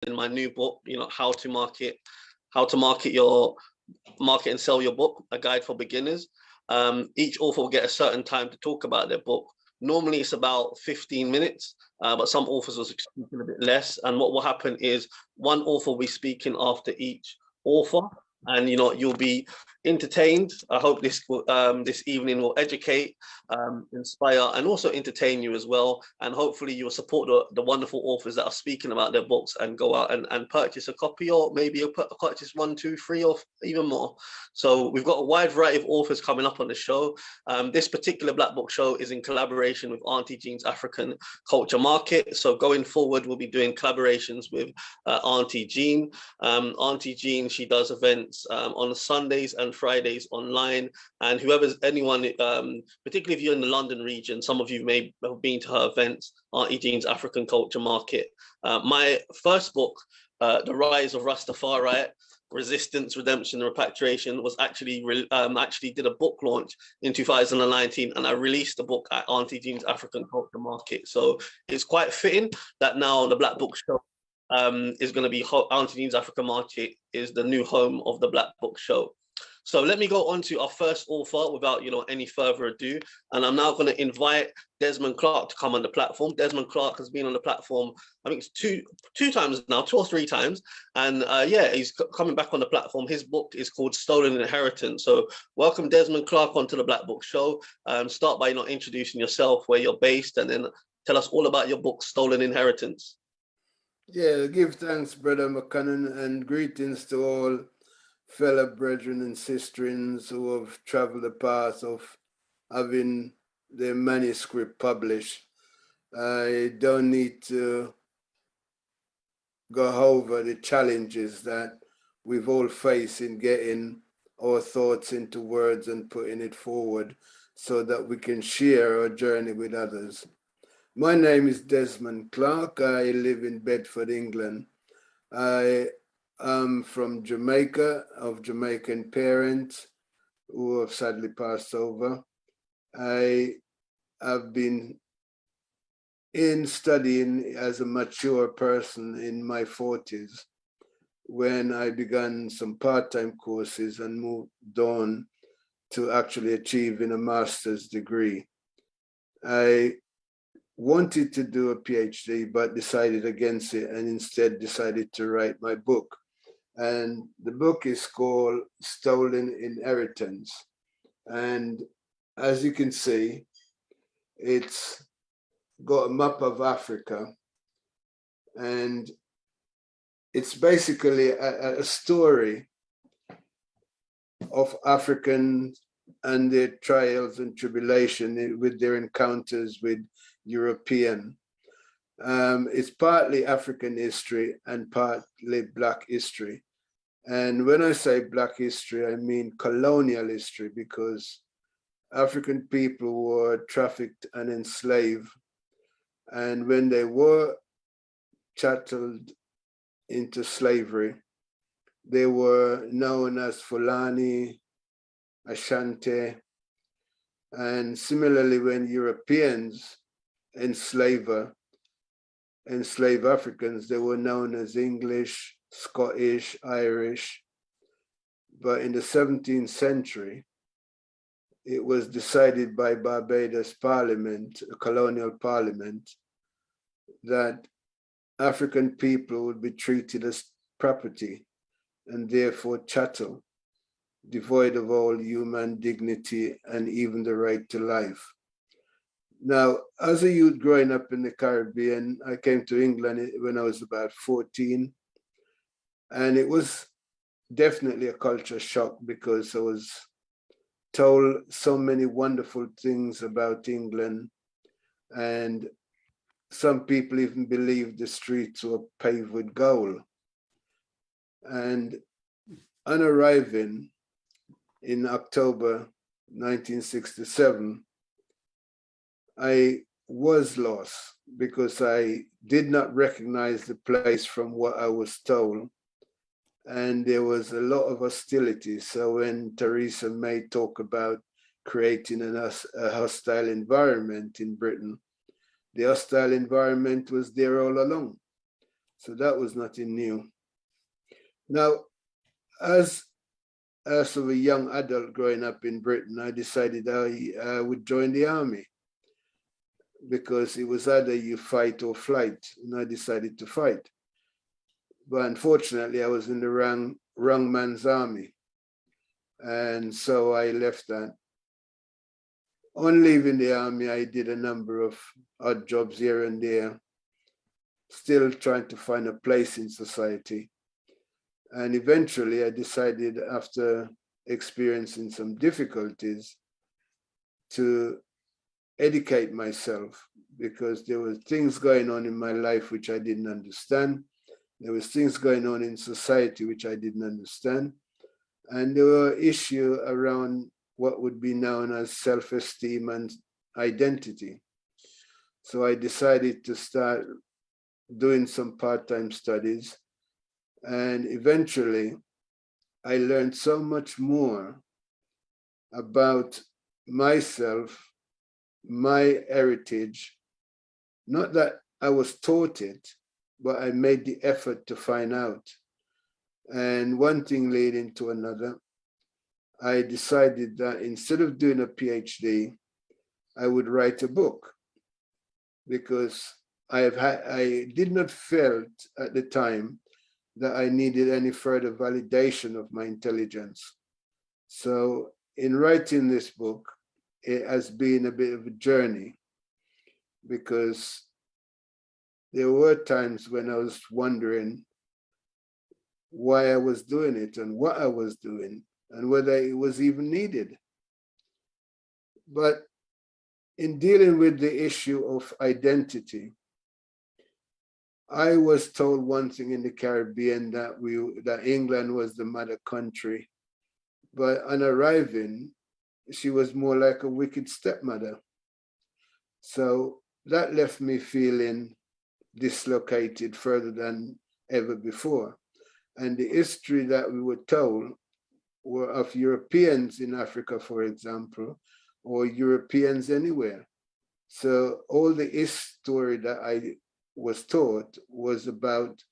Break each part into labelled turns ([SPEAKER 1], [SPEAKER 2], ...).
[SPEAKER 1] in my new book, how to market and sell your book, a guide for beginners. Each author will get a certain time to talk about their book. Normally it's about 15 minutes, but some authors will speak a bit less. And what will happen is one author will be speaking after each author, and you'll be entertained. I hope this evening will educate, inspire, and also entertain you as well. And hopefully you'll support the wonderful authors that are speaking about their books, and go out and purchase a copy, or maybe you'll purchase 1, 2, 3, or even more. So we've got a wide variety of authors coming up on the show. This particular Black Book Show is in collaboration with Auntie Jean's African Culture Market. So going forward, we'll be doing collaborations with Auntie Jean. Auntie Jean, she does events on Sundays and Fridays online, and anyone, particularly if you're in the London region, some of you may have been to her events, Auntie Jean's African Culture Market. My first book, The Rise of Rastafari, Resistance, Redemption, and Repatriation, was actually did a book launch in 2019, and I released the book at Auntie Jean's African Culture Market. So it's quite fitting that now the Black Book Show is going to be Auntie Jean's African Market is the new home of the Black Book Show. So let me go on to our first author without any further ado, and I'm now going to invite Desmond Clark to come on the platform. Desmond Clark has been on the platform, I think it's two times now, 2 or 3 times, and he's coming back on the platform. His book is called Stolen Inheritance. So welcome Desmond Clark onto the Black Book Show. Start by introducing yourself, where you're based, and then tell us all about your book, Stolen Inheritance.
[SPEAKER 2] Yeah, give thanks, Brother McCannon, and greetings to all fellow brethren and sisterins who have traveled the path of having their manuscript published. I don't need to go over the challenges that we've all faced in getting our thoughts into words and putting it forward so that we can share our journey with others. My name is Desmond Clark. I live in Bedford, England. I am from Jamaica, of Jamaican parents who have sadly passed over. I have been studying as a mature person in my 40s when I began some part-time courses and moved on to actually achieving a master's degree. I wanted to do a PhD, but decided against it, and instead decided to write my book. And the book is called Stolen Inheritance. And as you can see, it's got a map of Africa, and it's basically a story of Africans and their trials and tribulation with their encounters with European. It's partly African history and partly Black history. And when I say Black history, I mean colonial history, because African people were trafficked and enslaved. And when they were chatteled into slavery, they were known as Fulani, Ashanti. And similarly, when Europeans enslave Africans, they were known as English, Scottish, Irish. But in the 17th century, it was decided by Barbados Parliament, a colonial parliament, that African people would be treated as property and therefore chattel, devoid of all human dignity and even the right to life. Now, as a youth growing up in the Caribbean, I came to England when I was about 14, and it was definitely a culture shock because I was told so many wonderful things about England, and some people even believed the streets were paved with gold. And on arriving in October 1967, I was lost because I did not recognize the place from what I was told. And there was a lot of hostility. So when Theresa May talked about creating a hostile environment in Britain, the hostile environment was there all along. So that was nothing new. Now, as of a young adult growing up in Britain, I decided I would join the army because it was either you fight or flight, and I decided to fight. But unfortunately, I was in the wrong man's army, and so I left that. On leaving the army, I did a number of odd jobs here and there, still trying to find a place in society. And eventually I decided, after experiencing some difficulties, to educate myself, because there were things going on in my life which I didn't understand. There was things going on in society which I didn't understand. And there were issues around what would be known as self-esteem and identity. So I decided to start doing some part-time studies. And eventually I learned so much more about myself, my heritage. Not that I was taught it, but I made the effort to find out. And one thing leading to another, I decided that instead of doing a PhD, I would write a book, because I did not felt at the time that I needed any further validation of my intelligence. So in writing this book, it has been a bit of a journey, because there were times when I was wondering why I was doing it and what I was doing and whether it was even needed. But in dealing with the issue of identity, I was told one thing in the Caribbean, that England was the mother country, but on arriving, she was more like a wicked stepmother. So that left me feeling dislocated further than ever before. And the history that we were told were of Europeans in Africa, for example, or Europeans anywhere. So all the history that I was taught was about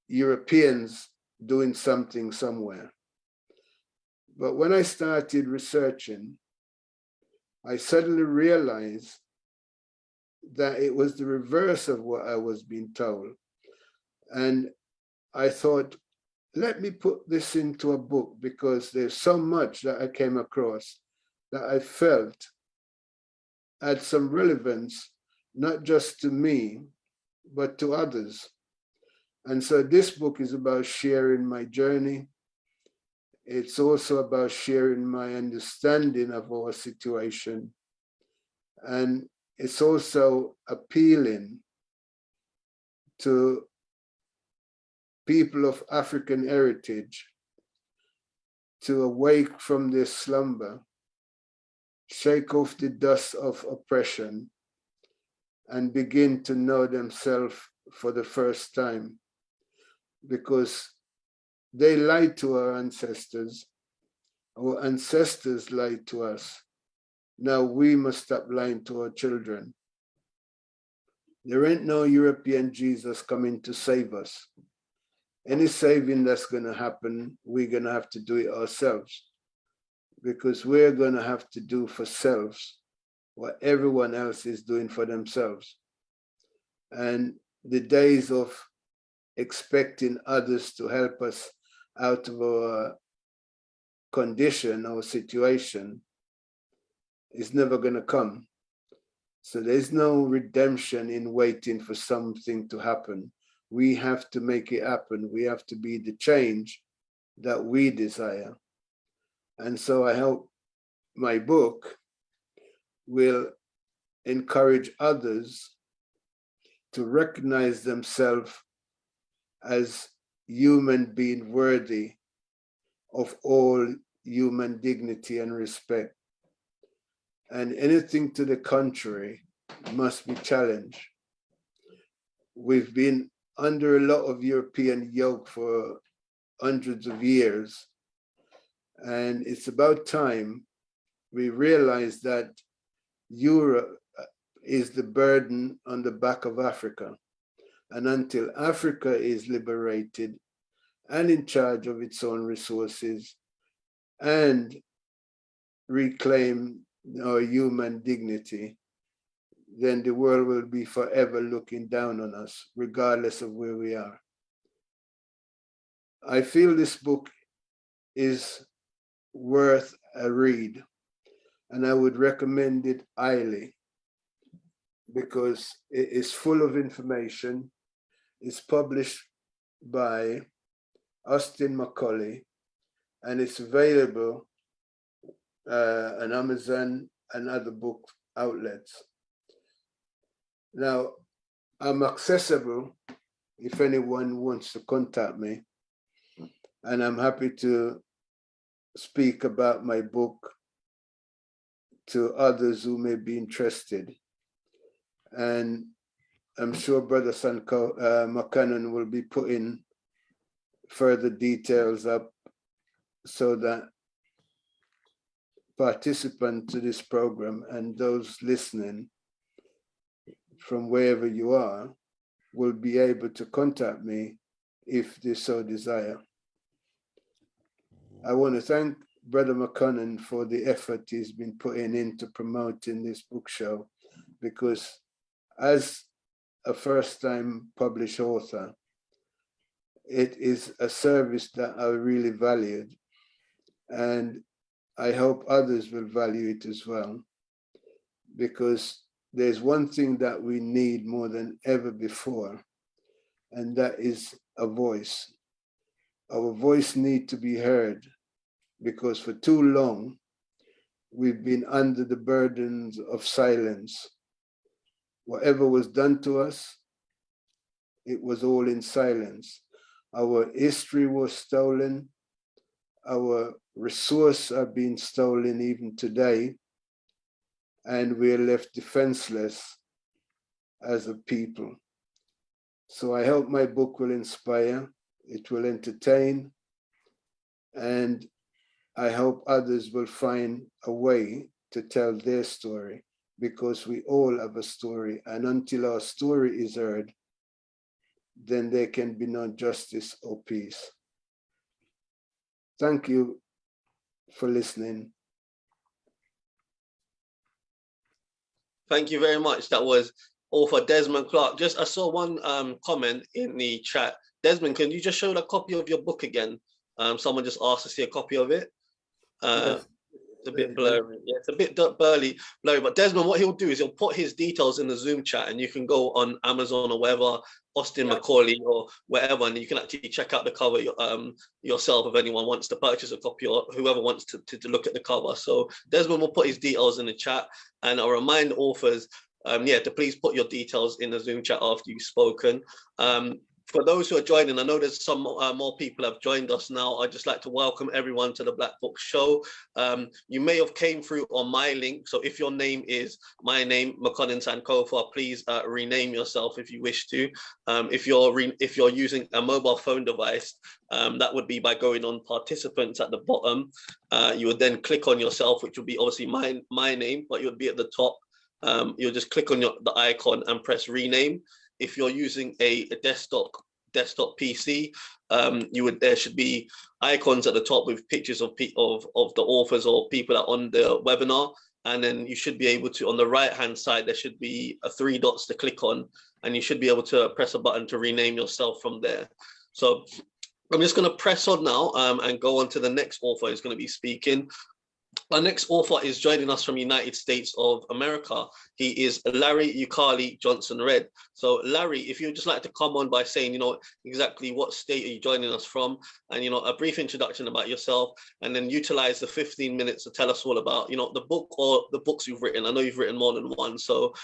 [SPEAKER 2] Europeans doing something somewhere. But when I started researching, I suddenly realized that it was the reverse of what I was being told. And I thought, let me put this into a book, because there's so much that I came across that I felt had some relevance, not just to me, but to others. And so this book is about sharing my journey. It's also about sharing my understanding of our situation. And it's also appealing to people of African heritage to awake from this slumber, shake off the dust of oppression, and begin to know themselves for the first time. Because they lied to our ancestors lied to us. Now we must stop lying to our children. There ain't no European Jesus coming to save us. Any saving that's going to happen, we're going to have to do it ourselves, because we're going to have to do for selves what everyone else is doing for themselves. And the days of expecting others to help us out of our condition or situation is never going to come. So there's no redemption in waiting for something to happen. We have to make it happen. We have to be the change that we desire. And so I hope my book will encourage others to recognize themselves as human being worthy of all human dignity and respect. And anything to the contrary must be challenged. We've been under a lot of European yoke for hundreds of years. And it's about time we realize that Europe is the burden on the back of Africa. And until Africa is liberated and in charge of its own resources and reclaim our human dignity, then the world will be forever looking down on us, regardless of where we are. I feel this book is worth a read, and I would recommend it highly because it is full of information. It's published by Austin Macaulay, and it's available on Amazon and other book outlets. Now, I'm accessible if anyone wants to contact me, and I'm happy to speak about my book to others who may be interested. And I'm sure Brother McCannon will be putting further details up so that participants to this program and those listening from wherever you are will be able to contact me if they so desire. I want to thank Brother McConnon for the effort he's been putting into promoting this book show, because as a first-time published author, it is a service that I really valued, and I hope others will value it as well, because there's one thing that we need more than ever before, and that is a voice. Our voice needs to be heard, because for too long, we've been under the burdens of silence. Whatever was done to us, it was all in silence. Our history was stolen. Our resources are being stolen even today. And we're left defenseless as a people. So I hope my book will inspire, it will entertain, and I hope others will find a way to tell their story, because we all have a story, and until our story is heard, then there can be no justice or peace. Thank you for listening.
[SPEAKER 1] Thank you very much. That was author Desmond Clark. I saw one comment in the chat. Desmond, can you just show a copy of your book again? Someone just asked to see a copy of it.
[SPEAKER 2] Yes.
[SPEAKER 1] It's a bit blurry. Yeah, it's a bit blurry. But Desmond, what he'll do is he'll put his details in the Zoom chat, and you can go on Amazon or wherever, Austin Macaulay or wherever, and you can actually check out the cover yourself if anyone wants to purchase a copy, or whoever wants to look at the cover. So Desmond will put his details in the chat, and I'll remind authors, to please put your details in the Zoom chat after you've spoken. For those who are joining, I know there's some more people have joined us now. I'd just like to welcome everyone to the Black Book Show. You may have came through on my link. So if your name is my name, McConnon Sankofa, please rename yourself if you wish to. If you're using a mobile phone device, that would be by going on participants at the bottom. You would then click on yourself, which would be obviously my name, but you would be at the top. You'll just click on the icon and press rename. If you're using a desktop PC, there should be icons at the top with pictures of the authors or people that are on the webinar, and then you should be able to, on the right hand side, there should be 3 dots to click on, and you should be able to press a button to rename yourself from there. So I'm just going to press on now and go on to the next author who's going to be speaking. Our next author is joining us from United States of America. He is Larry Ukali Johnson Red. So Larry, if you'd just like to come on by saying, exactly what state are you joining us from, and, a brief introduction about yourself, and then utilize the 15 minutes to tell us all about, the book or the books you've written. I know you've written more than one. So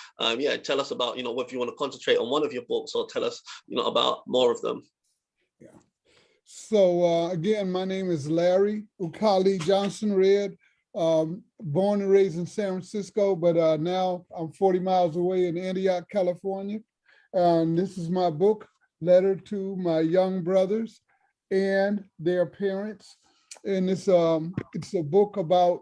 [SPEAKER 1] tell us about, whether you want to concentrate on one of your books or tell us, about more of them.
[SPEAKER 3] Yeah. So again, my name is Larry Ukali Johnson Red. Born and raised in San Francisco, but now I'm 40 miles away in Antioch, California. And this is my book, Letter to My Young Brothers and Their Parents. And it's a book about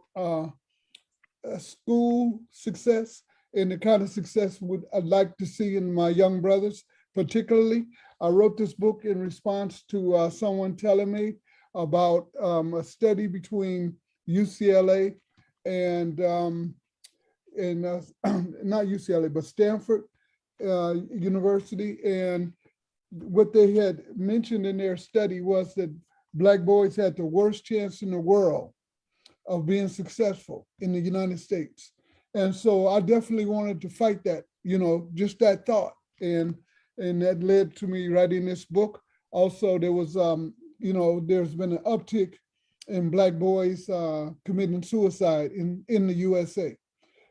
[SPEAKER 3] school success and the kind of success I'd like to see in my young brothers. particularly. I wrote this book in response to someone telling me about a study between UCLA and not UCLA, but Stanford University. And what they had mentioned in their study was that Black boys had the worst chance in the world of being successful in the United States. And so I definitely wanted to fight that, just that thought. And that led to me writing this book. Also, there was, there's been an uptick in Black boys committing suicide in the USA.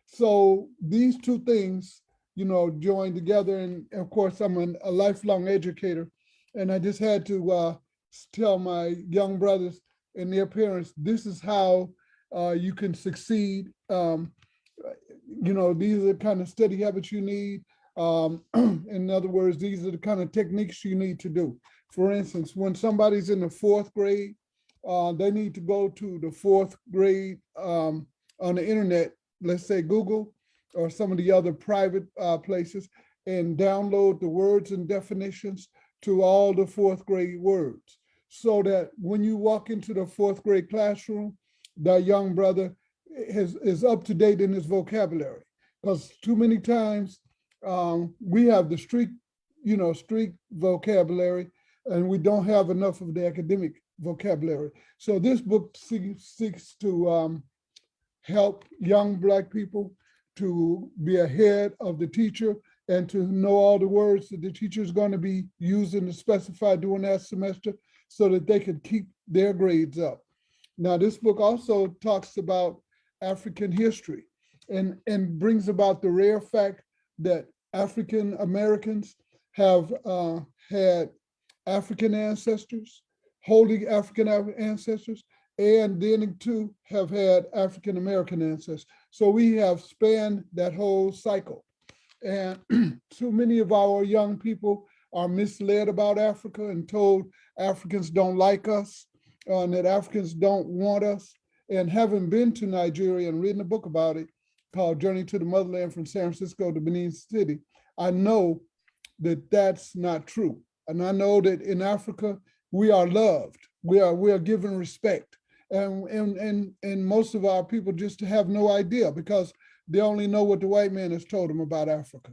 [SPEAKER 3] So these two things, joined together. And of course, I'm a lifelong educator. And I just had to tell my young brothers and their parents, this is how you can succeed. These are the kind of study habits you need. In other words, these are the kind of techniques you need to do. For instance, when somebody's in the fourth grade, they need to go to the fourth grade on the internet, let's say Google or some of the other private places, and download the words and definitions to all the fourth grade words, so that when you walk into the fourth grade classroom, that young brother is up to date in his vocabulary. Because too many times we have the street vocabulary, and we don't have enough of the academic vocabulary. So this book seeks to help young Black people to be ahead of the teacher and to know all the words that the teacher is going to be using to specify during that semester, so that they can keep their grades up. Now, this book also talks about African history and brings about the rare fact that African Americans have had African ancestors, holy African ancestors, and then too have had African American ancestors. So we have spanned that whole cycle. And too many of our young people are misled about Africa and told Africans don't like us, and that Africans don't want us. And having been to Nigeria and written a book about it called Journey to the Motherland from San Francisco to Benin City, I know that that's not true. And I know that in Africa, we are loved. We are given respect. And most of our people just have no idea, because they only know what the white man has told them about Africa.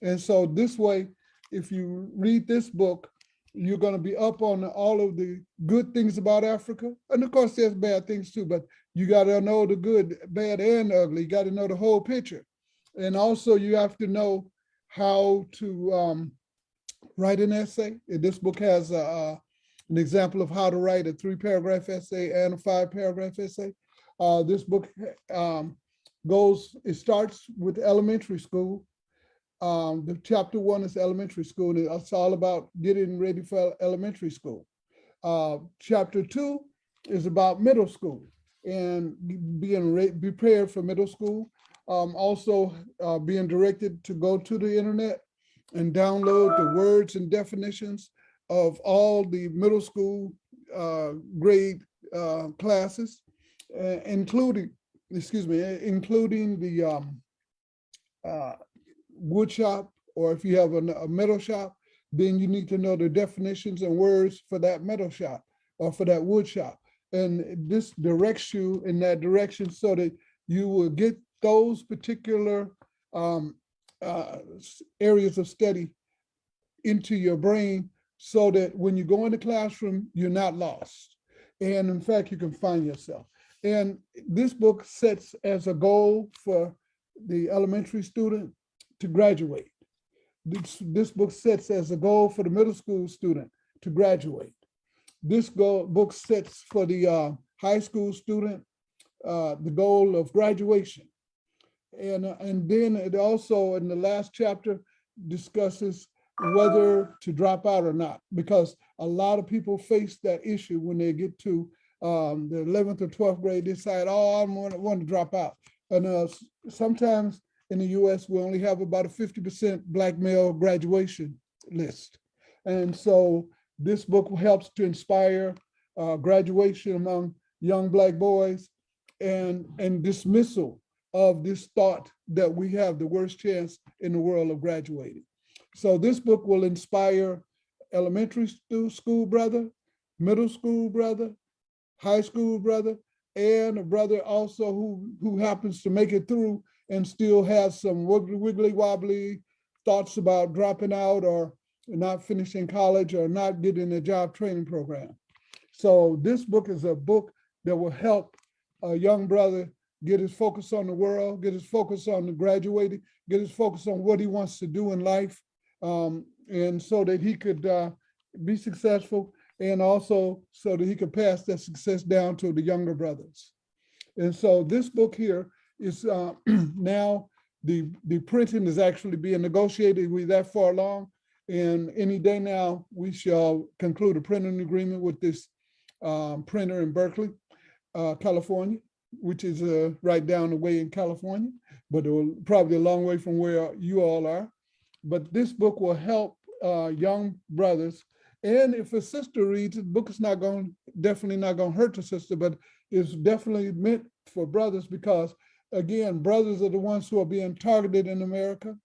[SPEAKER 3] And so this way, if you read this book, you're going to be up on all of the good things about Africa. And of course, there's bad things too, but you got to know the good, bad, and ugly. You got to know the whole picture. And also you have to know how to write an essay. This book has an example of how to write a 3-paragraph essay and a 5-paragraph essay. This book it starts with elementary school. The chapter 1 is elementary school, and it's all about getting ready for elementary school. Chapter 2 is about middle school and being prepared for middle school. Also being directed to go to the internet and download the words and definitions of all the middle school grade classes, including the wood shop, or if you have a metal shop, then you need to know the definitions and words for that metal shop or for that wood shop. And this directs you in that direction so that you will get those particular areas of study into your brain, so that when you go in the classroom, you're not lost. And in fact, you can find yourself. And this book sets as a goal for the elementary student to graduate. This book sets as a goal for the middle school student to graduate. This book sets for the high school student the goal of graduation. And then it also, in the last chapter, discusses whether to drop out or not, because a lot of people face that issue when they get to the 11th or 12th grade, they decide, oh, I want to drop out. And sometimes in the US, we only have about a 50% Black male graduation list. And so this book helps to inspire graduation among young Black boys and dismissal of this thought that we have the worst chance in the world of graduating. So this book will inspire elementary school brother, middle school brother, high school brother, and a brother also who happens to make it through and still has some wiggly wobbly thoughts about dropping out or not finishing college or not getting a job training program. So this book is a book that will help a young brother get his focus on the world, get his focus on the graduating, get his focus on what he wants to do in life, and so that he could be successful, and also so that he could pass that success down to the younger brothers. And so this book here is now the printing is actually being negotiated. We're that far along, and any day now we shall conclude a printing agreement with this printer in Berkeley, California, which is right down the way in California, but it will probably a long way from where you all are. But this book will help young brothers. And if a sister reads it, the book is definitely not going to hurt the sister, but it's definitely meant for brothers because, again, brothers are the ones who are being targeted in America.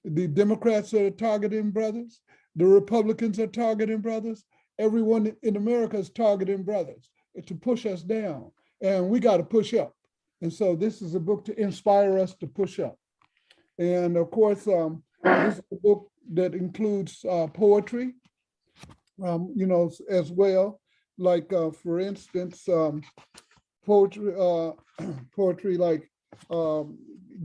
[SPEAKER 3] The Democrats are targeting brothers. The Republicans are targeting brothers. Everyone in America is targeting brothers to push us down. And we got to push up. And so this is a book to inspire us to push up. And of course, this is a book that includes poetry, as well. Like, for instance, poetry like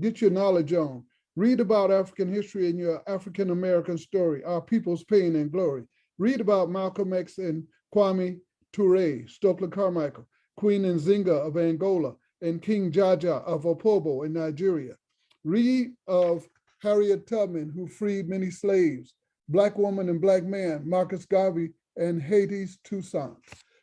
[SPEAKER 3] Get Your Knowledge On. Read about African history and your African American story, our people's pain and glory. Read about Malcolm X and Kwame Ture, Stokely Carmichael, Queen Nzinga of Angola, and King Jaja of Opobo in Nigeria. Read of Harriet Tubman, who freed many slaves, Black woman and Black man, Marcus Garvey, and Haiti's Toussaint.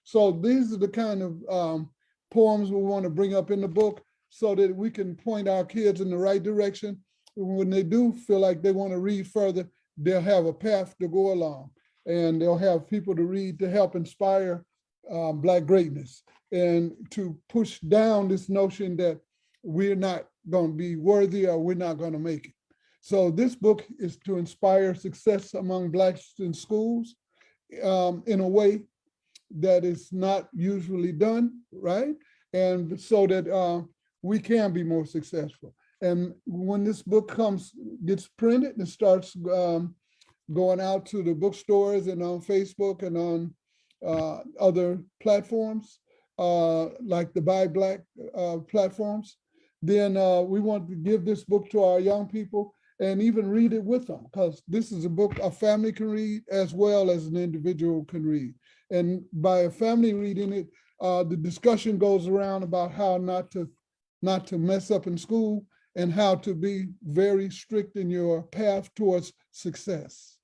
[SPEAKER 3] So these are the kind of poems we want to bring up in the book so that we can point our kids in the right direction. When they do feel like they want to read further, they'll have a path to go along, and they'll have people to read to help inspire Black greatness and to push down this notion that we're not going to be worthy or we're not going to make it. So this book is to inspire success among Blacks in schools in a way that is not usually done, right? And so that we can be more successful. And when this book gets printed and starts going out to the bookstores and on Facebook and on other platforms, like the Buy Black platforms, then we want to give this book to our young people and even read it with them, because this is a book a family can read as well as an individual can read. And by a family reading it, the discussion goes around about how not to mess up in school and how to be very strict in your path towards success.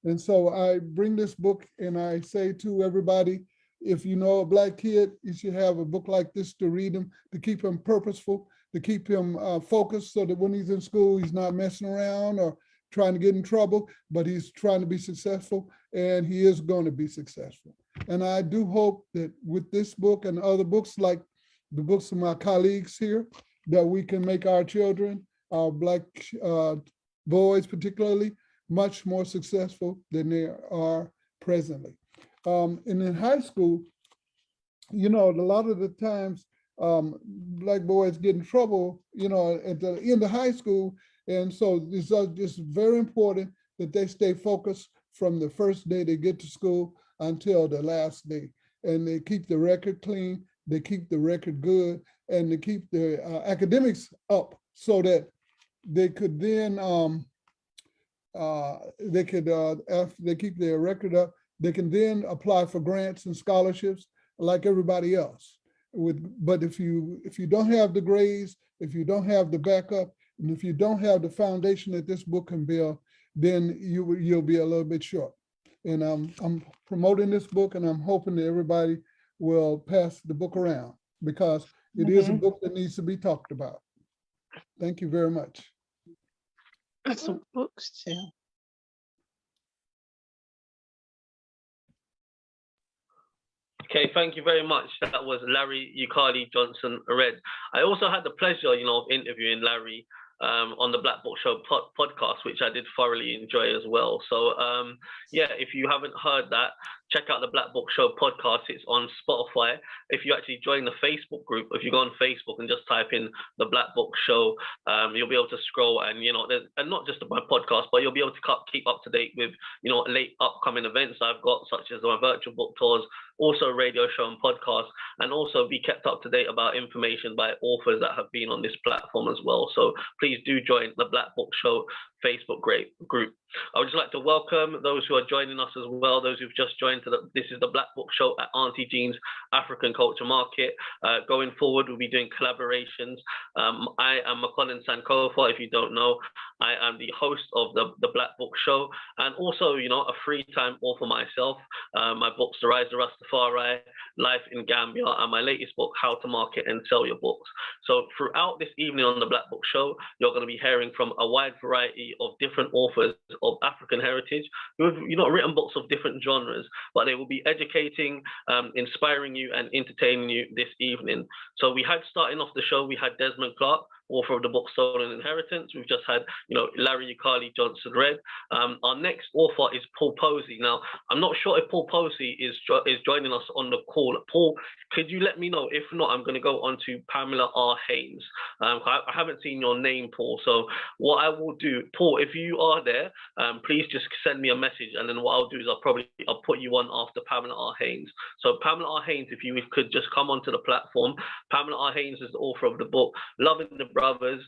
[SPEAKER 3] And so I bring this book and I say to everybody, if you know a Black kid, you should have a book like this to read him, to keep him purposeful, to keep him focused so that when he's in school, he's not messing around or trying to get in trouble, but he's trying to be successful, and he is going to be successful. And I do hope that with this book and other books like the books of my colleagues here, that we can make our children, our Black boys particularly, much more successful than they are presently. And in high school, a lot of the times Black boys get in trouble, at the end of high school. And so it's just very important that they stay focused from the first day they get to school until the last day. And they keep the record clean, they keep the record good, and they keep their academics up so that they could then, after they keep their record up, they can then apply for grants and scholarships like everybody else. But if you don't have the grades, if you don't have the backup, and if you don't have the foundation that this book can build, then you'll be a little bit short. And I'm promoting this book, and I'm hoping that everybody will pass the book around, because it is a book that needs to be talked about. Thank you very much.
[SPEAKER 4] Some books too.
[SPEAKER 1] Okay, thank you very much. That was Larry Ukali Johnson read. I also had the pleasure, of interviewing Larry on the Black Book Show podcast, which I did thoroughly enjoy as well. So yeah, if you haven't heard that, check out the Black Book Show podcast. It's on Spotify. If you actually join the Facebook group, if you go on Facebook and just type in the Black Book Show, you'll be able to scroll, and and not just my podcast, but you'll be able to keep up to date with late upcoming events I've got, such as my virtual book tours, also radio show and podcast, and also be kept up to date about information by authors that have been on this platform as well. So please do join the Black Book Show Facebook group. I would just like to welcome those who are joining us as well, those who've just joined. This is the Black Book Show at Auntie Jean's African Culture Market. Going forward, we'll be doing collaborations. I am Macaulay Sankofa. If you don't know, I am the host of the Black Book Show, and also, a free time author myself. My books, The Rise of Rastafari, Life in Gambia, and my latest book, How to Market and Sell Your Books. So throughout this evening on the Black Book Show, you're going to be hearing from a wide variety of different authors of African heritage who have written books of different genres, but they will be educating, inspiring you and entertaining you this evening. So we had, starting off the show, we had Desmond Clark, author of the book Stolen Inheritance. We've just had, Larry Ukali Johnson Red. Our next author is Paul Posey. Now, I'm not sure if Paul Posey is joining us on the call. Paul, could you let me know? If not, I'm going to go on to Pamela R. Haynes. I haven't seen your name, Paul. So what I will do, Paul, if you are there, please just send me a message, and then what I'll do is I'll put you on after Pamela R. Haynes. So Pamela R. Haynes, if you could just come onto the platform. Pamela R. Haynes is the author of the book Loving the Brothers.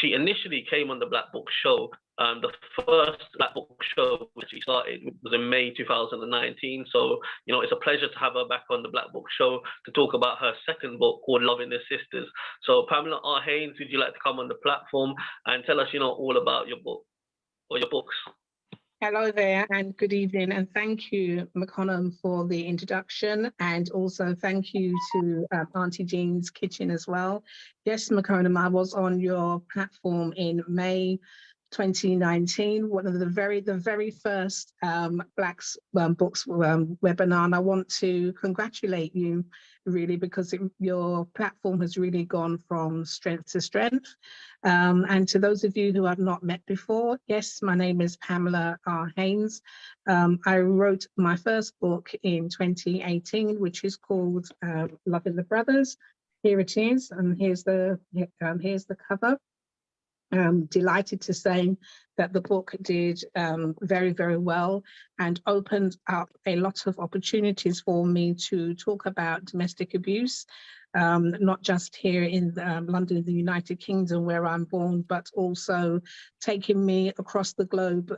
[SPEAKER 1] She initially came on the Black Book Show. The first Black Book Show which she started was in May 2019. So, it's a pleasure to have her back on the Black Book Show to talk about her second book called Loving the Sisters. So Pamela R. Haynes, would you like to come on the platform and tell us, all about your book or your books?
[SPEAKER 4] Hello there and good evening, and thank you, McConnell, for the introduction, and also thank you to Auntie Jean's Kitchen as well. Yes, McConnell, I was on your platform in May 2019, one of the very first Black's Books webinar, and I want to congratulate you really, because your platform has really gone from strength to strength. And to those of you who I've not met before, yes, my name is Pamela R. Haynes. I wrote my first book in 2018, which is called Loving the Brothers. Here it is, and here's the cover. Delighted to say that the book did very, very well and opened up a lot of opportunities for me to talk about domestic abuse, not just here in London, the United Kingdom, where I'm born, but also taking me across the globe,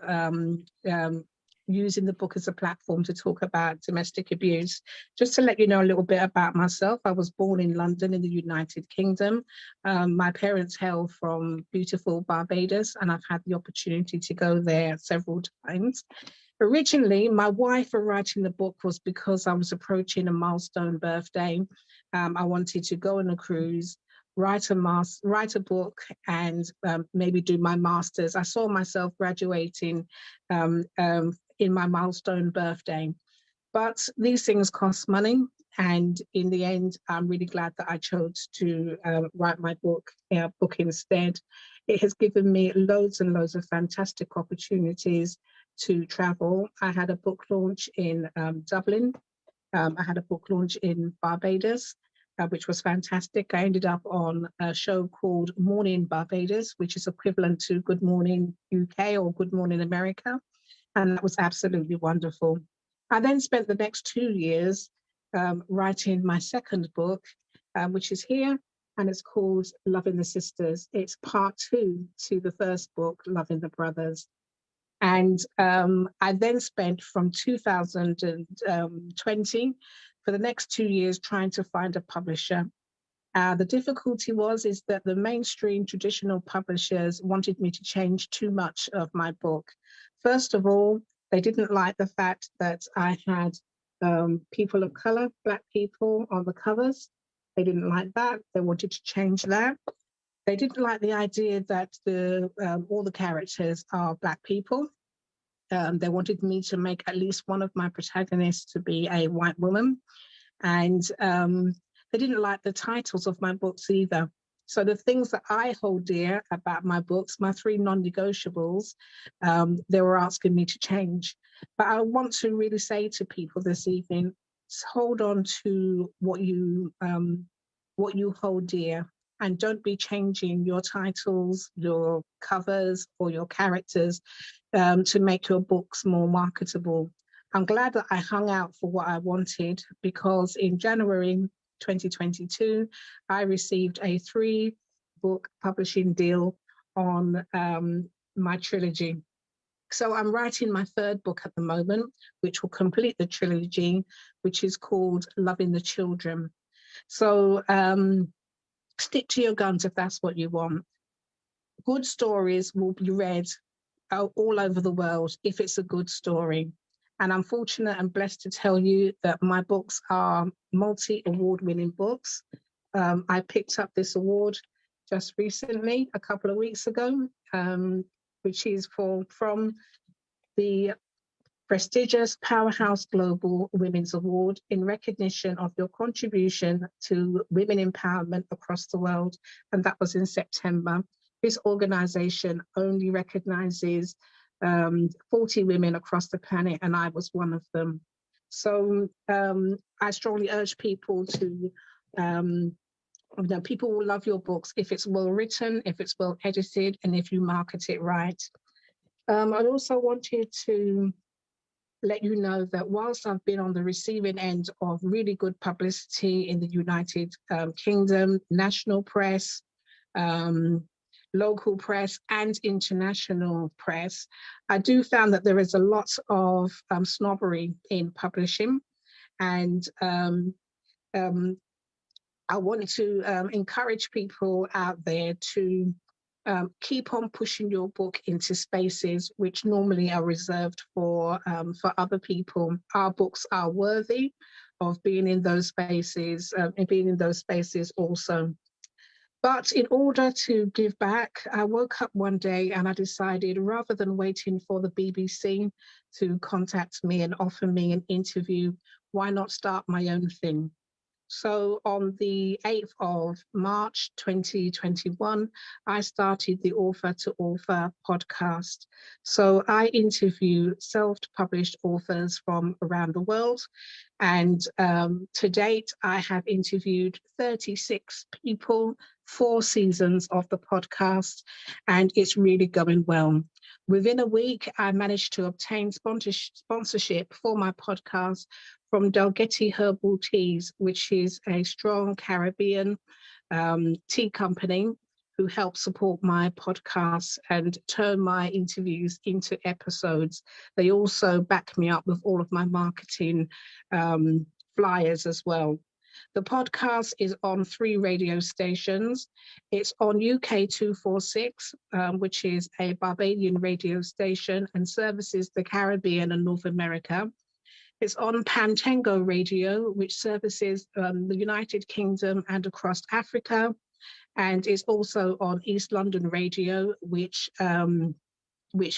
[SPEAKER 4] using the book as a platform to talk about domestic abuse. Just to let you know a little bit about myself, I was born in London in the United Kingdom. My parents hail from beautiful Barbados, and I've had the opportunity to go there several times. Originally, my why for writing the book was because I was approaching a milestone birthday. I wanted to go on a cruise, write a book, and maybe do my master's. I saw myself graduating in my milestone birthday. But these things cost money. And in the end, I'm really glad that I chose to write my book instead. It has given me loads and loads of fantastic opportunities to travel. I had a book launch in Dublin. I had a book launch in Barbados, which was fantastic. I ended up on a show called Morning Barbados, which is equivalent to Good Morning UK or Good Morning America. And that was absolutely wonderful. I then spent the next 2 years writing my second book, which is here, and it's called Loving the Sisters. It's part 2 to the first book, Loving the Brothers. And I then spent from 2020 for the next 2 years trying to find a publisher. The difficulty is that the mainstream traditional publishers wanted me to change too much of my book. First of all, they didn't like the fact that I had people of color, Black people on the covers. They didn't like that. They wanted to change that. They didn't like the idea that all the characters are Black people. They wanted me to make at least one of my protagonists to be a white woman. And they didn't like the titles of my books either. So the things that I hold dear about my books, my 3 non-negotiables, they were asking me to change. But I want to really say to people this evening, hold on to what you hold dear, and don't be changing your titles, your covers, or your characters to make your books more marketable. I'm glad that I hung out for what I wanted, because in January 2022, I received a 3-book publishing deal on my trilogy. So I'm writing my 3rd book at the moment, which will complete the trilogy, which is called Loving the Children. So stick to your guns if that's what you want. Good stories will be read all over the world if it's a good story. And I'm fortunate and blessed to tell you that my books are multi-award-winning books. I picked up this award just recently, a couple of weeks ago, which is from the prestigious Powerhouse Global Women's Award in recognition of your contribution to women empowerment across the world. And that was in September. This organization only recognizes 40 women across the planet, and I was one of them. So I strongly urge people to, people will love your books if it's well written, if it's well edited, and if you market it right. I also wanted to let you know that whilst I've been on the receiving end of really good publicity in the United Kingdom, national press, local press, and international press, I do find that there is a lot of snobbery in publishing. And I want to encourage people out there to keep on pushing your book into spaces which normally are reserved for other people. Our books are worthy of being in those spaces, and being in those spaces also. But in order to give back, I woke up one day and I decided, rather than waiting for the BBC to contact me and offer me an interview, why not start my own thing? So on the 8th of March 2021, I started the Author to Author podcast. So I interview self-published authors from around the world. And to date, I have interviewed 36 people, 4 seasons of the podcast, and it's really going well. Within a week, I managed to obtain sponsorship for my podcast from Dalgety Herbal Teas, which is a strong Caribbean tea company who help support my podcasts and turn my interviews into episodes. They also back me up with all of my marketing flyers as well. The podcast is on 3 radio stations. It's on UK 246, which is a Barbadian radio station and services the Caribbean and North America. It's on Pantango Radio, which services the United Kingdom and across Africa. And it's also on East London Radio, which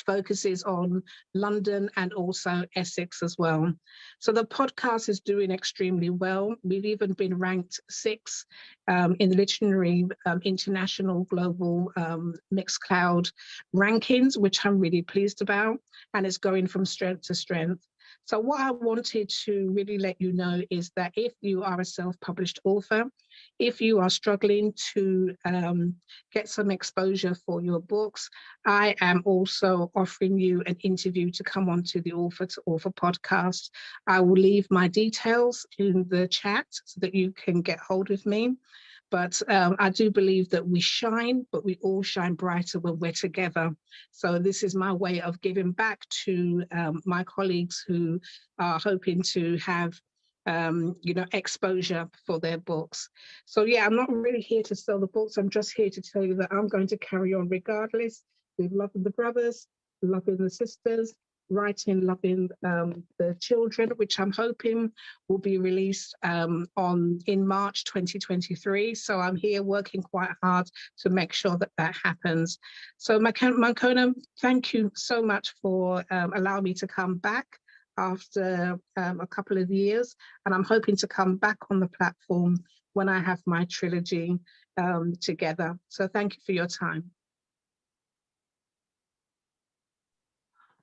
[SPEAKER 4] focuses on London and also Essex as well. So the podcast is doing extremely well. We've even been ranked 6 in the literary international global Mixcloud rankings, which I'm really pleased about, and it's going from strength to strength. So what I wanted to really let you know is that if you are a self-published author, if you are struggling to get some exposure for your books, I am also offering you an interview to come onto the Author to Author podcast. I will leave my details in the chat so that you can get hold of me. But I do believe that we shine, but we all shine brighter when we're together. So this is my way of giving back to my colleagues who are hoping to have exposure for their books. So yeah, I'm not really here to sell the books. I'm just here to tell you that I'm going to carry on regardless with loving the brothers, loving the sisters, writing, loving the children, which I'm hoping will be released in March 2023. So I'm here working quite hard to make sure that that happens. So Mancona, thank you so much for allowing me to come back after a couple of years. And I'm hoping to come back on the platform when I have my trilogy together. So thank you for your time.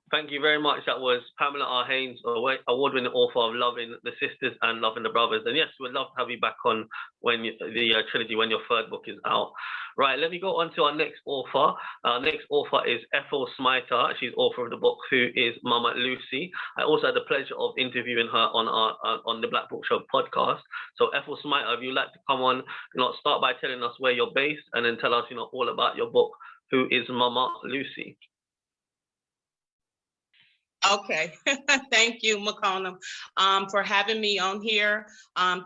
[SPEAKER 1] Thank you very much. That was Pamela R. Haynes, award-winning author of Loving the Sisters and Loving the Brothers. And yes, we'd love to have you back on when the trilogy, when your third book is out. Right, let me go on to our next author. Our next author is Ethel Smita. She's author of the book, who is Mama Lucy. I also had the pleasure of interviewing her on the Black Book Show podcast. So Ethel Smita, if you'd like to come on, start by telling us where you're based and then tell us, all about your book, who is Mama Lucy.
[SPEAKER 5] Okay, thank you, McConnell, for having me on here.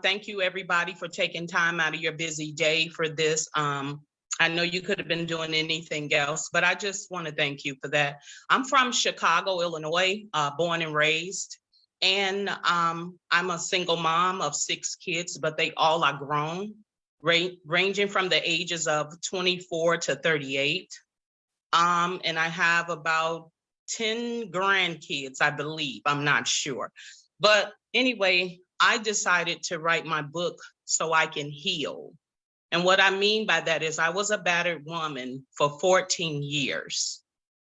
[SPEAKER 5] Thank you, everybody, for taking time out of your busy day for this. I know you could have been doing anything else, but I just want to thank you for that. I'm from Chicago, Illinois, born and raised, and I'm a single mom of 6 kids, but they all are grown, ranging from the ages of 24 to 38. And I have about 10 grandkids, I believe. I'm not sure. But anyway, I decided to write my book so I can heal. And what I mean by that is I was a battered woman for 14 years.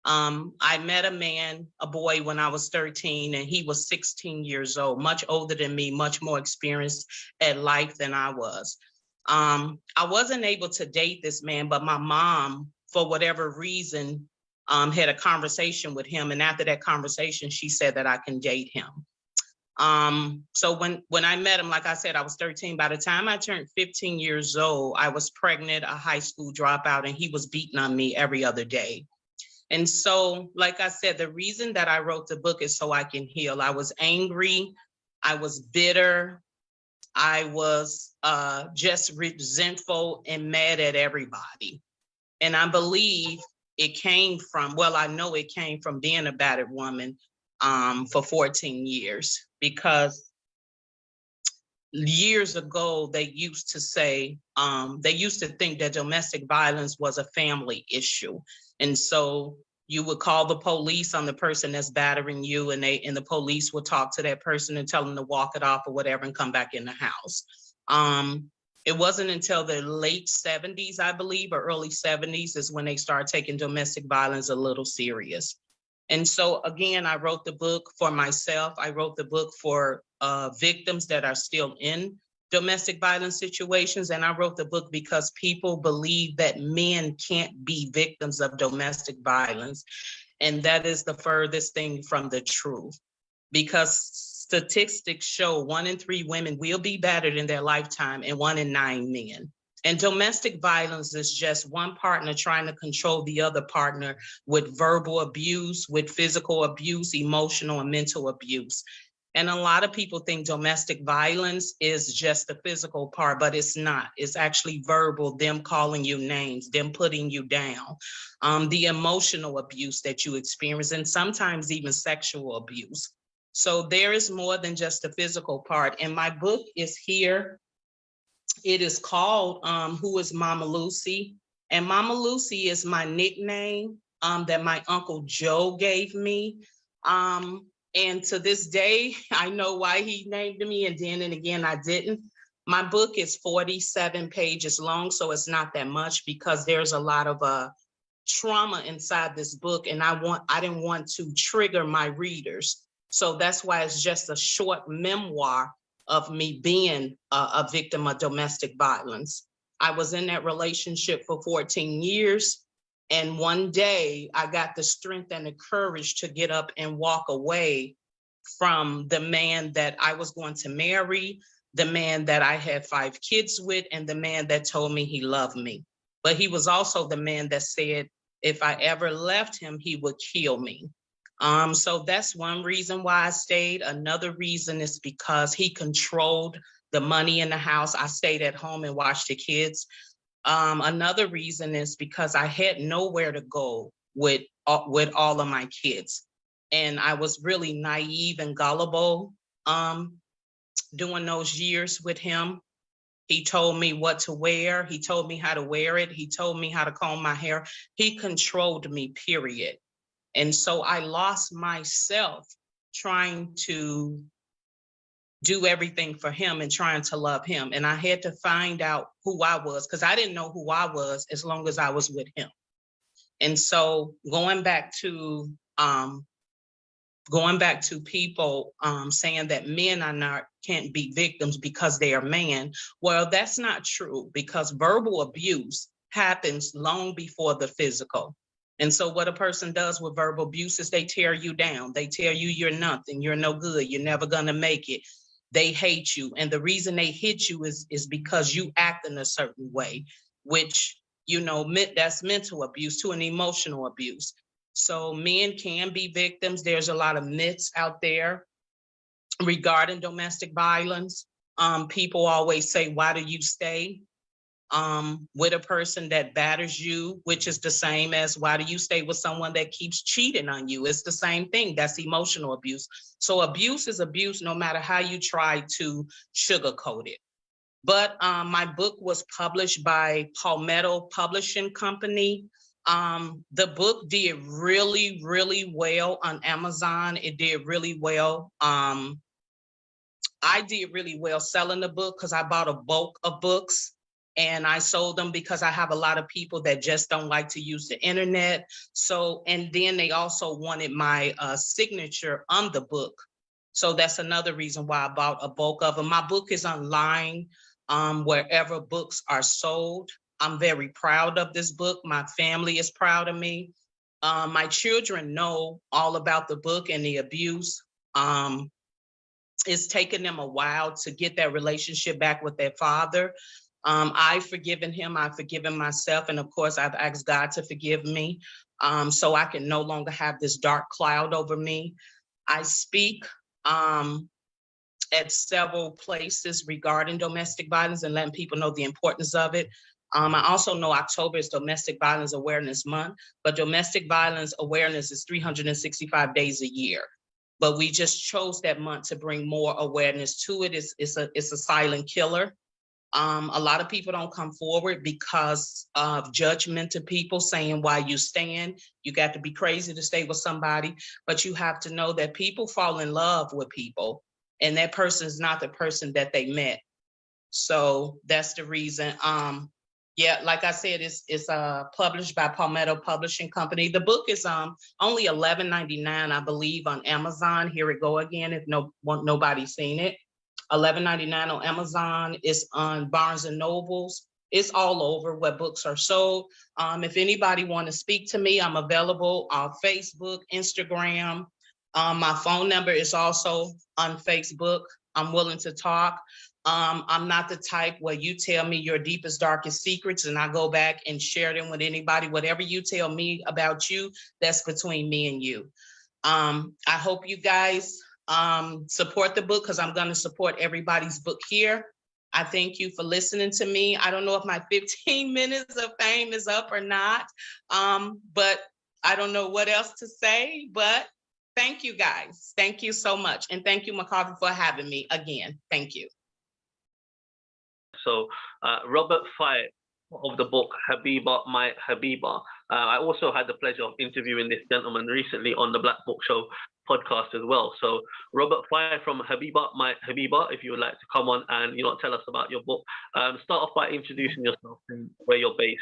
[SPEAKER 5] I met a boy when I was 13, and he was 16 years old, much older than me, much more experienced at life than I was. I wasn't able to date this man, but my mom, for whatever reason, had a conversation with him. And after that conversation, she said that I can date him. So when I met him, like I said, I was 13. By the time I turned 15 years old, I was pregnant, a high school dropout, and he was beating on me every other day. And so, like I said, the reason that I wrote the book is so I can heal. I was angry. I was bitter. I was just resentful and mad at everybody. And I believe it came from, I know it came from being a battered woman for 14 years, because years ago, they used to say, they used to think that domestic violence was a family issue. And so you would call the police on the person that's battering you, and the police would talk to that person and tell them to walk it off or whatever and come back in the house. It wasn't until the late 70s, I believe, or early 70s is when they started taking domestic violence a little serious. And so, again, I wrote the book for myself. I wrote the book for victims that are still in domestic violence situations. And I wrote the book because people believe that men can't be victims of domestic violence. And that is the furthest thing from the truth, because statistics show 1 in 3 women will be battered in their lifetime, and 1 in 9 men. And domestic violence is just one partner trying to control the other partner with verbal abuse, with physical abuse, emotional and mental abuse. And a lot of people think domestic violence is just the physical part, but it's not. It's actually verbal, them calling you names, them putting you down, the emotional abuse that you experience, and sometimes even sexual abuse. So there is more than just the physical part. And my book is here. It is called Who is Mama Lucy? And Mama Lucy is my nickname that my Uncle Joe gave me. And to this day, I know why he named me, and then and again, I didn't. My book is 47 pages long, so it's not that much, because there's a lot of trauma inside this book, and I didn't want to trigger my readers. So that's why it's just a short memoir of me being a victim of domestic violence. I was in that relationship for 14 years. And one day I got the strength and the courage to get up and walk away from the man that I was going to marry, the man that I had 5 kids with, and the man that told me he loved me. But he was also the man that said, if I ever left him, he would kill me. So that's one reason why I stayed. Another reason is because he controlled the money in the house. I stayed at home and watched the kids. Another reason is because I had nowhere to go with all of my kids. And I was really naive and gullible during those years with him. He told me what to wear. He told me how to wear it. He told me how to comb my hair. He controlled me, period. And so I lost myself trying to do everything for him and trying to love him. And I had to find out who I was, because I didn't know who I was as long as I was with him. And so going back to people saying that men can't be victims because they are man. Well, that's not true, because verbal abuse happens long before the physical. And so what a person does with verbal abuse is they tear you down. They tell you you're nothing, you're no good, you're never gonna make it. They hate you. And the reason they hit you is because you act in a certain way, which, you know, that's mental abuse to an emotional abuse. So men can be victims. There's a lot of myths out there regarding domestic violence. People always say, why do you stay with a person that batters you, which is the same as why do you stay with someone that keeps cheating on you? It's the same thing. That's emotional abuse. So abuse is abuse, no matter how you try to sugarcoat it. But my book was published by Palmetto Publishing Company. The book did really, really well on Amazon. It did really well. I did really well selling the book because I bought a bulk of books and I sold them because I have a lot of people that just don't like to use the internet. So, and then they also wanted my signature on the book. So that's another reason why I bought a bulk of them. My book is online wherever books are sold. I'm very proud of this book. My family is proud of me. My children know all about the book and the abuse. It's taken them a while to get that relationship back with their father. I've forgiven him, I've forgiven myself, and of course I've asked God to forgive me so I can no longer have this dark cloud over me. I speak at several places regarding domestic violence and letting people know the importance of it. I also know October is Domestic Violence Awareness Month, but domestic violence awareness is 365 days a year. But we just chose that month to bring more awareness to it. It's a silent killer. A lot of people don't come forward because of judgmental people saying why you stand. You got to be crazy to stay with somebody, but you have to know that people fall in love with people and that person is not the person that they met. So that's the reason. Yeah, like I said, it's published by Palmetto Publishing Company. The book is only $11.99, I believe, on Amazon. Here it go again, if nobody's seen it. $11.99 on Amazon. It's on Barnes and Nobles. It's all over where books are sold. If anybody want to speak to me, I'm available on Facebook, Instagram. My phone number is also on Facebook. I'm willing to talk. I'm not the type where you tell me your deepest, darkest secrets and I go back and share them with anybody. Whatever you tell me about you, that's between me and you. I hope you guys support the book because I'm going to support everybody's book here. I thank you for listening to me. I don't know if my 15 minutes of fame is up or not, but I don't know what else to say, but thank you guys. Thank you so much. And thank you, Maciable, for having me again. Thank you.
[SPEAKER 1] So Robert Fye of the book Habiba, My Habiba. I also had the pleasure of interviewing this gentleman recently on the Black Book Show podcast as well. So Robert Fye from Habiba, My Habiba, if you would like to come on and tell us about your book. Start off by introducing yourself and where you're based.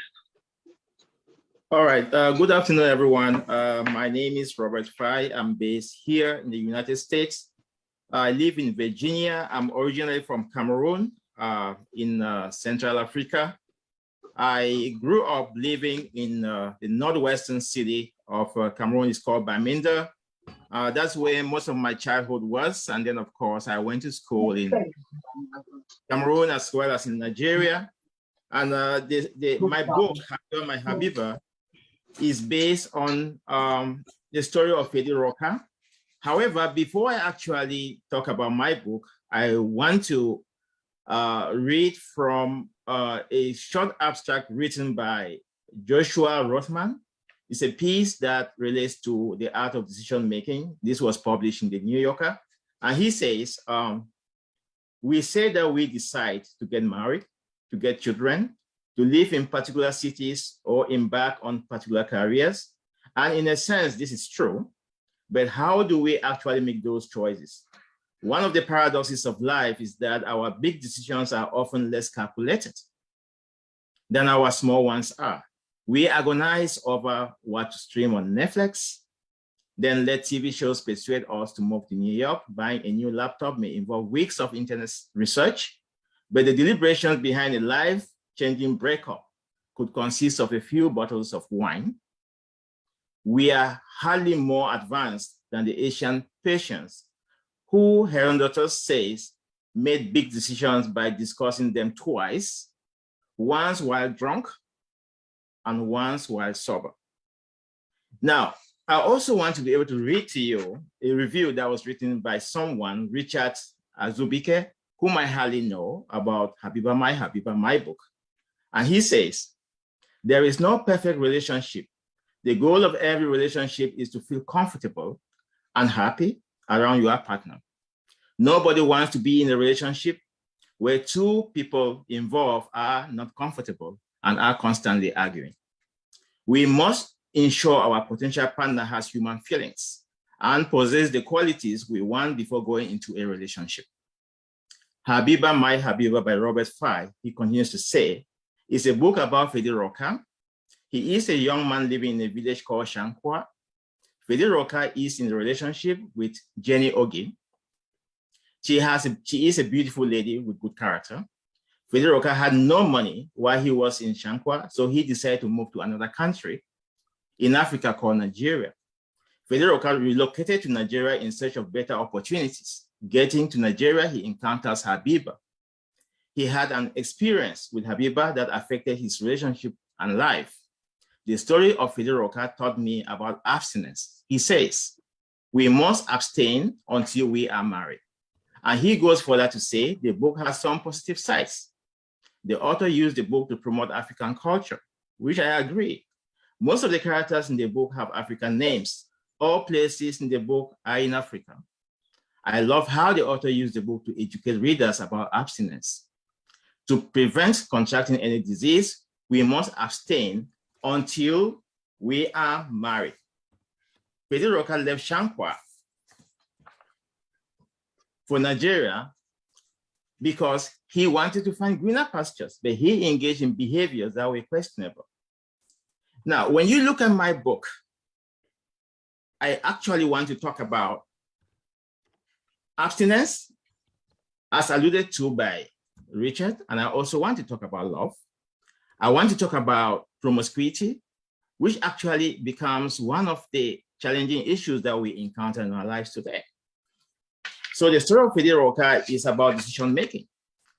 [SPEAKER 6] All right. Good afternoon, everyone. My name is Robert Fye. I'm based here in the United States. I live in Virginia. I'm originally from Cameroon in Central Africa. I grew up living in the northwestern city of Cameroon. It's called Bamenda. That's where most of my childhood was. And then, of course, I went to school in Cameroon as well as in Nigeria. And my book, Habiba, My Habiba, is based on the story of Eddie Rocker. However, before I actually talk about my book, I want to read from a short abstract written by Joshua Rothman. It's a piece that relates to the art of decision making. This was published in the New Yorker. And he says, we say that we decide to get married, to get children, to live in particular cities or embark on particular careers. And in a sense, this is true. But how do we actually make those choices? One of the paradoxes of life is that our big decisions are often less calculated than our small ones are. We agonize over what to stream on Netflix, then let TV shows persuade us to move to New York. Buying a new laptop may involve weeks of internet research, but the deliberations behind a life-changing breakup could consist of a few bottles of wine. We are hardly more advanced than the Asian patients who Herodotus says made big decisions by discussing them twice, once while drunk and once while sober. Now, I also want to be able to read to you a review that was written by someone, Richard Azubike, whom I hardly know, about Habiba, my book. And he says, there is no perfect relationship. The goal of every relationship is to feel comfortable and happy around your partner. Nobody wants to be in a relationship where two people involved are not comfortable and are constantly arguing. We must ensure our potential partner has human feelings and possess the qualities we want before going into a relationship. Habiba, My Habiba by Robert Fry, he continues to say, is a book about Fediroka. He is a young man living in a village called Shankwa. Fediroka is in a relationship with Jenny Ogi. She is a beautiful lady with good character. Fediroka had no money while he was in Shankwa, so he decided to move to another country in Africa called Nigeria. Fediroka relocated to Nigeria in search of better opportunities. Getting to Nigeria, he encounters Habiba. He had an experience with Habiba that affected his relationship and life. The story of Fediroka taught me about abstinence. He says, we must abstain until we are married. And he goes further to say the book has some positive sides. The author used the book to promote African culture, which I agree. Most of the characters in the book have African names. All places in the book are in Africa. I love how the author used the book to educate readers about abstinence. To prevent contracting any disease, we must abstain until we are married. Fediroka left Shankwa for Nigeria because he wanted to find greener pastures, but he engaged in behaviors that were questionable. Now, when you look at my book, I actually want to talk about abstinence, as alluded to by Richard, and I also want to talk about love. I want to talk about promiscuity, which actually becomes one of the challenging issues that we encounter in our lives today. So the story of Fediroka is about decision-making,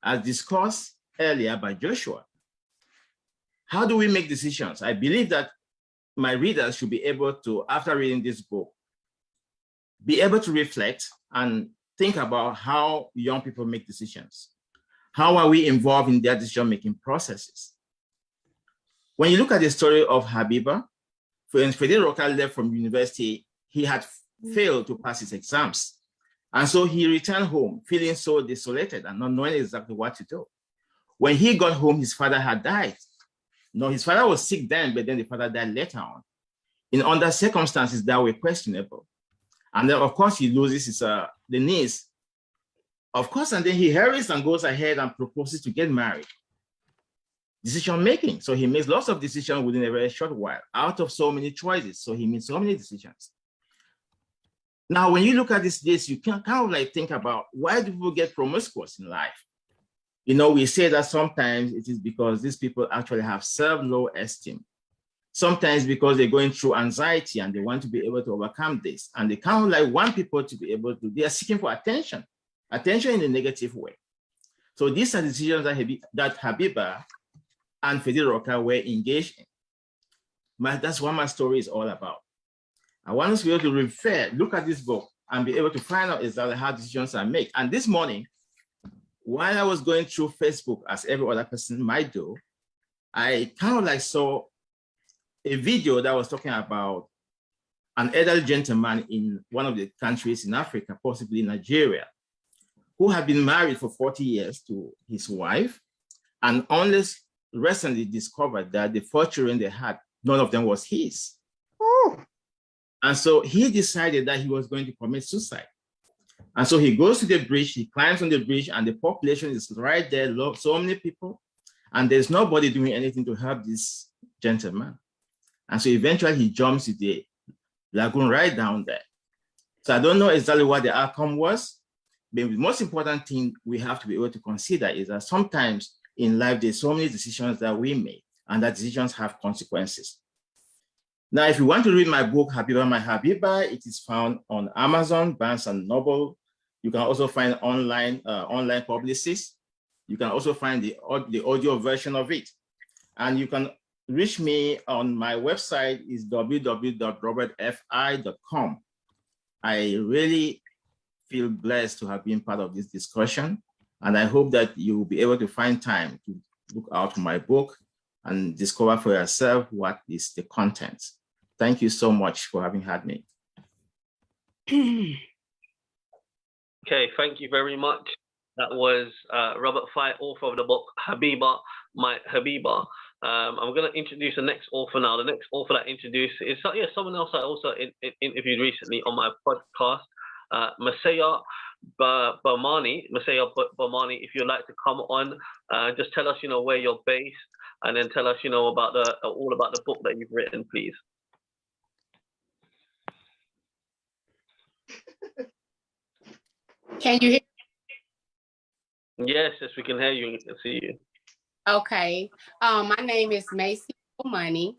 [SPEAKER 6] as discussed earlier by Joshua. How do we make decisions? I believe that my readers should be able to, after reading this book, be able to reflect and think about how young people make decisions. How are we involved in their decision-making processes? When you look at the story of Habiba, when Fediroka left from university, he had failed to pass his exams. And so he returned home feeling so desolated and not knowing exactly what to do. When he got home, his father had died. No, his father was sick then, but then the father died later on in other circumstances that were questionable. And then, of course, he loses his, the niece. Of course, and then he hurries and goes ahead and proposes to get married. Decision making. So he makes lots of decisions within a very short while out of so many choices. So he makes so many decisions. Now, when you look at this, you can kind of like think about why do people get promiscuous in life? You know, we say that sometimes it is because these people actually have self-low esteem. Sometimes because they're going through anxiety and they want to be able to overcome this. And they kind of like want people to be able to, they are seeking for attention in a negative way. So these are decisions that Habiba and Fediroka were engaged in. That's what my story is all about. I want us to be able to look at this book and be able to find out exactly how decisions are made. And this morning, while I was going through Facebook, as every other person might do, I kind of like saw a video that was talking about an elderly gentleman in one of the countries in Africa, possibly Nigeria, who had been married for 40 years to his wife, and only recently discovered that the 4 children they had, none of them was his. And so he decided that he was going to commit suicide. And so he goes to the bridge, he climbs on the bridge, and the population is right there, so many people, and there's nobody doing anything to help this gentleman. And so eventually he jumps to the lagoon right down there. So I don't know exactly what the outcome was, but the most important thing we have to be able to consider is that sometimes in life, there's so many decisions that we make, and that decisions have consequences. Now, if you want to read my book, Habiba, My Habiba, it is found on Amazon, Barnes and Noble. You can also find online publicists. You can also find the audio version of it. And you can reach me on my website is www.robertfi.com. I really feel blessed to have been part of this discussion. And I hope that you will be able to find time to look out for my book and discover for yourself what is the content. Thank you so much for having had me.
[SPEAKER 1] Okay, thank you very much. That was Robert Fye, author of the book Habiba, My Habiba. I'm going to introduce the next author now. The next author that I introduced is someone else I also interviewed recently on my podcast, Maciable. Maciable, if you'd like to come on, just tell us, where you're based, and then tell us, about all about the book that you've written, please.
[SPEAKER 7] Can you hear?
[SPEAKER 1] Yes, we can hear you and we can see you.
[SPEAKER 7] Okay. My name is Maciable.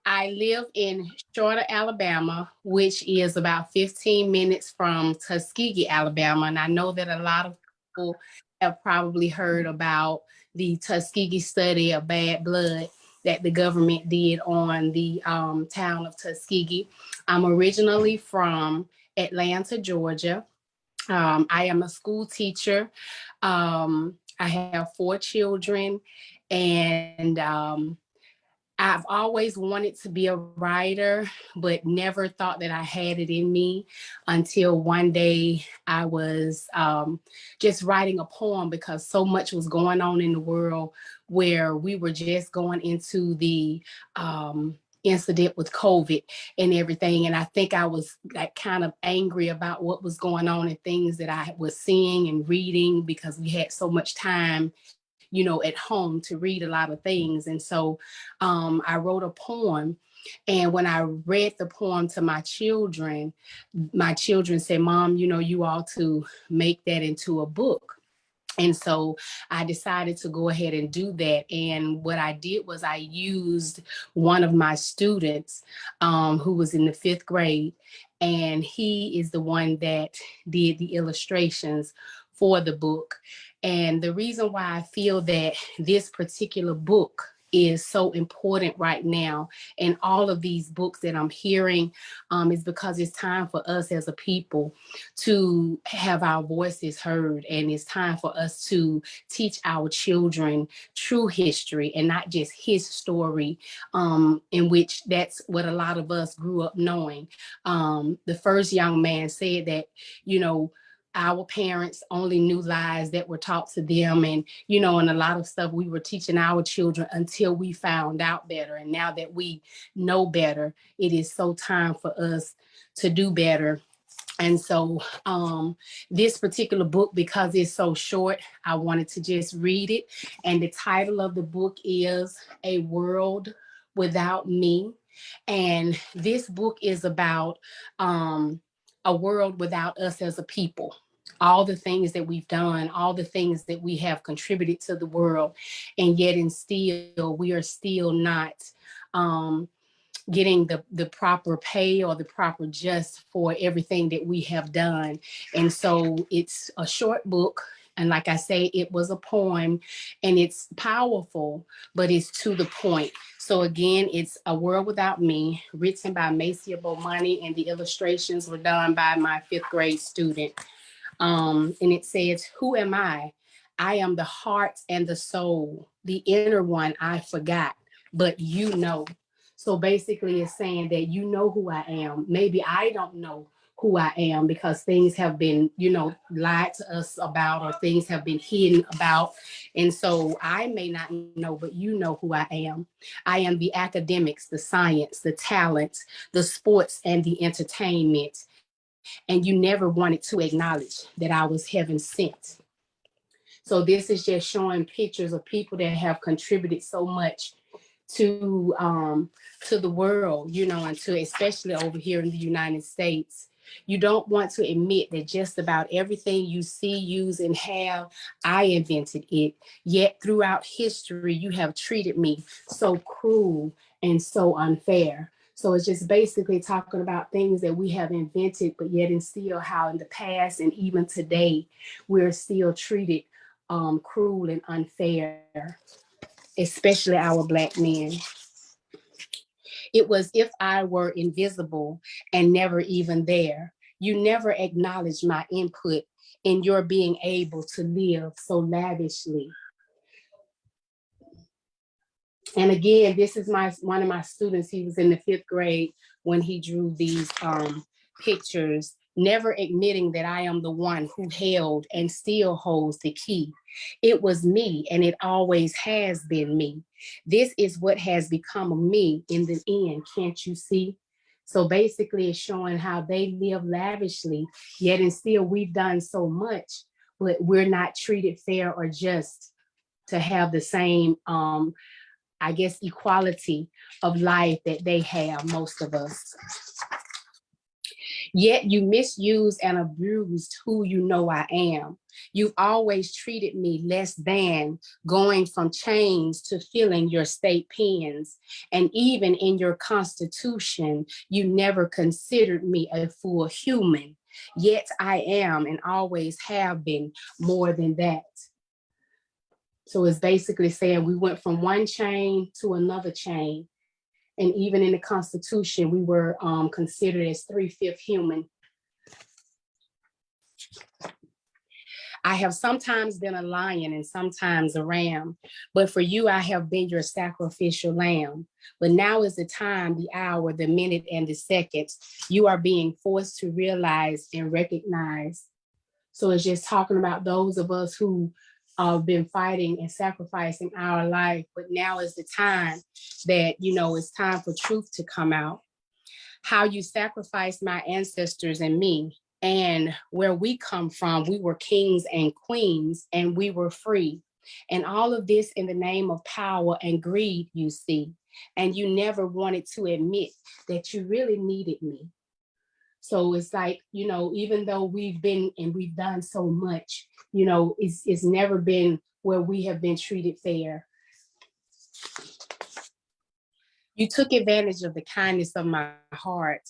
[SPEAKER 7] I live in Shorter, Alabama, which is about 15 minutes from Tuskegee, Alabama. And I know that a lot of people have probably heard about the Tuskegee study of bad blood that the government did on the town of Tuskegee. I'm originally from Atlanta, Georgia. I am a school teacher. I have 4 children, and I've always wanted to be a writer, but never thought that I had it in me until one day I was just writing a poem because so much was going on in the world where we were just going into the incident with COVID and everything. And I think I was like kind of angry about what was going on and things that I was seeing and reading because we had so much time, at home to read a lot of things. And so I wrote a poem. And when I read the poem to my children said, Mom, you ought to make that into a book. And so I decided to go ahead and do that. And what I did was I used one of my students who was in the 5th grade. And he is the one that did the illustrations for the book. And the reason why I feel that this particular book is so important right now, and all of these books that I'm hearing is because it's time for us as a people to have our voices heard, and it's time for us to teach our children true history and not just his story, in which that's what a lot of us grew up knowing. The first young man said that, our parents only knew lies that were taught to them, and and a lot of stuff we were teaching our children until we found out better. And now that we know better, it is so time for us to do better. And so this particular book, because it's so short, I wanted to just read it. And the title of the book is A World Without Me. And this book is about a world without us as a people. All the things that we've done, all the things that we have contributed to the world, and yet and still, we are still not getting the proper pay or the proper just for everything that we have done. And so it's a short book. And like I say, it was a poem, and it's powerful, but it's to the point. So again, it's A World Without Me, written by Maciable, and the illustrations were done by my 5th grade student. And it says, who am I? I am the heart and the soul, the inner one I forgot, but you know. So basically it's saying that you know who I am. Maybe I don't know who I am because things have been, lied to us about, or things have been hidden about. And so I may not know, but you know who I am. I am the academics, the science, the talents, the sports, and the entertainment. and you never wanted to acknowledge that I was heaven sent. So this is just showing pictures of people that have contributed so much to the world, you know, and to especially over here in the United States. You don't want to admit that just about everything you see, use, and have, I invented it. Yet throughout history, you have treated me so cruel and so unfair. So it's just basically talking about things that we have invented, but yet and still how in the past and even today, we're still treated cruel and unfair, especially our Black men. It was if I were invisible and never even there. You never acknowledged my input in your being able to live so lavishly. And again, this is one of my students. He was in the 5th grade when he drew these pictures, never admitting that I am the one who held and still holds the key. It was me, and it always has been me. This is what has become of me in the end, can't you see? So basically it's showing how they live lavishly, yet and still we've done so much, but we're not treated fair or just to have the same, I guess, equality of life that they have, most of us. Yet you misuse and abused who you know I am. You've always treated me less than, going from chains to filling your state pens. And even in your constitution, you never considered me a full human. Yet I am and always have been more than that. So it's basically saying we went from one chain to another chain. And even in the Constitution, we were considered as 3/5 human. I have sometimes been a lion and sometimes a ram, but for you, I have been your sacrificial lamb. But now is the time, the hour, the minute, and the seconds you are being forced to realize and recognize. So it's just talking about those of us who been fighting and sacrificing our life, but now is the time that, you know, it's time for truth to come out. How you sacrificed my ancestors and me, and where we come from, we were kings and queens, and we were free. And all of this in the name of power and greed, you see. And you never wanted to admit that you really needed me. So it's like, you know, even though we've been and we've done so much, you know, it's never been where we have been treated fair. You took advantage of the kindness of my heart,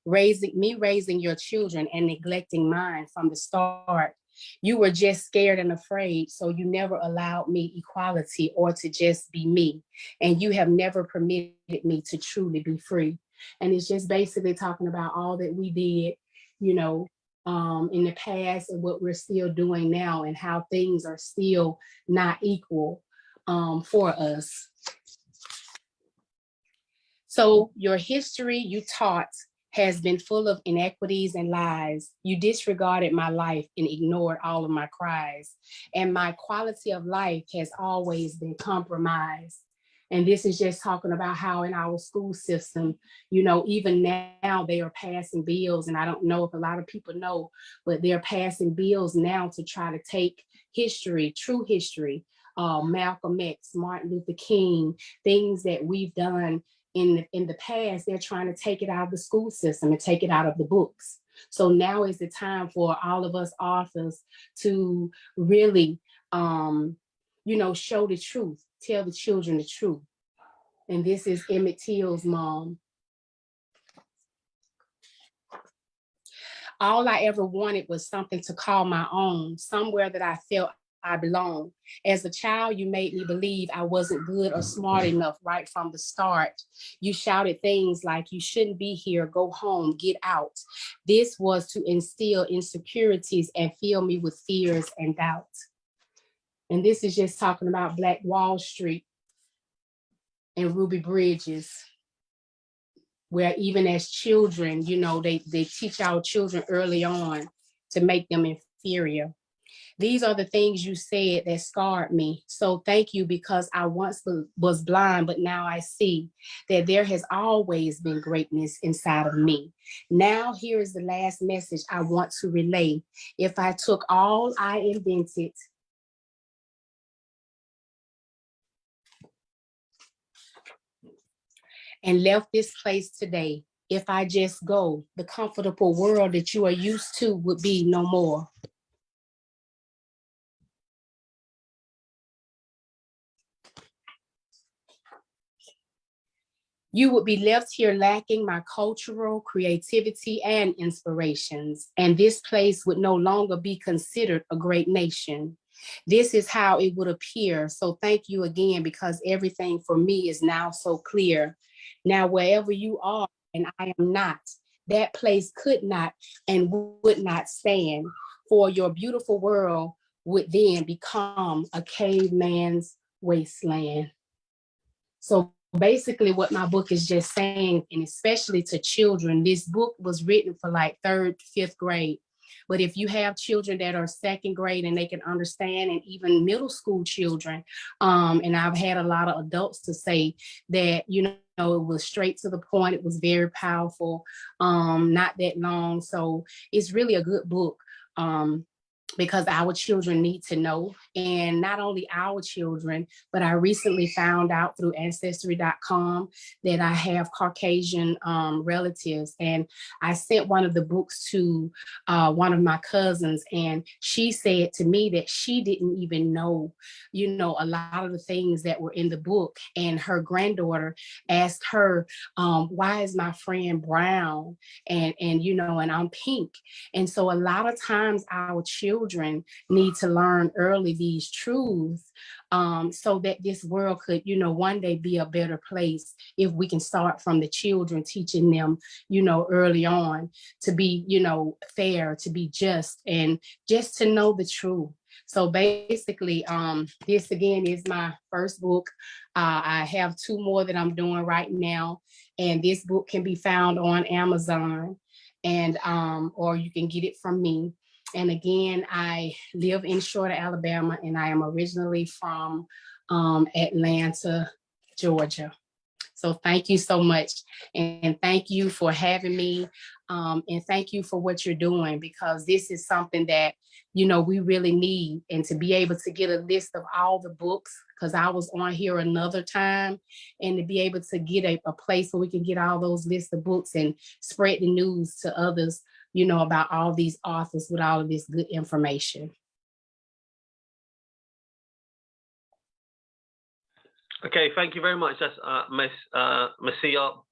[SPEAKER 7] raising your children and neglecting mine from the start. You were just scared and afraid, so you never allowed me equality or to just be me. And you have never permitted me to truly be free. And it's just basically talking about all that we did, you know, in the past and what we're still doing now and how things are still not equal for us. So your history you taught has been full of inequities and lies. You disregarded my life and ignored all of my cries. And my quality of life has always been compromised. And this is just talking about how in our school system, you know, even now they are passing bills, and I don't know if a lot of people know, but they're passing bills now to try to take history, true history, Malcolm X, Martin Luther King, things that we've done in the past, they're trying to take it out of the school system and take it out of the books. So now is the time for all of us authors to really, you know, show the truth, tell the children the truth. And this is Emmett Till's mom. All I ever wanted was something to call my own, somewhere that I felt I belong. As a child, you made me believe I wasn't good or smart enough right from the start. You shouted things like, you shouldn't be here, go home, get out. This was to instill insecurities and fill me with fears and doubts. And this is just talking about Black Wall Street and Ruby Bridges, where even as children, you know, they teach our children early on to make them inferior. These are the things you said that scarred me. So thank you, because I once was blind, but now I see that there has always been greatness inside of me. Now, here is the last message I want to relay. If I took all I invented and left this place today, if I just go, the comfortable world that you are used to would be no more. You would be left here lacking my cultural creativity and inspirations, and this place would no longer be considered a great nation. This is how it would appear. So thank you again, because everything for me is now so clear. Now, wherever you are and I am not, that place could not and would not stand, for your beautiful world would then become a caveman's wasteland. So basically what my book is just saying, and especially to children, this book was written for like 3rd, 5th grade. But if you have children that are 2nd grade and they can understand, and even middle school children, and I've had a lot of adults to say that, you know, it was straight to the point. It was very powerful, not that long. So it's really a good book. Because our children need to know, and not only our children, but I recently found out through Ancestry.com that I have Caucasian relatives, and I sent one of the books to one of my cousins, and she said to me that she didn't even know, you know, a lot of the things that were in the book, and her granddaughter asked her, why is my friend brown and you know, and I'm pink? And so a lot of times our children need to learn early these truths, so that this world could, you know, one day be a better place if we can start from the children, teaching them, you know, early on to be, you know, fair, to be just, and just to know the truth. So basically, this again is my first book. I have 2 more that I'm doing right now, and this book can be found on Amazon, and or you can get it from me. And again, I live in Shorter, Alabama, and I am originally from Atlanta, Georgia. So thank you so much. And thank you for having me. And thank you for what you're doing, because this is something that, you know, we really need. And to be able to get a list of all the books, because I was on here another time, and to be able to get a place where we can get all those lists of books and spread the news to others, you know, about all these authors with all of this good information.
[SPEAKER 1] Okay, thank you very much. That's Miss Maciable.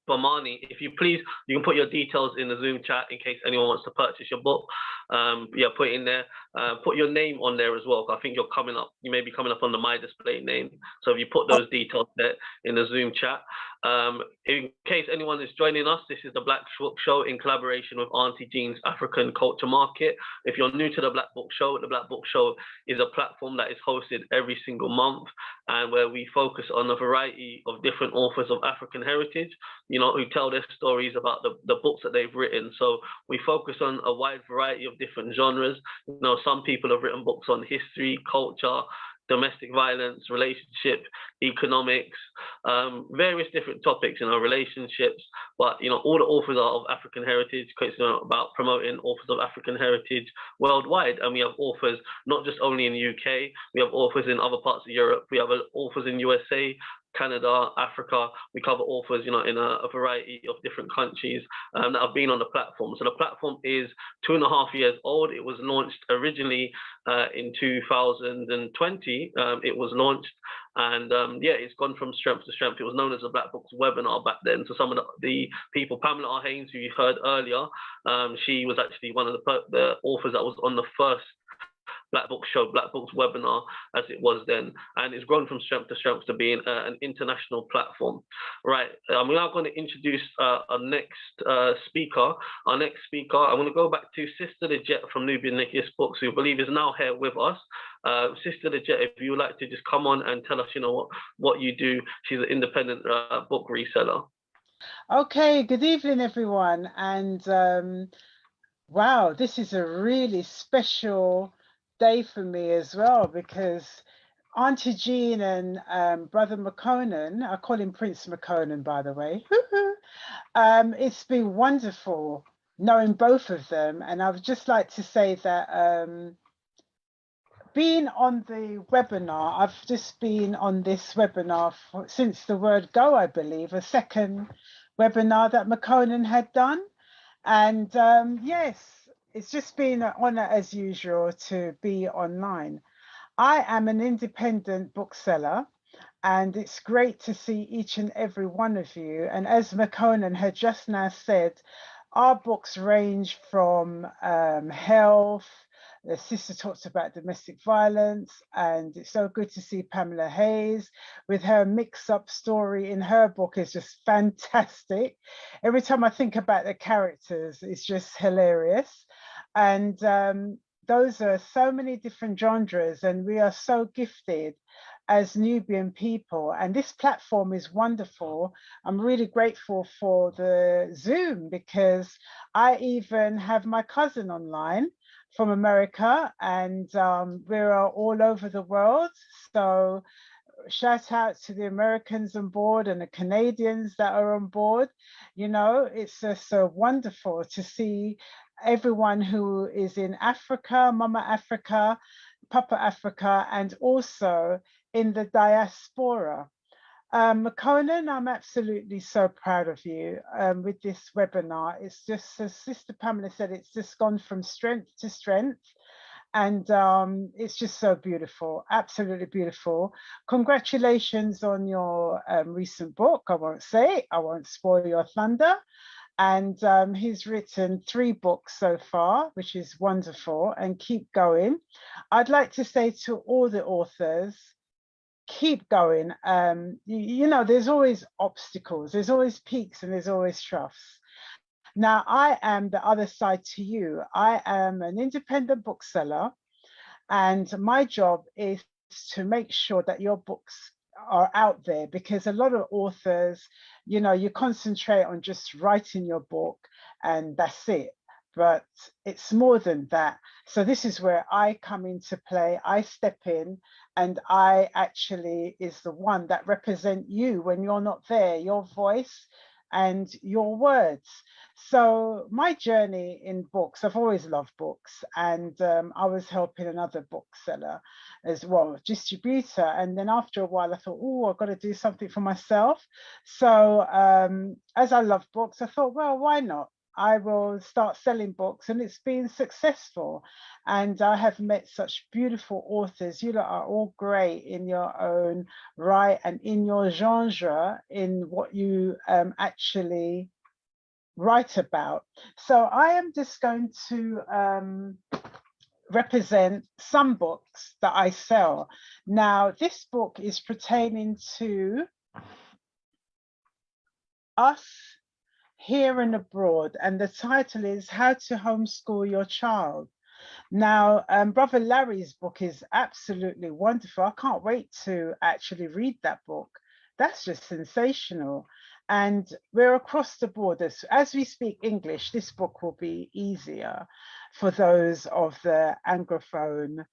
[SPEAKER 1] If you please, you can put your details in the Zoom chat in case anyone wants to purchase your book. Yeah, put it in there. Put your name on there as well. I think you're coming up. You may be coming up on the My Display name. So if you put those details there in the Zoom chat. In case anyone is joining us, this is the Black Book Show in collaboration with Auntie Jean's African Culture Market. If you're new to the Black Book Show, the Black Book Show is a platform that is hosted every single month, and where we focus on a variety of different authors of African heritage, you know, who tell their stories about the books that they've written. So we focus on a wide variety of different genres. You know, some people have written books on history, culture, domestic violence, relationship, economics, various different topics, you know, relationships. But, you know, all the authors are of African heritage, because it's about promoting authors of African heritage worldwide. And we have authors not just only in the UK, we have authors in other parts of Europe, we have authors in USA, Canada, Africa. We cover authors, you know, in a variety of different countries that have been on the platform. So the platform is 2.5 years old. It was launched originally in 2020. It was launched, and yeah, it's gone from strength to strength. It was known as the Black Books webinar back then. So some of the people, Pamela Haynes, who you heard earlier, she was actually one of the authors that was on the first Black Book Show, Black Books webinar, as it was then, and it's grown from strength to strength to being an international platform. Right, we are now going to introduce our next speaker. Our next speaker, I'm going to go back to Sister Legit from Nubian Nikias Books, who I believe is now here with us. Sister Legit, if you would like to just come on and tell us, you know, what you do. She's an independent book reseller.
[SPEAKER 8] Okay, good evening, everyone. And wow, this is a really special day for me as well, because Auntie Jean and Brother McConan, I call him Prince McConan, by the way. It's been wonderful knowing both of them. And I would just like to say that being on the webinar, I've just been on this webinar since the word go, I believe, a second webinar that McConan had done. And yes, it's just been an honor as usual to be online. I am an independent bookseller, and it's great to see each and every one of you. And as McConan had just now said, our books range from health. The sister talks about domestic violence, and it's so good to see Pamela Haynes with her mix-up story in her book is just fantastic. Every time I think about the characters, it's just hilarious. And those are so many different genres, and we are so gifted as Nubian people. And this platform is wonderful. I'm really grateful for the Zoom, because I even have my cousin online from America, and we're all over the world. So shout out to the Americans on board and the Canadians that are on board. You know, it's just so wonderful to see everyone who is in Africa, Mama Africa, Papa Africa, and also in the diaspora. Conan, I'm absolutely so proud of you with this webinar. It's just, as Sister Pamela said, it's just gone from strength to strength. And it's just so beautiful, absolutely beautiful. Congratulations on your recent book. I won't say, I won't spoil your thunder. And he's written 3 books so far, which is wonderful, and keep going. I'd like to say to all the authors, keep going. You know, there's always obstacles, there's always peaks, and there's always troughs. Now, I am the other side to you. I am an independent bookseller, and my job is to make sure that your books are out there, because a lot of authors, you know, you concentrate on just writing your book and that's it. But it's more than that. So this is where I come into play. I step in, and I actually is the one that represent you when you're not there, your voice and your words. So my journey in books, I've always loved books, and I was helping another bookseller as well, distributor. And then after a while I thought, oh, I've got to do something for myself. So as I love books, I thought, well, why not? I will start selling books, and it's been successful. And I have met such beautiful authors. You lot are all great in your own right and in your genre, in what you actually write about. So I am just going to represent some books that I sell. Now, this book is pertaining to us here and abroad, and the title is How to Homeschool Your Child. Now, Brother Larry's book is absolutely wonderful. I can't wait to actually read that book. That's just sensational. And we're across the borders. As we speak English, this book will be easier for those of the Anglophone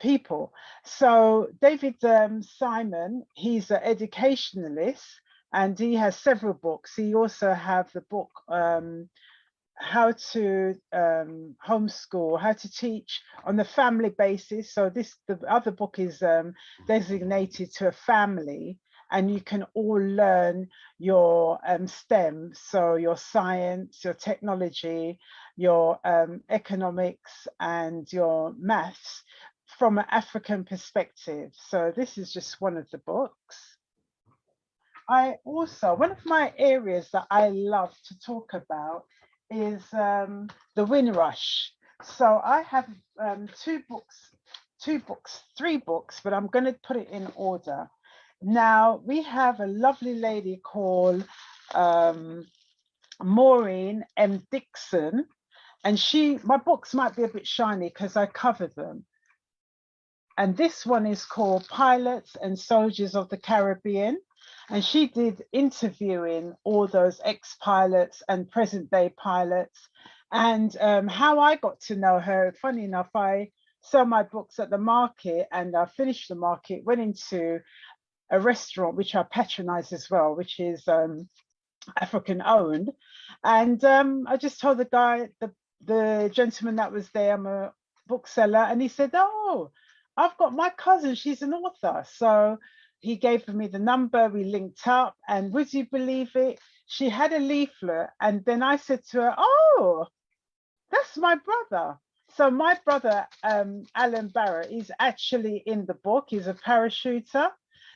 [SPEAKER 8] people. So David Simon, he's an educationalist, and he has several books. He also has the book, How to Homeschool, How to Teach on the Family Basis. So the other book is designated to a family, and you can all learn your STEM, so your science, your technology, your economics, and your maths from an African perspective. So this is just one of the books. I also, one of my areas that I love to talk about is the Windrush. So I have 3 books, but I'm going to put it in order. Now, we have a lovely lady called Maureen M. Dixon, and my books might be a bit shiny because I cover them. And this one is called Pilots and Soldiers of the Caribbean. And she did interviewing all those ex-pilots and present day pilots. And how I got to know her, funny enough, I sell my books at the market, and I finished the market, went into a restaurant which I patronize as well, which is African owned. And I just told the guy, the gentleman that was there, I'm a bookseller, and he said, oh, I've got my cousin, she's an author. So he gave me the number, we linked up, and would you believe it? She had a leaflet, and then I said to her, oh, that's my brother. So my brother, Alan Barrett, is actually in the book. He's a parachuter.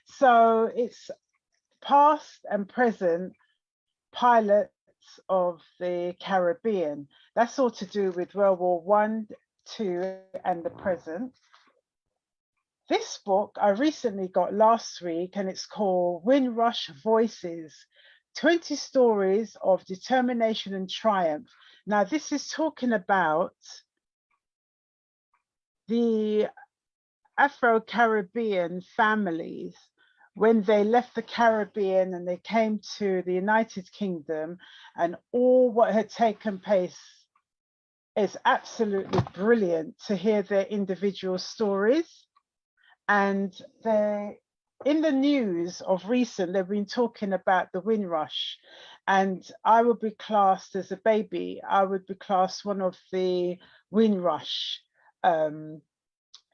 [SPEAKER 8] So it's past and present pilots of the Caribbean. That's all to do with World War I, II, and the present. This book I recently got last week, and it's called Windrush Voices, 20 Stories of Determination and Triumph. Now, this is talking about the Afro-Caribbean families when they left the Caribbean and they came to the United Kingdom, and all what had taken place. Is absolutely brilliant to hear their individual stories. And they, in the news of recent, they've been talking about the Windrush, and I would be classed as a baby. I would be classed one of the Windrush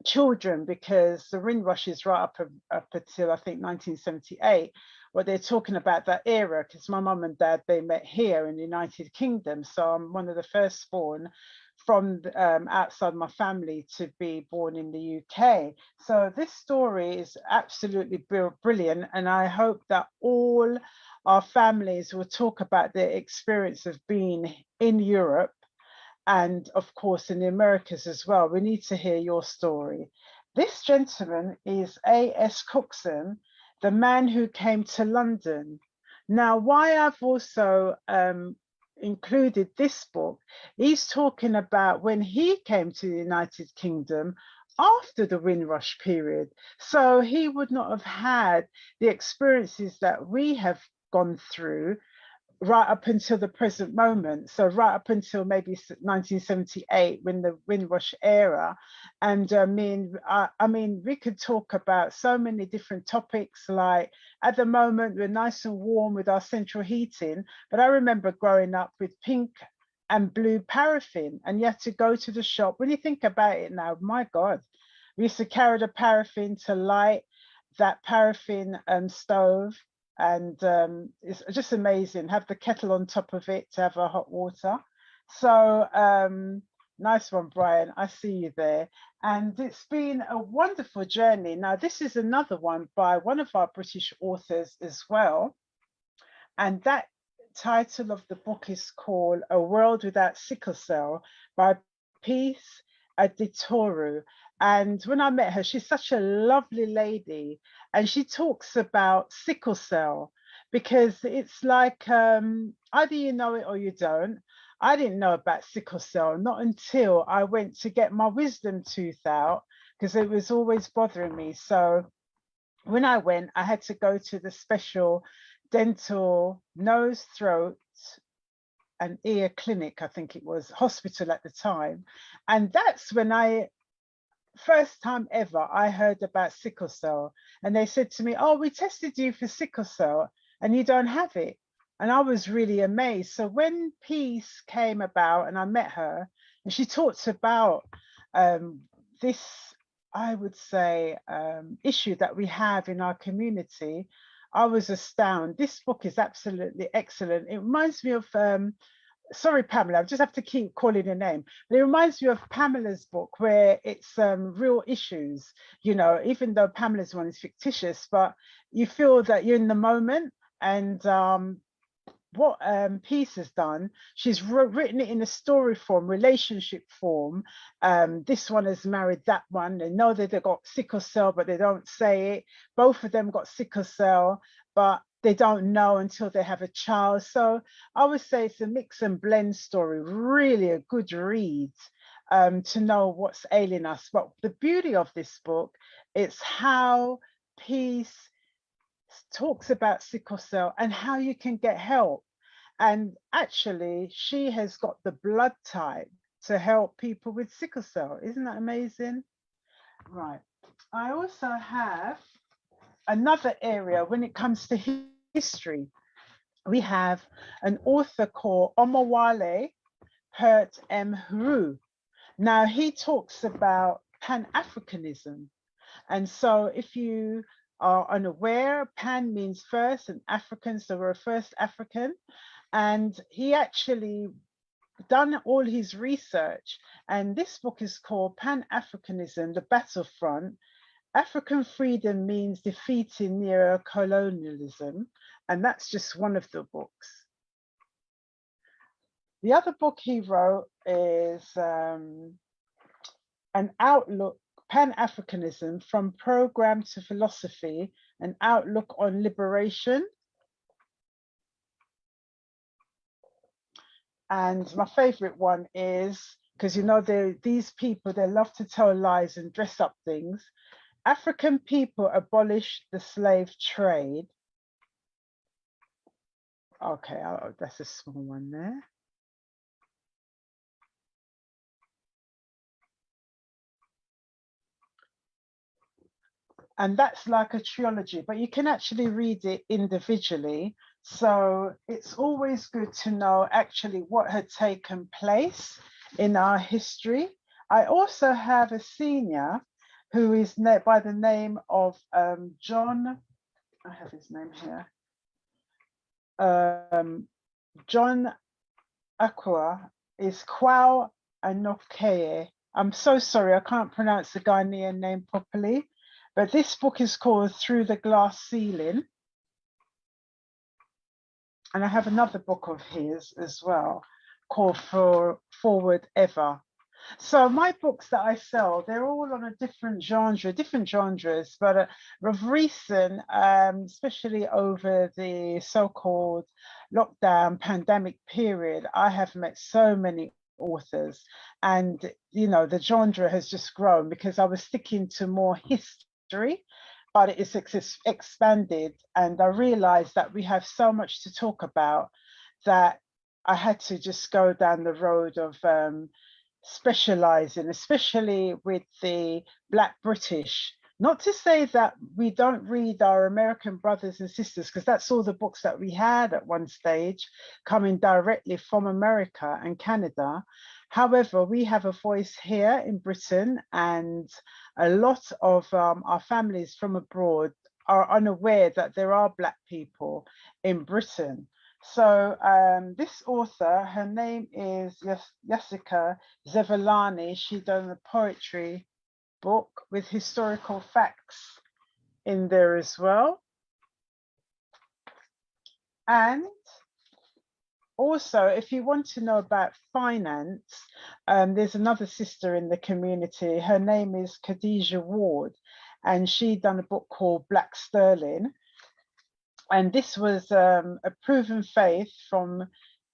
[SPEAKER 8] children, because the Windrush is right up until I think 1978. What they're talking about that era, because my mum and dad, they met here in the United Kingdom. So I'm one of the firstborn from outside my family to be born in the UK. So this story is absolutely brilliant. And I hope that all our families will talk about their experience of being in Europe, and of course in the Americas as well. We need to hear your story. This gentleman is A.S. Cookson, the man who came to London. Now, why I've also included this book, he's talking about when he came to the United Kingdom after the Windrush period. So he would not have had the experiences that we have gone through right up until the present moment. So right up until maybe 1978, when the Windrush era. And I mean, we could talk about so many different topics. Like at the moment, we're nice and warm with our central heating, but I remember growing up with pink and blue paraffin, and you had to go to the shop. When you think about it now, my God, we used to carry the paraffin to light that paraffin stove. And it's just amazing, have the kettle on top of it to have a hot water. So nice one, Brian, I see you there. And it's been a wonderful journey. Now, this is another one by one of our British authors as well. And that title of the book is called A World Without Sickle Cell by Peace Aditoru. And when I met her, she's such a lovely lady, and she talks about sickle cell, because it's like either you know it or you don't. I didn't know about sickle cell, not until I went to get my wisdom tooth out, because it was always bothering me. So when I went, I had to go to the special dental nose, throat and ear clinic, I think it was, hospital at the time. And that's when first time ever I heard about sickle cell. And they said to me, oh, we tested you for sickle cell and you don't have it. And I was really amazed. So when Peace came about and I met her, and she talked about this, I would say, issue that we have in our community, I was astounded. This book is absolutely excellent. It reminds me of sorry, Pamela, I just have to keep calling your name. But it reminds me of Pamela's book, where it's real issues, you know, even though Pamela's one is fictitious, but you feel that you're in the moment. And what Peace has done, she's written it in a story form, relationship form. This one has married that one. They know that they've got sickle cell, but they don't say it. Both of them got sickle cell, but they don't know until they have a child. So I would say it's a mix and blend story, really a good read to know what's ailing us. But the beauty of this book is how Peace talks about sickle cell and how you can get help. And actually, she has got the blood type to help people with sickle cell. Isn't that amazing? Right. I also have another area when it comes to history. We have an author called Omowale Hurt M. Huru. Now, he talks about Pan-Africanism. And so if you are unaware, Pan means first and African, so we're a first African. And he actually done all his research. And this book is called Pan-Africanism, the Battlefront. African freedom means defeating neo-colonialism. And that's just one of the books. The other book he wrote is An Outlook, Pan-Africanism from Program to Philosophy, An Outlook on Liberation. And my favorite one is, because you know, these people, they love to tell lies and dress up things. African people abolished the slave trade. Okay, that's a small one there. And that's like a trilogy, but you can actually read it individually. So it's always good to know actually what had taken place in our history. I also have a senior who is by the name of John, I have his name here, John Akua is Kwao Anokeye. I'm so sorry, I can't pronounce the Ghanaian name properly, but this book is called Through the Glass Ceiling. And I have another book of his as well called Forward Ever. So my books that I sell, they're all on a different genres, but of recent, especially over the so-called lockdown pandemic period, I have met so many authors, and you know, the genre has just grown because I was sticking to more history, but it's expanded, and I realized that we have so much to talk about that I had to just go down the road of specializing, especially with the Black British. Not to say that we don't read our American brothers and sisters, because that's all the books that we had at one stage coming directly from America and Canada. However, we have a voice here in Britain, and a lot of our families from abroad are unaware that there are Black people in Britain. So this author, her name is Jessica Zevalani. She done a poetry book with historical facts in there as well. And also, if you want to know about finance, there's another sister in the community. Her name is Khadija Ward, and she done a book called Black Sterling. And this was a proven faith from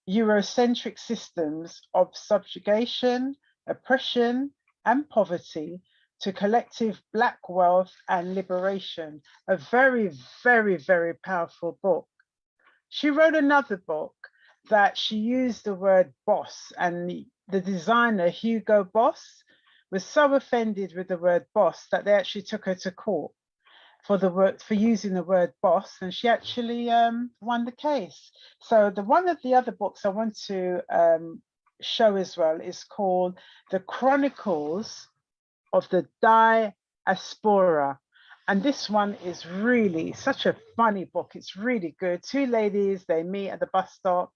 [SPEAKER 8] Eurocentric systems of subjugation, oppression, and poverty to collective Black wealth and liberation. A very, very, very powerful book. She wrote another book that she used the word boss, and the designer, Hugo Boss, was so offended with the word boss that they actually took her to court for using the word boss, and she actually won the case. So one of the other books I want to show as well is called The Chronicles of the Diaspora. And this one is really such a funny book. It's really good. Two ladies, they meet at the bus stop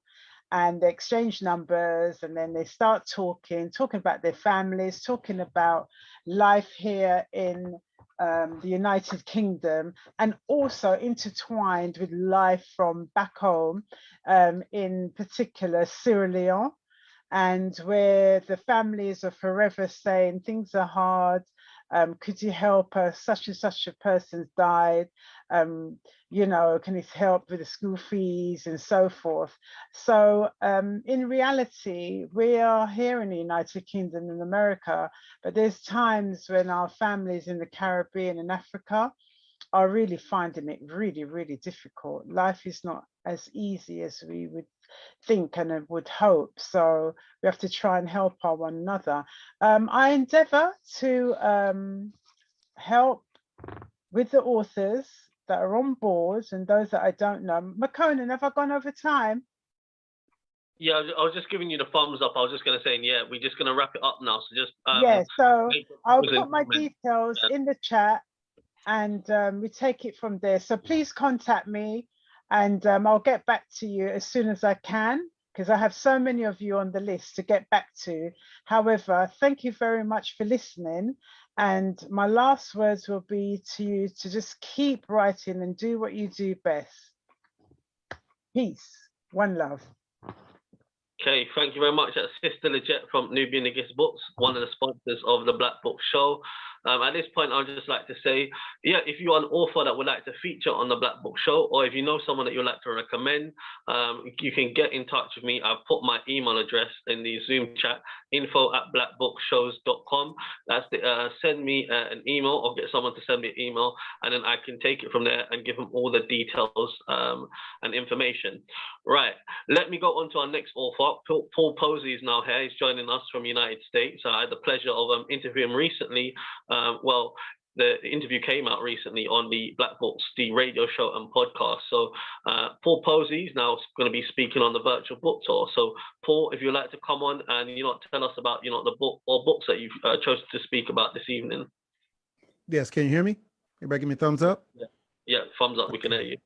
[SPEAKER 8] and they exchange numbers, and then they start talking about their families, talking about life here in the United Kingdom, and also intertwined with life from back home, in particular Sierra Leone, and where the families are forever saying things are hard. Could you help us? Such and such a person's died. You know, can you help with the school fees and so forth? So in reality, we are here in the United Kingdom in America, but there's times when our families in the Caribbean and Africa are really finding it really, really difficult. Life is not as easy as we would think and would hope. So we have to try and help one another. I endeavor to help with the authors that are on board and those that I don't know. McConan, have I gone over time?
[SPEAKER 1] Yeah, I was just giving you the thumbs up. I was just going to say, yeah, we're just going to wrap it up now. So just
[SPEAKER 8] Yeah, so I'll
[SPEAKER 1] within
[SPEAKER 8] put my
[SPEAKER 1] comments.
[SPEAKER 8] details in the chat, and we take it from there. So please contact me, and I'll get back to you as soon as I can, because I have so many of you on the list to get back to. However, thank you very much for listening. And my last words will be to you to just keep writing and do what you do best. Peace. One love.
[SPEAKER 1] Okay, thank you very much. That's Sister Legit from Nubian Nigis Books, one of the sponsors of the Black Book Show. At this point, I'd just like to say, yeah, if you're an author that would like to feature on the Black Book Show, or if you know someone that you'd like to recommend, you can get in touch with me. I've put my email address in the Zoom chat, info@blackbookshows.com. That's send me an email or get someone to send me an email, and then I can take it from there and give them all the details and information. Right, let me go on to our next author. Paul Posey is now here. He's joining us from the United States. I had the pleasure of interviewing him recently. Well, the interview came out recently on the Black Books, the radio show and podcast. So Paul Posey is now going to be speaking on the virtual book tour. So Paul, if you'd like to come on and tell us about the book or books that you've chosen to speak about this evening.
[SPEAKER 9] Yes, can you hear me? Everybody give me a thumbs up.
[SPEAKER 1] Yeah, thumbs up. We can hear you.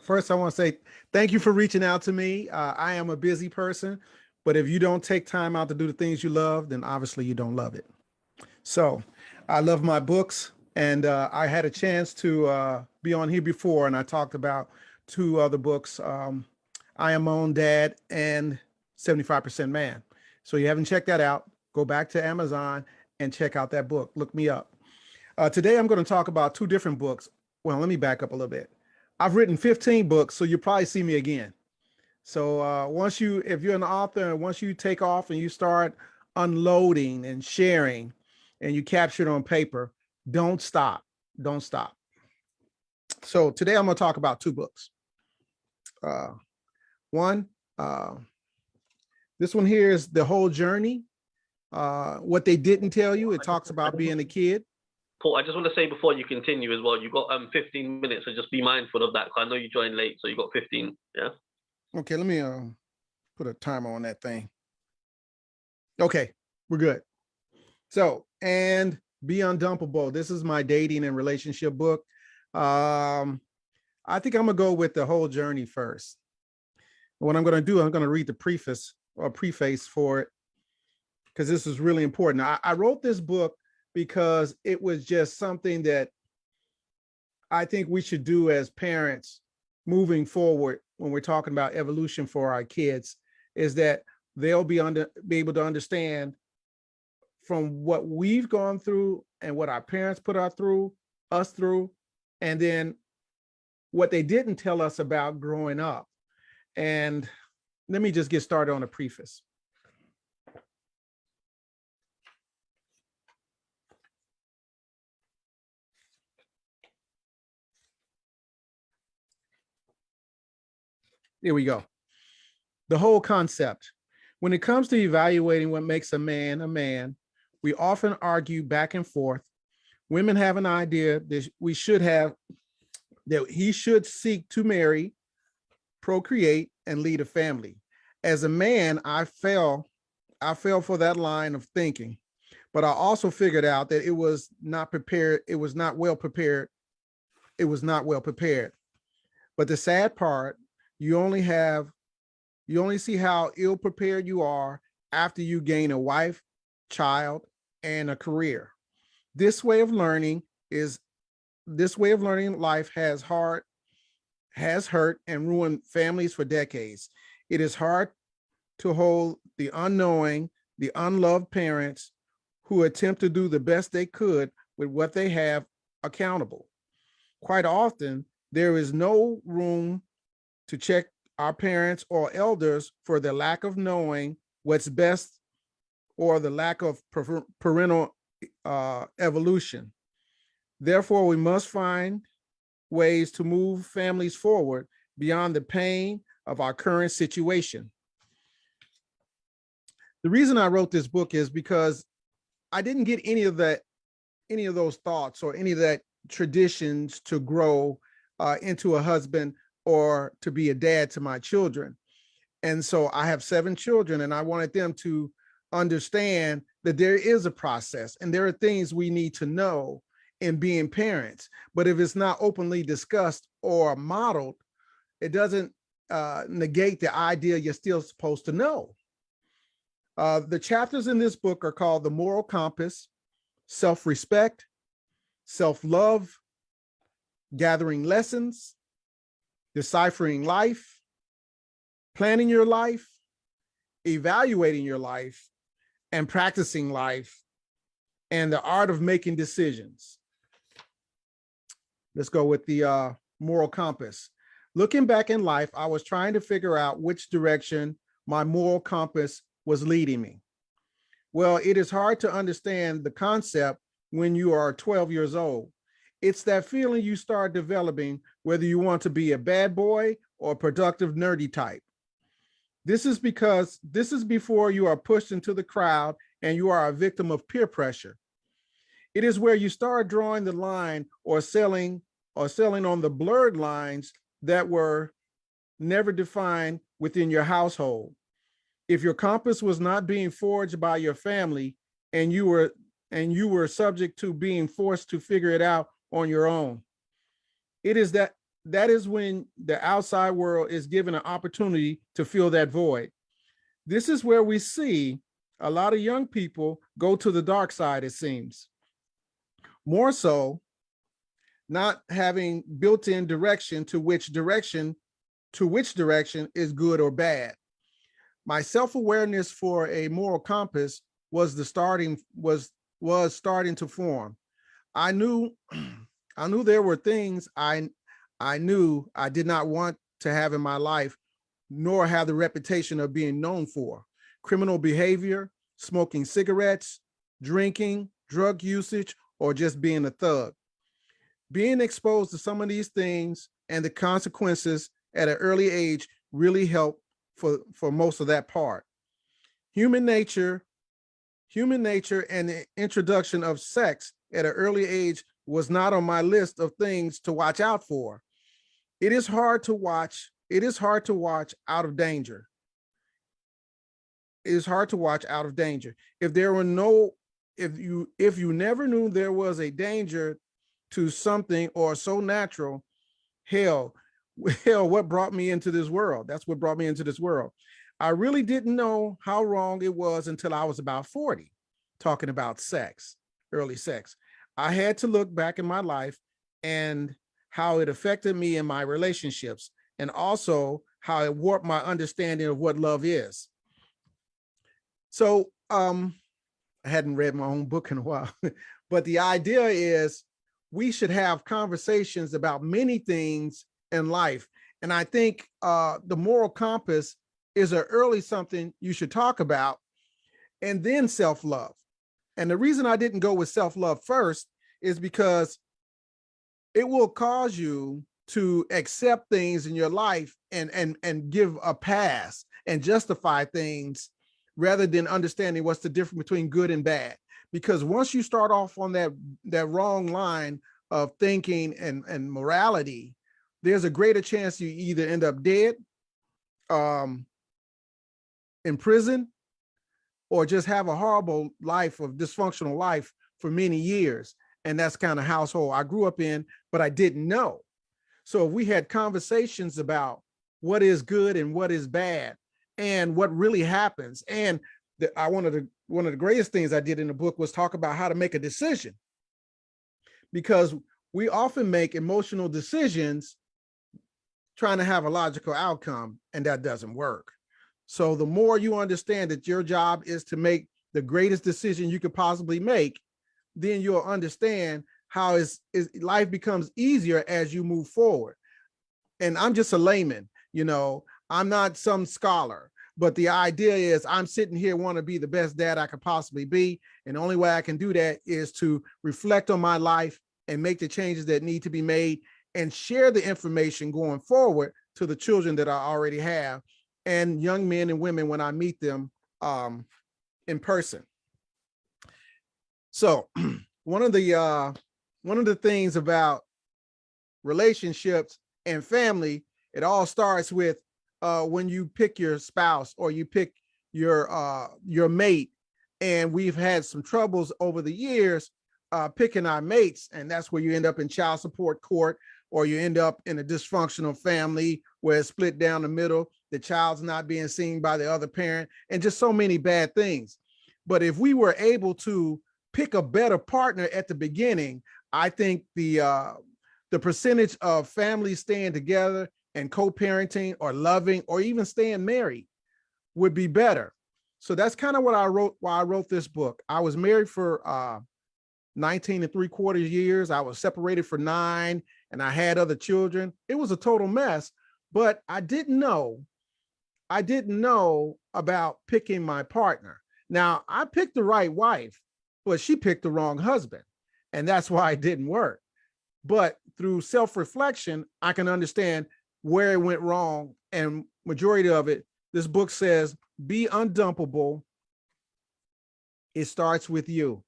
[SPEAKER 9] First, I want to say thank you for reaching out to me. I am a busy person, but if you don't take time out to do the things you love, then obviously you don't love it. So I love my books, and I had a chance to be on here before, and I talked about two other books, I Am My Own Dad and 75% Man. So you haven't checked that out, go back to Amazon and check out that book. Look me up. Today, I'm going to talk about two different books. Well, let me back up a little bit. I've written 15 books, so you'll probably see me again. So if you're an author, and once you take off and you start unloading and sharing, and you capture it on paper, don't stop. Don't stop. So today I'm going to talk about two books. One, this one here is The Whole Journey. What They Didn't Tell You. It talks about being a kid.
[SPEAKER 1] Paul, I just want to say before you continue as well, you've got 15 minutes, so just be mindful of that. I know you joined late, so you got 15. Yeah.
[SPEAKER 9] Okay, let me put a timer on that thing. Okay, we're good. So, and Be Undumpable. This is my dating and relationship book. I think I'm gonna go with The Whole Journey first. What I'm gonna do, I'm gonna read the preface for it, because this is really important. I wrote this book because it was just something that I think we should do as parents moving forward when we're talking about evolution for our kids, is that they'll be able to understand from what we've gone through and what our parents put us through, and then what they didn't tell us about growing up. And let me just get started on a preface. Here we go. The whole concept. When it comes to evaluating what makes a man, we often argue back and forth. Women have an idea that he should seek to marry, procreate, and lead a family. As a man, I fell for that line of thinking, but I also figured out that it was not well prepared. But the sad part, you only see how ill prepared you are after you gain a wife, child, and a career. This way of learning life has hurt and ruined families for decades. It is hard to hold the unknowing, the unloved parents who attempt to do the best they could with what they have accountable. Quite often, there is no room to check our parents or elders for the lack of knowing what's best or the lack of parental evolution. Therefore, we must find ways to move families forward beyond the pain of our current situation. The reason I wrote this book is because I didn't get any of those thoughts or any of that traditions to grow into a husband or to be a dad to my children. And so I have 7 children, and I wanted them to understand that there is a process and there are things we need to know in being parents. But if it's not openly discussed or modeled, it doesn't negate the idea you're still supposed to know. The chapters in this book are called The Moral Compass, Self-Respect, Self-Love, Gathering Lessons, Deciphering Life, Planning Your Life, Evaluating Your Life, and Practicing Life, and the Art of Making Decisions. Let's go with the moral compass. Looking back in life, I was trying to figure out which direction my moral compass was leading me. Well, it is hard to understand the concept when you are 12 years old. It's that feeling you start developing whether you want to be a bad boy or a productive nerdy type. This is before you are pushed into the crowd and you are a victim of peer pressure. It is where you start drawing the line or selling on the blurred lines that were never defined within your household. If your compass was not being forged by your family and you were subject to being forced to figure it out on your own, it is that is when the outside world is given an opportunity to fill that void. This is where we see a lot of young people go to the dark side, it seems. More so, not having built-in direction to which direction is good or bad. My self-awareness for a moral compass was starting to form. I knew there were things I knew I did not want to have in my life, nor have the reputation of being known for. Criminal behavior, smoking cigarettes, drinking, drug usage, or just being a thug. Being exposed to some of these things and the consequences at an early age really helped for most of that part. Human nature and the introduction of sex at an early age was not on my list of things to watch out for. It is hard to watch out of danger. It is hard to watch out of danger. If you never knew there was a danger to something or so natural, hell, what brought me into this world? That's what brought me into this world. I really didn't know how wrong it was until I was about 40, talking about sex, early sex. I had to look back in my life and how it affected me in my relationships, and also how it warped my understanding of what love is. So I hadn't read my own book in a while, but the idea is we should have conversations about many things in life. And I think the moral compass is an early something you should talk about, and then self-love. And the reason I didn't go with self-love first is because it will cause you to accept things in your life and give a pass and justify things rather than understanding what's the difference between good and bad. Because once you start off on that wrong line of thinking and morality, there's a greater chance you either end up dead, in prison, or just have a horrible life of dysfunctional life for many years. And that's kind of household I grew up in, but I didn't know. So if we had conversations about what is good and what is bad and what really happens. And one of the greatest things I did in the book was talk about how to make a decision, because we often make emotional decisions trying to have a logical outcome, and that doesn't work. So the more you understand that your job is to make the greatest decision you could possibly make, then you'll understand how life becomes easier as you move forward. And I'm just a layman, I'm not some scholar, but the idea is I'm sitting here want to be the best dad I could possibly be. And the only way I can do that is to reflect on my life and make the changes that need to be made and share the information going forward to the children that I already have, and young men and women when I meet them in person. So one of the things about relationships and family, it all starts with when you pick your spouse or you pick your mate. And we've had some troubles over the years picking our mates, and that's where you end up in child support court, or you end up in a dysfunctional family where it's split down the middle, the child's not being seen by the other parent, and just so many bad things. But if we were able to pick a better partner at the beginning, I think the percentage of families staying together and co-parenting or loving or even staying married would be better. So that's kind of what I wrote while I wrote this book. I was married for 19 3/4 years. I was separated for 9, and I had other children. It was a total mess, but I didn't know about picking my partner. Now, I picked the right wife, but she picked the wrong husband, and that's why it didn't work. But through self-reflection, I can understand where it went wrong, and majority of it, this book says, be undumpable. It starts with you.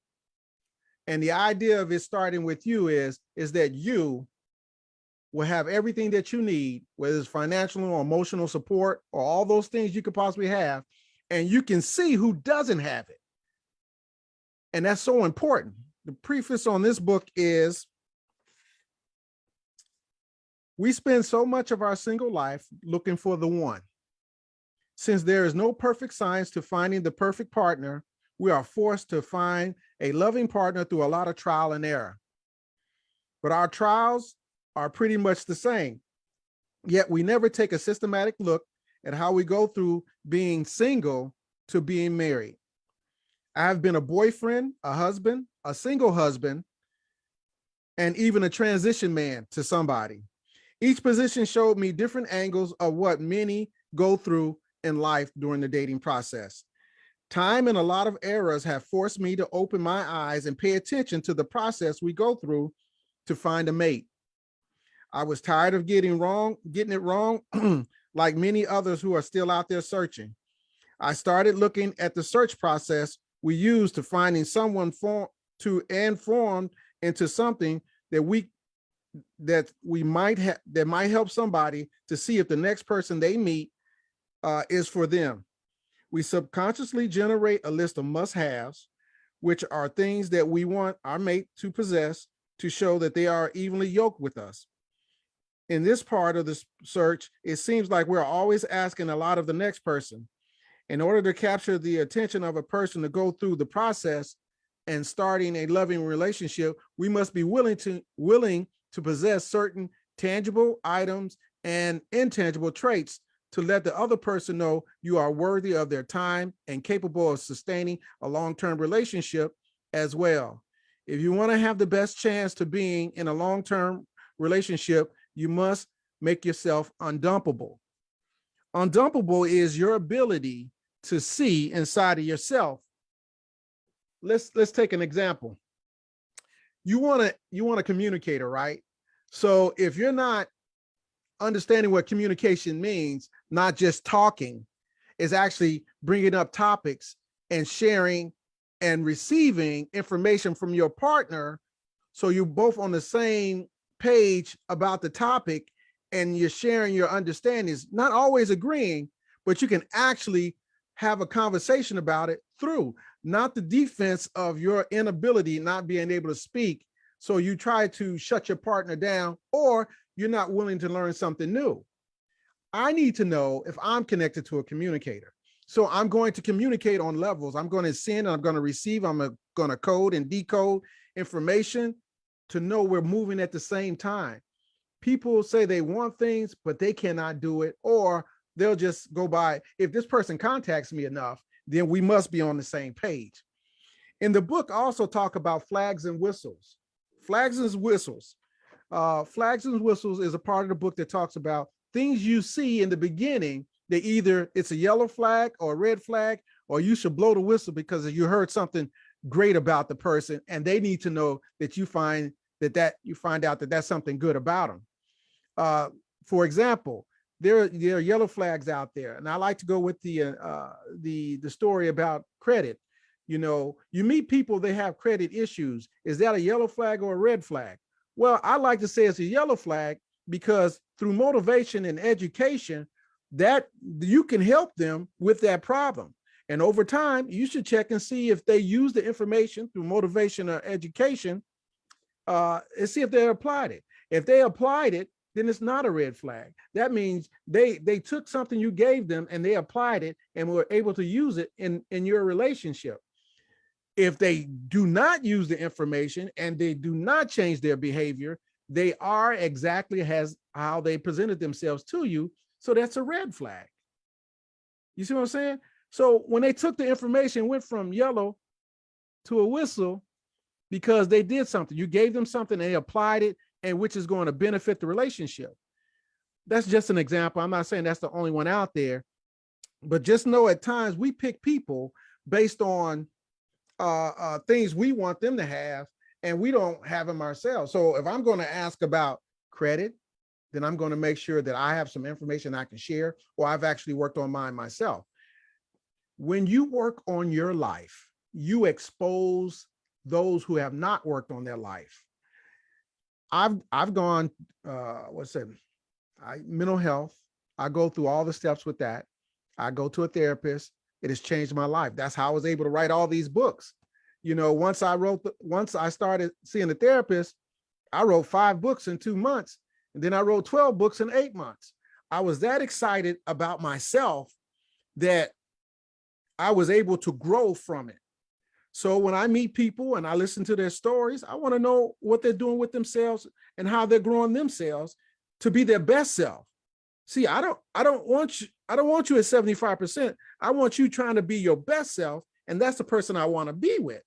[SPEAKER 9] And the idea of it starting with you is that you will have everything that you need, whether it's financial or emotional support or all those things you could possibly have, and you can see who doesn't have it. And that's so important. The preface on this book is, we spend so much of our single life looking for the one. Since there is no perfect science to finding the perfect partner, we are forced to find a loving partner through a lot of trial and error. But our trials are pretty much the same. Yet we never take a systematic look at how we go through being single to being married. I have been a boyfriend, a husband, a single husband, and even a transition man to somebody. Each position showed me different angles of what many go through in life during the dating process. Time and a lot of errors have forced me to open my eyes and pay attention to the process we go through to find a mate. I was tired of getting it wrong, like many others who are still out there searching. I started looking at the search process we use to finding someone formed into something that might help somebody to see if the next person they meet is for them. We subconsciously generate a list of must-haves, which are things that we want our mate to possess to show that they are evenly yoked with us. In this part of the search, it seems like we're always asking a lot of the next person. In order to capture the attention of a person to go through the process and starting a loving relationship, we must be willing to possess certain tangible items and intangible traits to let the other person know you are worthy of their time and capable of sustaining a long-term relationship as well. If you want to have the best chance to being in a long-term relationship, you must make yourself undumpable. Undumpable is your ability to see inside of yourself. Let's take an example. You want a communicator, right? So if you're not understanding what communication means, not just talking, is actually bringing up topics and sharing and receiving information from your partner, so you're both on the same page about the topic and you're sharing your understandings, not always agreeing, but you can actually have a conversation about it through not the defense of your inability, not being able to speak. So you try to shut your partner down, or you're not willing to learn something new. I need to know if I'm connected to a communicator. So I'm going to communicate on levels. I'm going to send, I'm going to receive, I'm going to code and decode information to know we're moving at the same time. People say they want things, but they cannot do it, or they'll just go by, if this person contacts me enough, then we must be on the same page. In the book, I also talk about flags and whistles. Flags and whistles. Flags and whistles is a part of the book that talks about things you see in the beginning that either it's a yellow flag or a red flag, or you should blow the whistle because you heard something great about the person and they need to know that you find out that that's something good about them. For example, there are yellow flags out there. And I like to go with the story about credit. You know, you meet people, they have credit issues. Is that a yellow flag or a red flag? Well, I like to say it's a yellow flag because through motivation and education, that you can help them with that problem. And over time, you should check and see if they use the information through motivation or education, and see if they applied it. If they applied it, then it's not a red flag. That means they took something you gave them and they applied it and were able to use it in your relationship. If they do not use the information and they do not change their behavior, they are exactly as how they presented themselves to you. So that's a red flag. You see what I'm saying? So when they took the information, went from yellow to a whistle because they did something. You gave them something and they applied it, and which is going to benefit the relationship. That's just an example. I'm not saying that's the only one out there, but just know at times we pick people based on things we want them to have, and we don't have them ourselves. So if I'm going to ask about credit, then I'm going to make sure that I have some information I can share, or I've actually worked on mine myself. When you work on your life, you expose those who have not worked on their life. I've gone, mental health. I go through all the steps with that. I go to a therapist. It has changed my life. That's how I was able to write all these books. You know, once I started seeing the therapist, I wrote 5 books in 2 months. And then I wrote 12 books in 8 months. I was that excited about myself that I was able to grow from it. So when I meet people and I listen to their stories, I want to know what they're doing with themselves and how they're growing themselves to be their best self. See, I don't want you at 75%. I want you trying to be your best self, and that's the person I want to be with.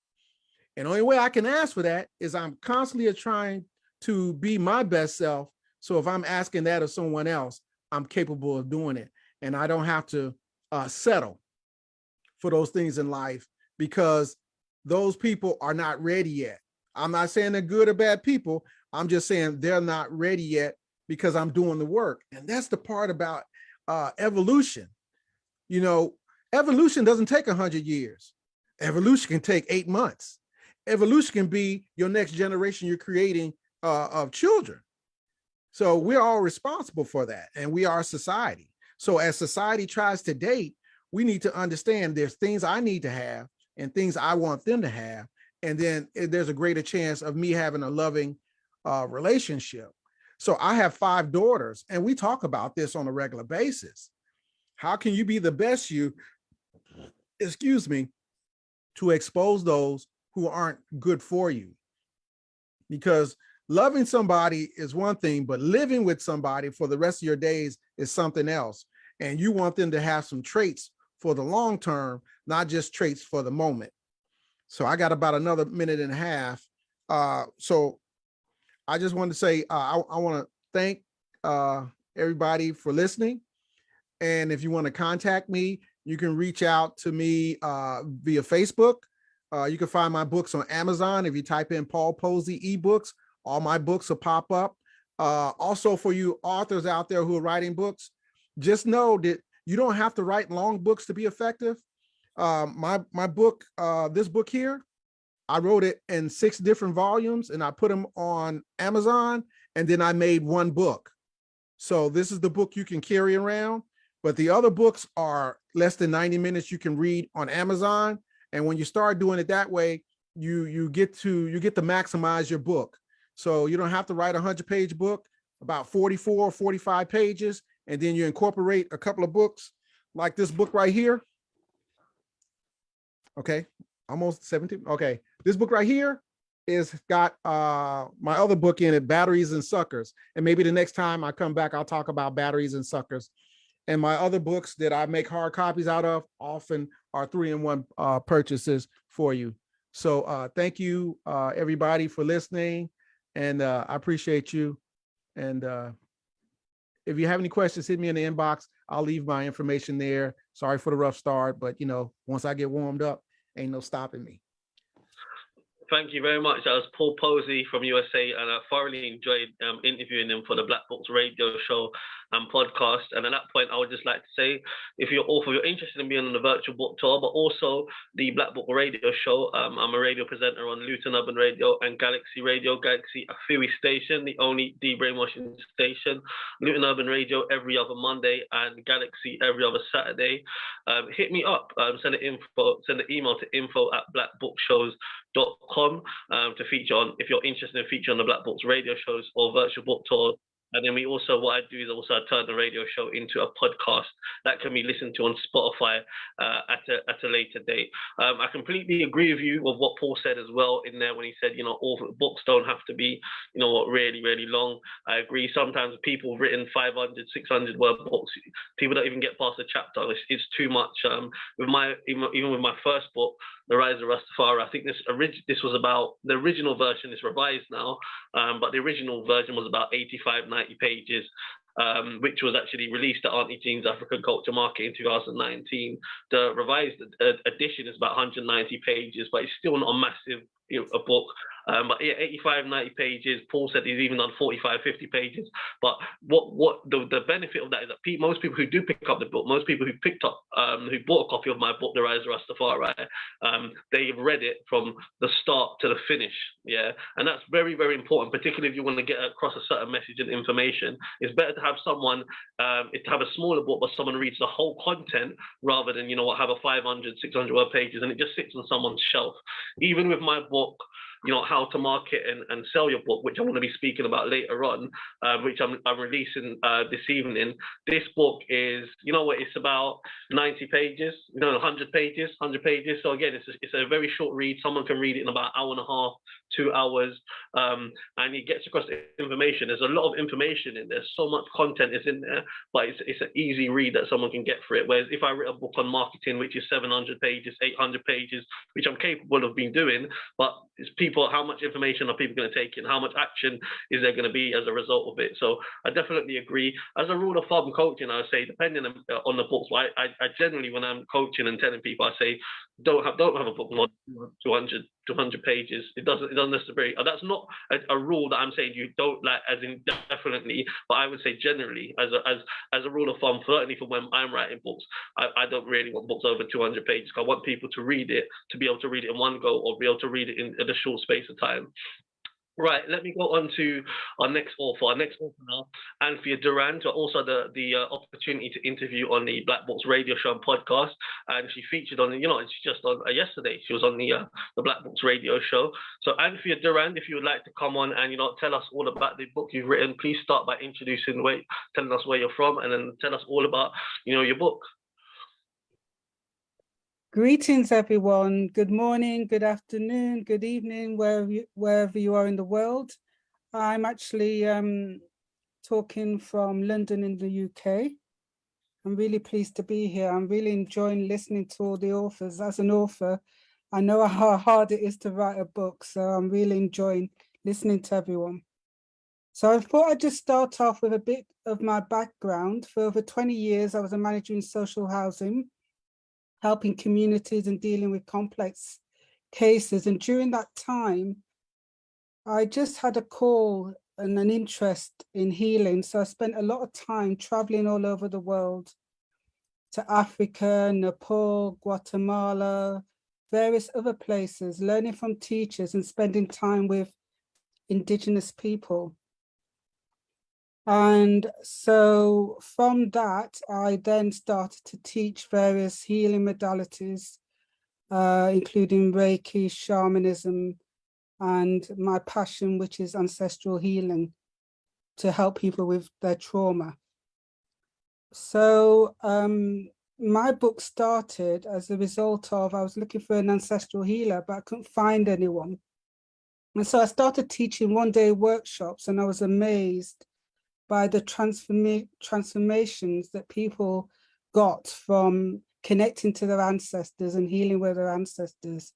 [SPEAKER 9] And the only way I can ask for that is I'm constantly trying to be my best self. So if I'm asking that of someone else, I'm capable of doing it. And I don't have to settle for those things in life because those people are not ready yet. I'm not saying they're good or bad people. I'm just saying they're not ready yet because I'm doing the work. And that's the part about evolution. You know, evolution doesn't take 100 years. Evolution can take 8 months. Evolution can be your next generation you're creating of children. So we're all responsible for that, and we are society. So as society tries to date, we need to understand there's things I need to have and things I want them to have. And then there's a greater chance of me having a loving relationship. So I have 5 daughters, and we talk about this on a regular basis. How can you be the best you, to expose those who aren't good for you? Because loving somebody is one thing, but living with somebody for the rest of your days is something else. And you want them to have some traits for the long term, not just traits for the moment. So I got about another minute and a half. So I just want to say, I want to thank everybody for listening. And if you want to contact me, you can reach out to me via Facebook. You can find my books on Amazon. If you type in Paul Posey eBooks, all my books will pop up. Also, for you authors out there who are writing books, just know that you don't have to write long books to be effective. My book, this book here, I wrote it in 6 different volumes and I put them on Amazon, and then I made one book. So this is the book you can carry around, but the other books are less than 90 minutes you can read on Amazon. And when you start doing it that way, you get to maximize your book. So you don't have to write a 100-page book, about 44 or 45 pages, and then you incorporate a couple of books like this book right here. Okay, almost 17. Okay, this book right here is got my other book in it, Batteries and Suckers. And maybe the next time I come back, I'll talk about batteries and suckers. And my other books that I make hard copies out of often are 3-in-1 purchases for you. So thank you, everybody, for listening. And I appreciate you. And if you have any questions, hit me in the inbox. I'll leave my information there. Sorry for the rough start, but once I get warmed up, ain't no stopping me.
[SPEAKER 1] Thank you very much. That was Paul Posey from USA, and I thoroughly enjoyed interviewing him for the Black Books radio show and podcast. And at that point, I would just like to say, if you're interested in being on the virtual book tour, but also the Black Book radio show, I'm a radio presenter on Luton Urban Radio and Galaxy Radio, Galaxy a Fury station, the only de-brainwashing station. Luton Urban Radio every other Monday and Galaxy every other Saturday. Hit me up, send an email to info@blackbookshows.com to feature on, if you're interested in featuring on the Black Books radio shows or virtual book tour. And then what I do is also I turn the radio show into a podcast that can be listened to on Spotify at a later date. I completely agree with you with what Paul said as well in there when he said, all books don't have to be, really, really long. I agree. Sometimes people have written 500, 600 word books. People don't even get past the chapter. It's too much. Even with my first book, The Rise of Rastafari, I think this was about, the original version is revised now, but the original version was about 85, 90 pages, which was actually released at Auntie Jean's African Culture Market in 2019. The revised edition is about 190 pages, but it's still not a massive a book. But yeah, 85, 90 pages. Paul said he's even done 45, 50 pages. But what the benefit of that is that most people who do pick up the book, most people who who bought a copy of my book, The Rise of Rastafari, they've read it from the start to the finish. Yeah, and that's very, very important, particularly if you want to get across a certain message and information. It's better to have someone, to have a smaller book, but someone reads the whole content rather than, have a 500, 600 word pages and it just sits on someone's shelf. Even with my book, how to market and sell your book, which I want to be speaking about later on, which I'm releasing this evening. This book is, it's about 90 pages, 100 pages. So again, it's a very short read. Someone can read it in about an hour and a half, 2 hours, and it gets across the information. There's a lot of information in there. So much content is in there, but it's an easy read that someone can get for it. Whereas if I wrote a book on marketing, which is 700 pages, 800 pages, which I'm capable of being doing, but it's how much information are people going to take in? How much action is there going to be as a result of it? So I definitely agree. As a rule of thumb coaching, I would say, depending on the books, I generally, when I'm coaching and telling people, I say, don't have a book more than 200 pages. It doesn't necessarily. That's not a rule that I'm saying you don't, like, as in definitely, but I would say generally, as a rule of thumb, certainly for when I'm writing books, I don't really want books over 200 pages. I want people to read it, to be able to read it in one go, or be able to read it in a short space of time. Right, let me go on to our next author. Our next author now, Anthony Durant, also the opportunity to interview on the Black Books radio show and podcast, and she featured on, she just on yesterday. She was on the Black Books radio show. So Anthony Durant, if you would like to come on and tell us all about the book you've written, please start by telling us where you're from, and then tell us all about your book.
[SPEAKER 10] Greetings, everyone. Good morning, good afternoon, good evening, wherever you are in the world. I'm actually talking from London in the UK. I'm really pleased to be here. I'm really enjoying listening to all the authors. As an author, I know how hard it is to write a book, so I'm really enjoying listening to everyone. So I thought I'd just start off with a bit of my background. For over 20 years, I was a manager in social housing, helping communities and dealing with complex cases. And during that time, I just had a call and an interest in healing. So I spent a lot of time traveling all over the world, to Africa, Nepal, Guatemala, various other places, learning from teachers and spending time with Indigenous people. And so from that, I then started to teach various healing modalities, including Reiki, shamanism, and my passion, which is ancestral healing, to help people with their trauma. So my book started as a result of, I was looking for an ancestral healer, but I couldn't find anyone. And so I started teaching one-day workshops, and I was amazed by the transformations that people got from connecting to their ancestors and healing with their ancestors.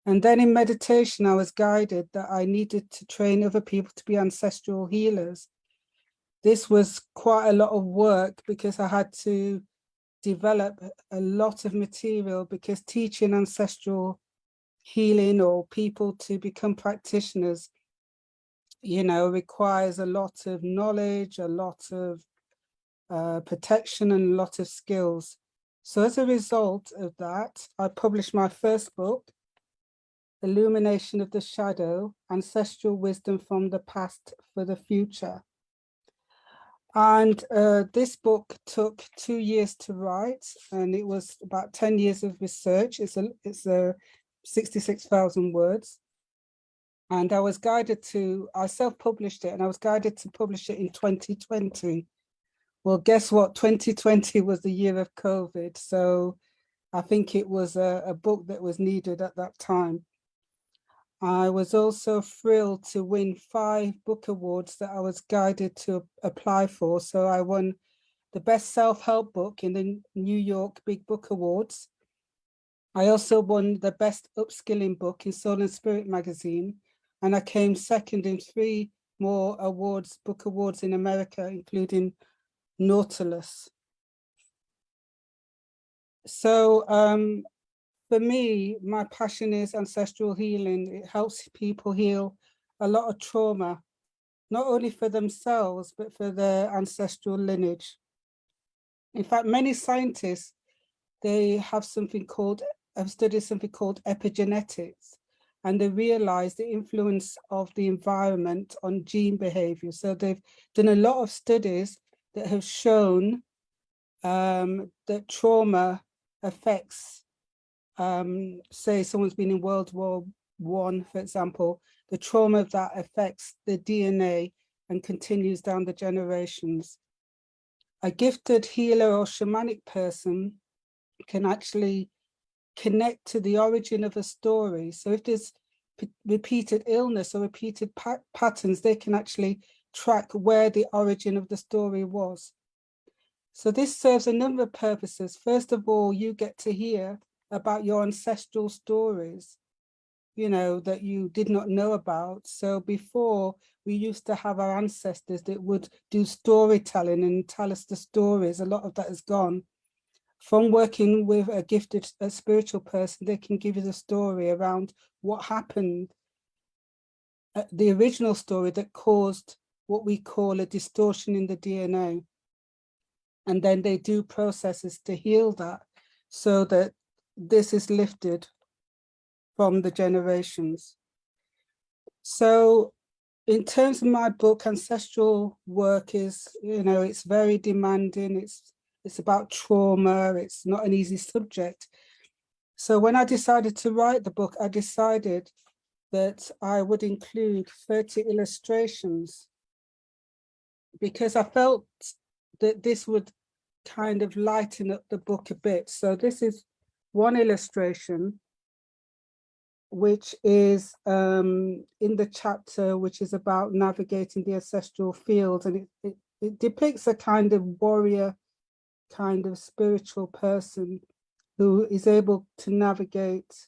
[SPEAKER 10] And then in meditation, I was guided that I needed to train other people to be ancestral healers. This was quite a lot of work because I had to develop a lot of material, because teaching ancestral healing or people to become practitioners, you know, requires a lot of knowledge, a lot of protection, and a lot of skills. So as a result of that, I published my first book, Illumination of the Shadow, Ancestral Wisdom from the Past for the Future. And this book took 2 years to write, and it was about 10 years of research. It's a 66,000 words. And I was guided to, I self-published it, and I was guided to publish it in 2020. Well, guess what? 2020 was the year of COVID. So I think it was a book that was needed at that time. I was also thrilled to win 5 book awards that I was guided to apply for. So I won the best self-help book in the New York Big Book Awards. I also won the best upskilling book in Soul and Spirit magazine. And I came second in 3 more awards, book awards in America, including Nautilus. So for me, my passion is ancestral healing. It helps people heal a lot of trauma, not only for themselves, but for their ancestral lineage. In fact, many scientists, they have studied something called epigenetics, and they realize the influence of the environment on gene behavior. So they've done a lot of studies that have shown that trauma affects, say someone's been in World War I, for example, the trauma of that affects the DNA and continues down the generations. A gifted healer or shamanic person can actually connect to the origin of a story. So if there's repeated illness or repeated patterns, they can actually track where the origin of the story was. So this serves a number of purposes. First of all, you get to hear about your ancestral stories, you know, that you did not know about. So before, we used to have our ancestors that would do storytelling and tell us the stories. A lot of that is gone. From working with a gifted spiritual person, they can give you the story around what happened, the original story that caused what we call a distortion in the DNA. And then they do processes to heal that so that this is lifted from the generations. So in terms of my book, ancestral work is, you know, it's very demanding. It's about trauma. It's not an easy subject. So when I decided to write the book, I decided that I would include 30 illustrations because I felt that this would kind of lighten up the book a bit. So this is one illustration, which is in the chapter, which is about navigating the ancestral fields. And it depicts a kind of warrior, kind of spiritual person who is able to navigate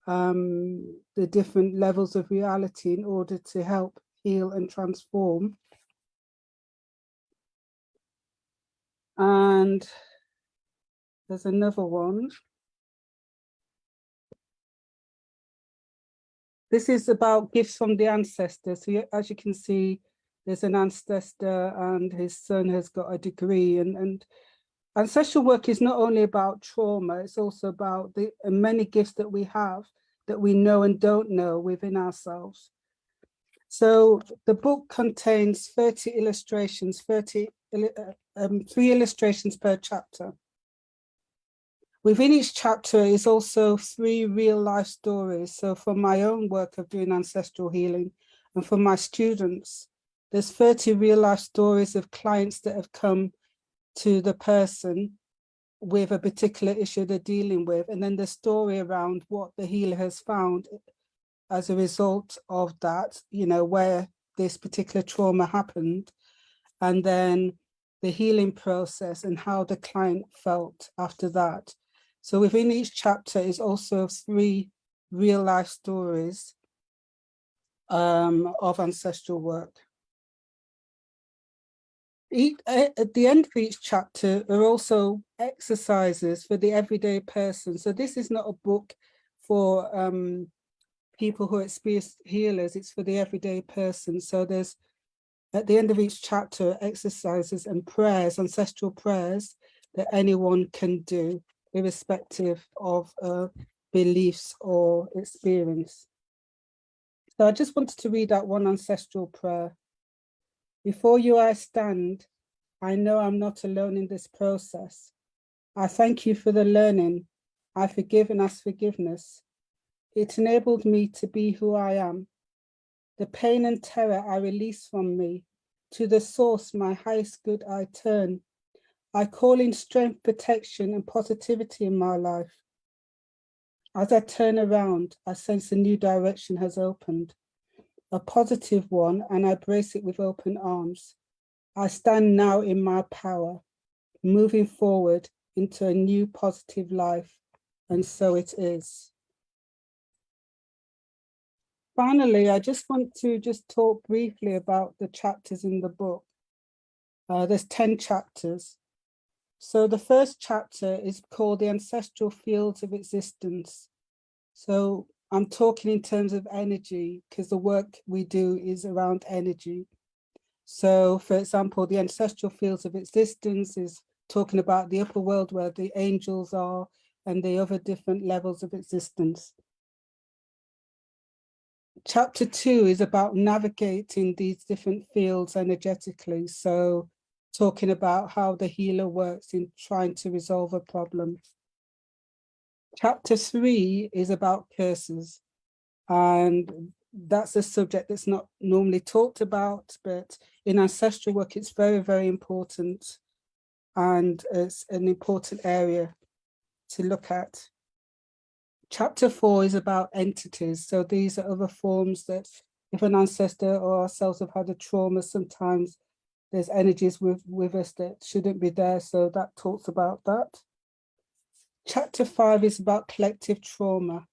[SPEAKER 10] the different levels of reality in order to help heal and transform. And there's another one. This is about gifts from the ancestors. So as you can see, there's an ancestor and his son has got a degree. And ancestral work is not only about trauma, it's also about the many gifts that we have that we know and don't know within ourselves. So the book contains 30 illustrations, 3 illustrations per chapter. Within each chapter is also 3 real life stories. So from my own work of doing ancestral healing and from my students, there's 30 real life stories of clients that have come to the person with a particular issue they're dealing with. And then the story around what the healer has found as a result of that, you know, where this particular trauma happened. And then the healing process and how the client felt after that. So within each chapter is also 3 real life stories of ancestral work. At the end of each chapter are also exercises for the everyday person. So this is not a book for people who experience healers, it's for the everyday person. So there's, at the end of each chapter, exercises and prayers, ancestral prayers that anyone can do, irrespective of beliefs or experience. So I just wanted to read out one ancestral prayer. Before you I stand, I know I'm not alone in this process. I thank you for the learning. I forgive and ask forgiveness. It enabled me to be who I am. The pain and terror I release from me. To the source, my highest good I turn. I call in strength, protection, and positivity in my life. As I turn around, I sense a new direction has opened, a positive one, and I brace it with open arms. I stand now in my power, moving forward into a new positive life, and so it is. Finally, I just want to talk briefly about the chapters in the book. There's 10 chapters. So the first chapter is called The Ancestral Fields of Existence. So I'm talking in terms of energy, because the work we do is around energy. So for example, the ancestral fields of existence is talking about the upper world where the angels are and the other different levels of existence. Chapter 2 is about navigating these different fields energetically. So talking about how the healer works in trying to resolve a problem. Chapter 3 is about curses. And that's a subject that's not normally talked about, but in ancestral work, it's very, very important. And it's an important area to look at. Chapter 4 is about entities. So these are other forms that if an ancestor or ourselves have had a trauma, sometimes there's energies with us that shouldn't be there. So that talks about that. Chapter 5 is about collective trauma,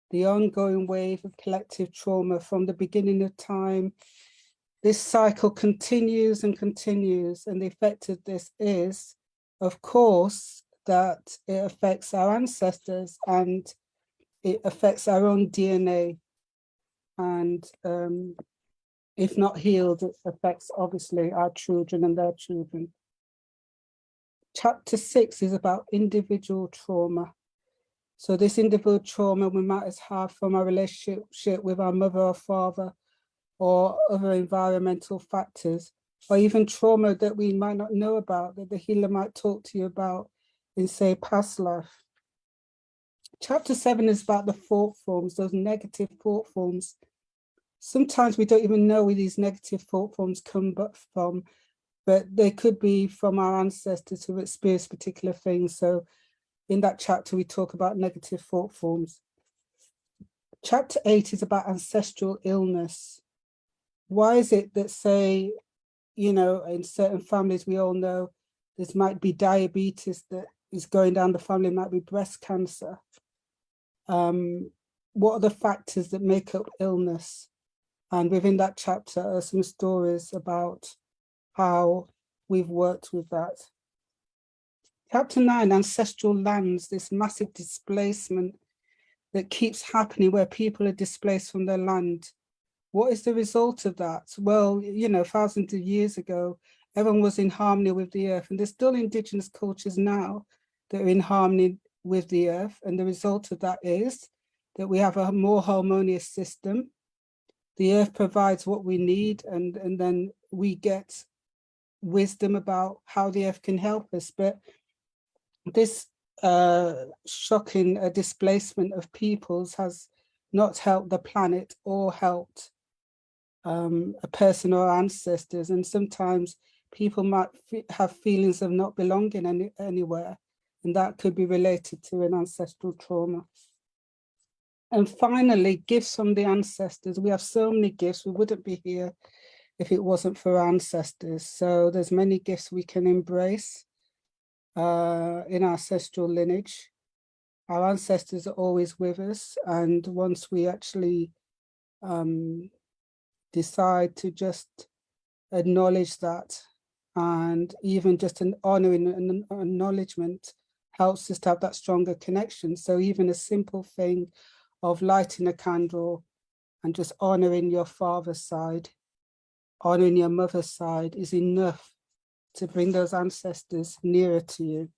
[SPEAKER 10] the ongoing wave of collective trauma from the beginning of time. This cycle continues and continues, and the effect of this is, of course, that it affects our ancestors and it affects our own DNA. And if not healed, it affects obviously our children and their children. Chapter 6 is about individual trauma. So this individual trauma we might have from our relationship with our mother or father, or other environmental factors, or even trauma that we might not know about, that the healer might talk to you about in, say, past life. Chapter 7 is about the thought forms, those negative thought forms. Sometimes we don't even know where these negative thought forms come from, but they could be from our ancestors who experienced particular things. So in that chapter, we talk about negative thought forms. Chapter 8 is about ancestral illness. Why is it that, say, you know, in certain families, we all know this might be diabetes that is going down the family, might be breast cancer. What are the factors that make up illness? And within that chapter are some stories about how we've worked with that. Chapter 9, ancestral lands, this massive displacement that keeps happening where people are displaced from their land. What is the result of that? Well, you know, thousands of years ago, everyone was in harmony with the earth, and there's still indigenous cultures now that are in harmony with the earth. And the result of that is that we have a more harmonious system. The earth provides what we need, and then we get wisdom about how the earth can help us. But this shocking displacement of peoples has not helped the planet or helped a person or ancestors. And sometimes people might have feelings of not belonging anywhere, and that could be related to an ancestral trauma. And finally, gifts from the ancestors. We have so many gifts. We wouldn't be here if it wasn't for our ancestors. So there's many gifts we can embrace in our ancestral lineage. Our ancestors are always with us. And once we actually decide to just acknowledge that, and even just an honoring and acknowledgement helps us to have that stronger connection. So even a simple thing of lighting a candle and just honoring your father's side, honoring your mother's side is enough to bring those ancestors nearer to you.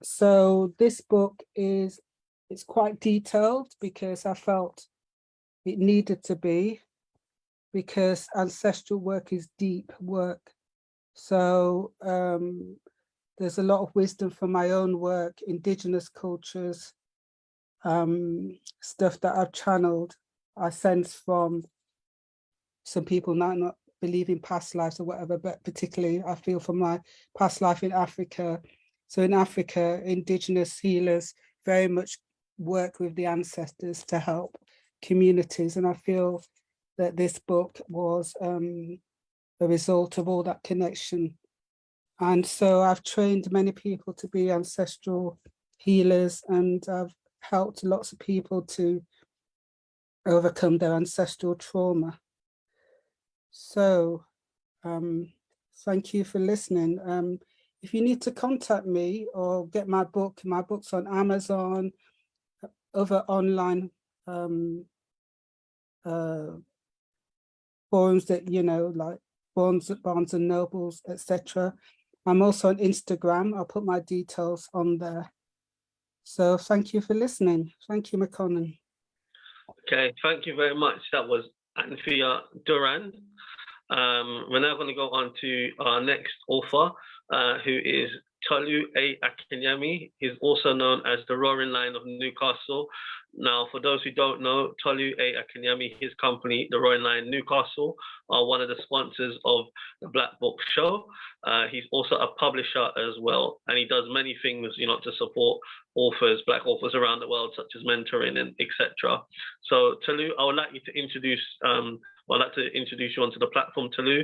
[SPEAKER 10] So this book it's quite detailed because I felt it needed to be, because ancestral work is deep work. So there's a lot of wisdom from my own work, indigenous cultures, stuff that I've channeled, I sense from some people might not believe in past lives or whatever, but particularly I feel from my past life in Africa. So in Africa, indigenous healers very much work with the ancestors to help communities. And I feel that this book was a result of all that connection. And so I've trained many people to be ancestral healers, and I've helped lots of people to overcome their ancestral trauma. So thank you for listening. If you need to contact me or get my book's on Amazon, other online forums that, you know, like Barnes and Nobles, etc. I'm also on Instagram. I'll put my details on there. So thank you for listening. Thank you, McConnell.
[SPEAKER 1] Okay, thank you very much. That was Anthea Durant. We're now going to go on to our next author, who is Tolu A. Akinyemi. He's also known as the Roaring Lion of Newcastle. Now, for those who don't know, Tolu A. Akinyemi, his company, the Roaring Lion Newcastle, are one of the sponsors of the Black Book Show. He's also a publisher as well, and he does many things, you know, to support authors, Black authors around the world, such as mentoring and etc. So, Tolu, I would like you to introduce. I'd like to introduce you onto the platform, Tolu.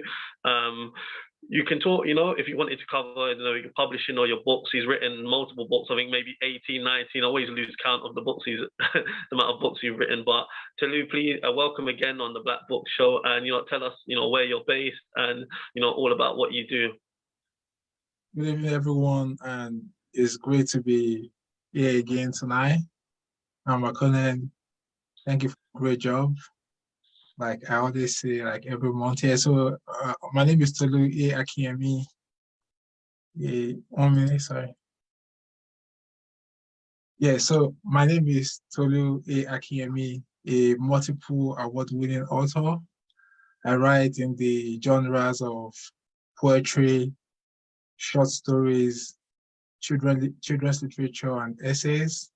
[SPEAKER 1] You can talk, you know, if you wanted to cover, you know, your publishing or your books. He's written multiple books, I think maybe 18, 19. I always lose count of the books the amount of books you've written. But Tolu, please, welcome again on the Black Book Show, and, you know, tell us, you know, where you're based and, you know, all about what you do.
[SPEAKER 11] Good evening, everyone, and it's great to be here again tonight. I'm McConnell. Thank you for a great job. Like I always say, like every month here. So my name is Tolu A. Akinyemi. 1 minute, sorry. Yeah, so my name is Tolu A. Akinyemi, a multiple award-winning author. I write in the genres of poetry, short stories, children's literature, and essays.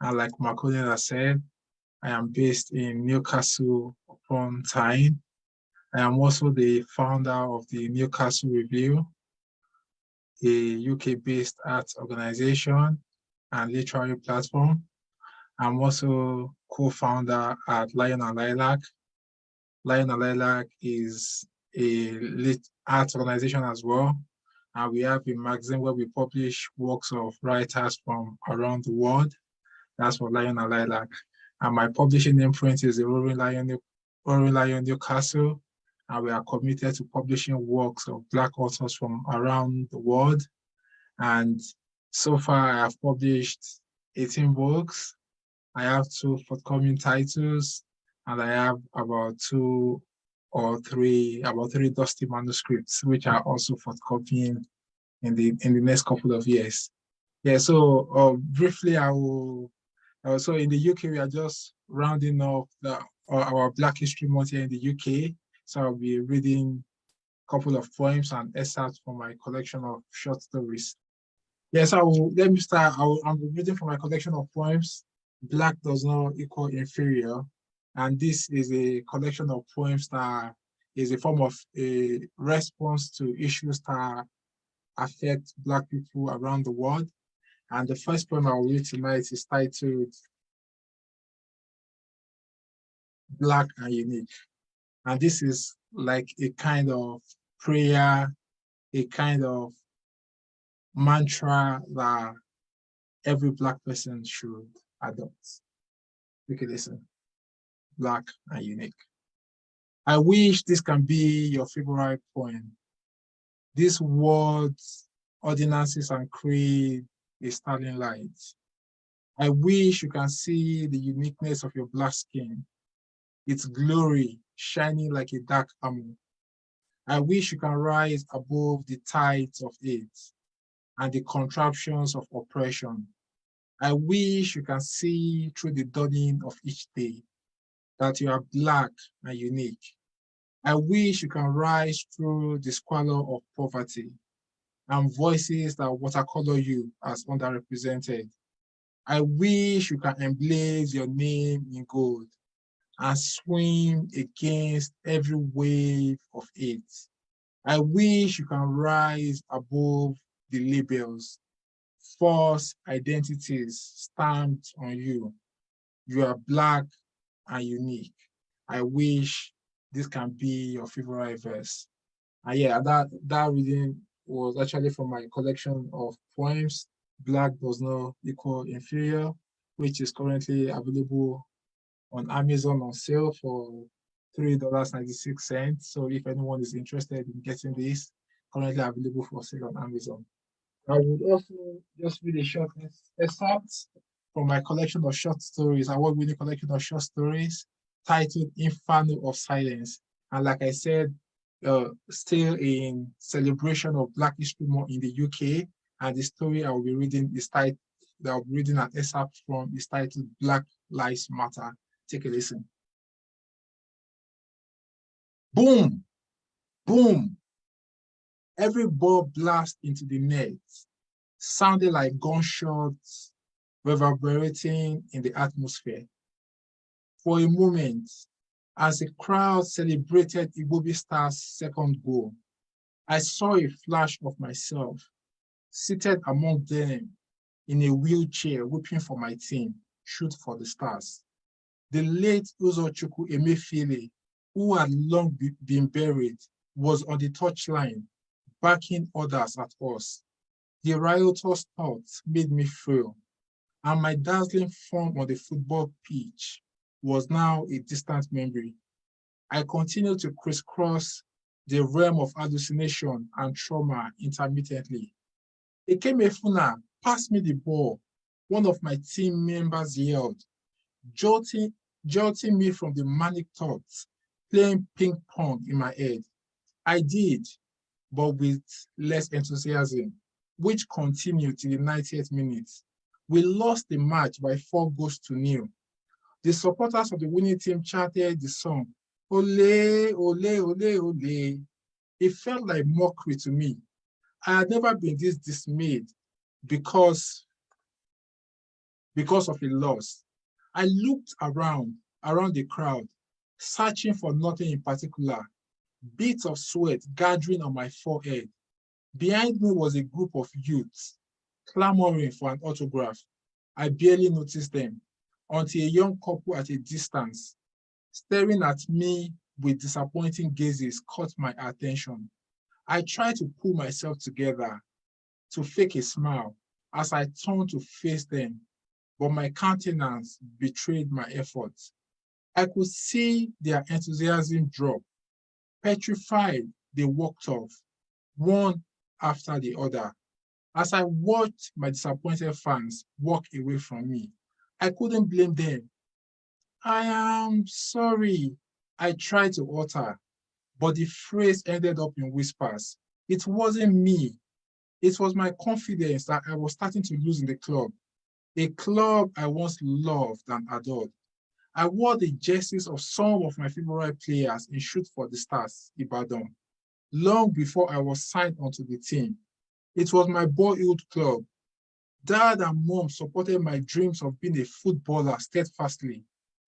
[SPEAKER 11] And like McConnell has said, I am based in Newcastle upon Tyne. I am also the founder of the Newcastle Review, a UK-based arts organization and literary platform. I'm also co-founder at Lion and Lilac. Lion and Lilac is a arts organization as well. And we have a magazine where we publish works of writers from around the world. That's for Lion and Lilac. And my publishing imprint is the Roaring Lion Newcastle. And we are committed to publishing works of Black authors from around the world. And so far, I have published 18 books. I have 2 forthcoming titles, and I have about 2 or 3 dusty manuscripts, which are also forthcoming in the next couple of years. Yeah, so briefly, I will. So in the UK, we are just rounding off our Black History Month here in the UK. So I'll be reading a couple of poems and excerpts from my collection of short stories. Yes, let me start. I'm reading from my collection of poems, Black Does Not Equal Inferior. And this is a collection of poems that is a form of a response to issues that affect Black people around the world. And the first poem I will read tonight is titled Black and Unique. And this is like a kind of prayer, a kind of mantra that every Black person should adopt. Okay, listen. Black and unique. I wish this can be your favorite poem. These words ordinances and creed a startling light. I wish you can see the uniqueness of your black skin, its glory shining like a dark armor. I wish you can rise above the tides of hate and the contraptions of oppression. I wish you can see through the dawning of each day that you are black and unique. I wish you can rise through the squalor of poverty and voices that watercolor you as underrepresented. I wish you can emblaze your name in gold and swim against every wave of hate. I wish you can rise above the labels, false identities stamped on you. You are black and unique. I wish this can be your favorite verse. And yeah, that reading was actually from my collection of poems, Black Does Not Equal Inferior, which is currently available on Amazon on sale for $3.96. So if anyone is interested in getting this, currently available for sale on Amazon. I would also just read a short excerpt from my collection of short stories, award-winning collection of short stories titled Inferno of Silence. And like I said, still in celebration of Black History Month in the UK, and the story I will be reading is titled, that I'll be reading an excerpt from, is titled Black Lives Matter. Take a listen. Boom, boom. Every ball blast into the net sounded like gunshots reverberating in the atmosphere. For a moment, as the crowd celebrated Igbobi Star's second goal, I saw a flash of myself seated among them in a wheelchair, whipping for my team, shoot for the stars. The late Uzochukwu Emefiele, who had long been buried, was on the touchline, backing others at us. The riotous thoughts made me feel, and my dazzling form on the football pitch was now a distant memory. I continued to crisscross the realm of hallucination and trauma intermittently. Ekemefuna, pass me the ball, one of my team members yelled, jolting me from the manic thoughts, playing ping pong in my head. I did, but with less enthusiasm, which continued till the 90th minute. We lost the match by 4-0. The supporters of the winning team chanted the song, Ole, ole, ole, ole. It felt like mockery to me. I had never been this dismayed because of a loss. I looked around the crowd, searching for nothing in particular, bits of sweat gathering on my forehead. Behind me was a group of youths clamoring for an autograph. I barely noticed them until a young couple at a distance, staring at me with disappointing gazes, caught my attention. I tried to pull myself together to fake a smile as I turned to face them, but my countenance betrayed my efforts. I could see their enthusiasm drop. Petrified, they walked off, one after the other. As I watched my disappointed fans walk away from me, I couldn't blame them. I am sorry, I tried to utter, but the phrase ended up in whispers. It wasn't me. It was my confidence that I was starting to lose in the club, a club I once loved and adored. I wore the jerseys of some of my favorite players in Shoot for the Stars, Ibadan, long before I was signed onto the team. It was my boyhood club. Dad and mom supported my dreams of being a footballer steadfastly,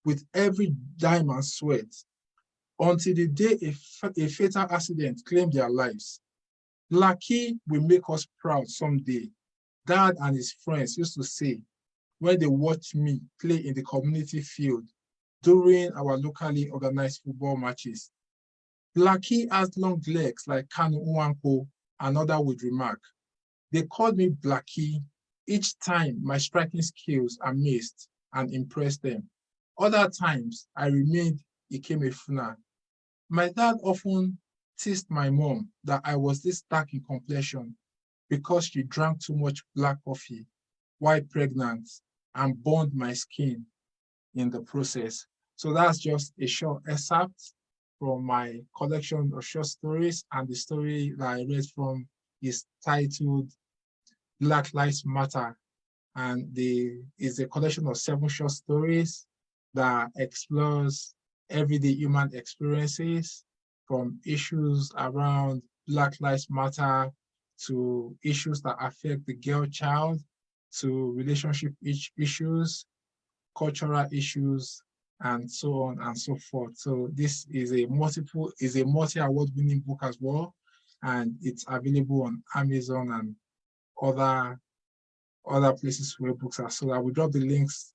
[SPEAKER 11] with every dime and sweat, until the day a fatal accident claimed their lives. Lucky will make us proud someday, Dad and his friends used to say when they watched me play in the community field during our locally organized football matches. Blackie has long legs like Kanu Nwankwo, another would remark. They called me Blackie each time my striking skills amazed and impressed them. Other times, I remained Ikemefuna. My dad often teased my mom that I was this dark in complexion, because she drank too much black coffee while pregnant and burned my skin in the process. So that's just a short excerpt from my collection of short stories, and the story that I read from is titled Black Lives Matter, and is a collection of 7 short stories that explores everyday human experiences, from issues around Black Lives Matter to issues that affect the girl child, to relationship issues, cultural issues, and so on and so forth. So this is a multi-award winning book as well, and it's available on Amazon and other places where books are sold. I will drop the links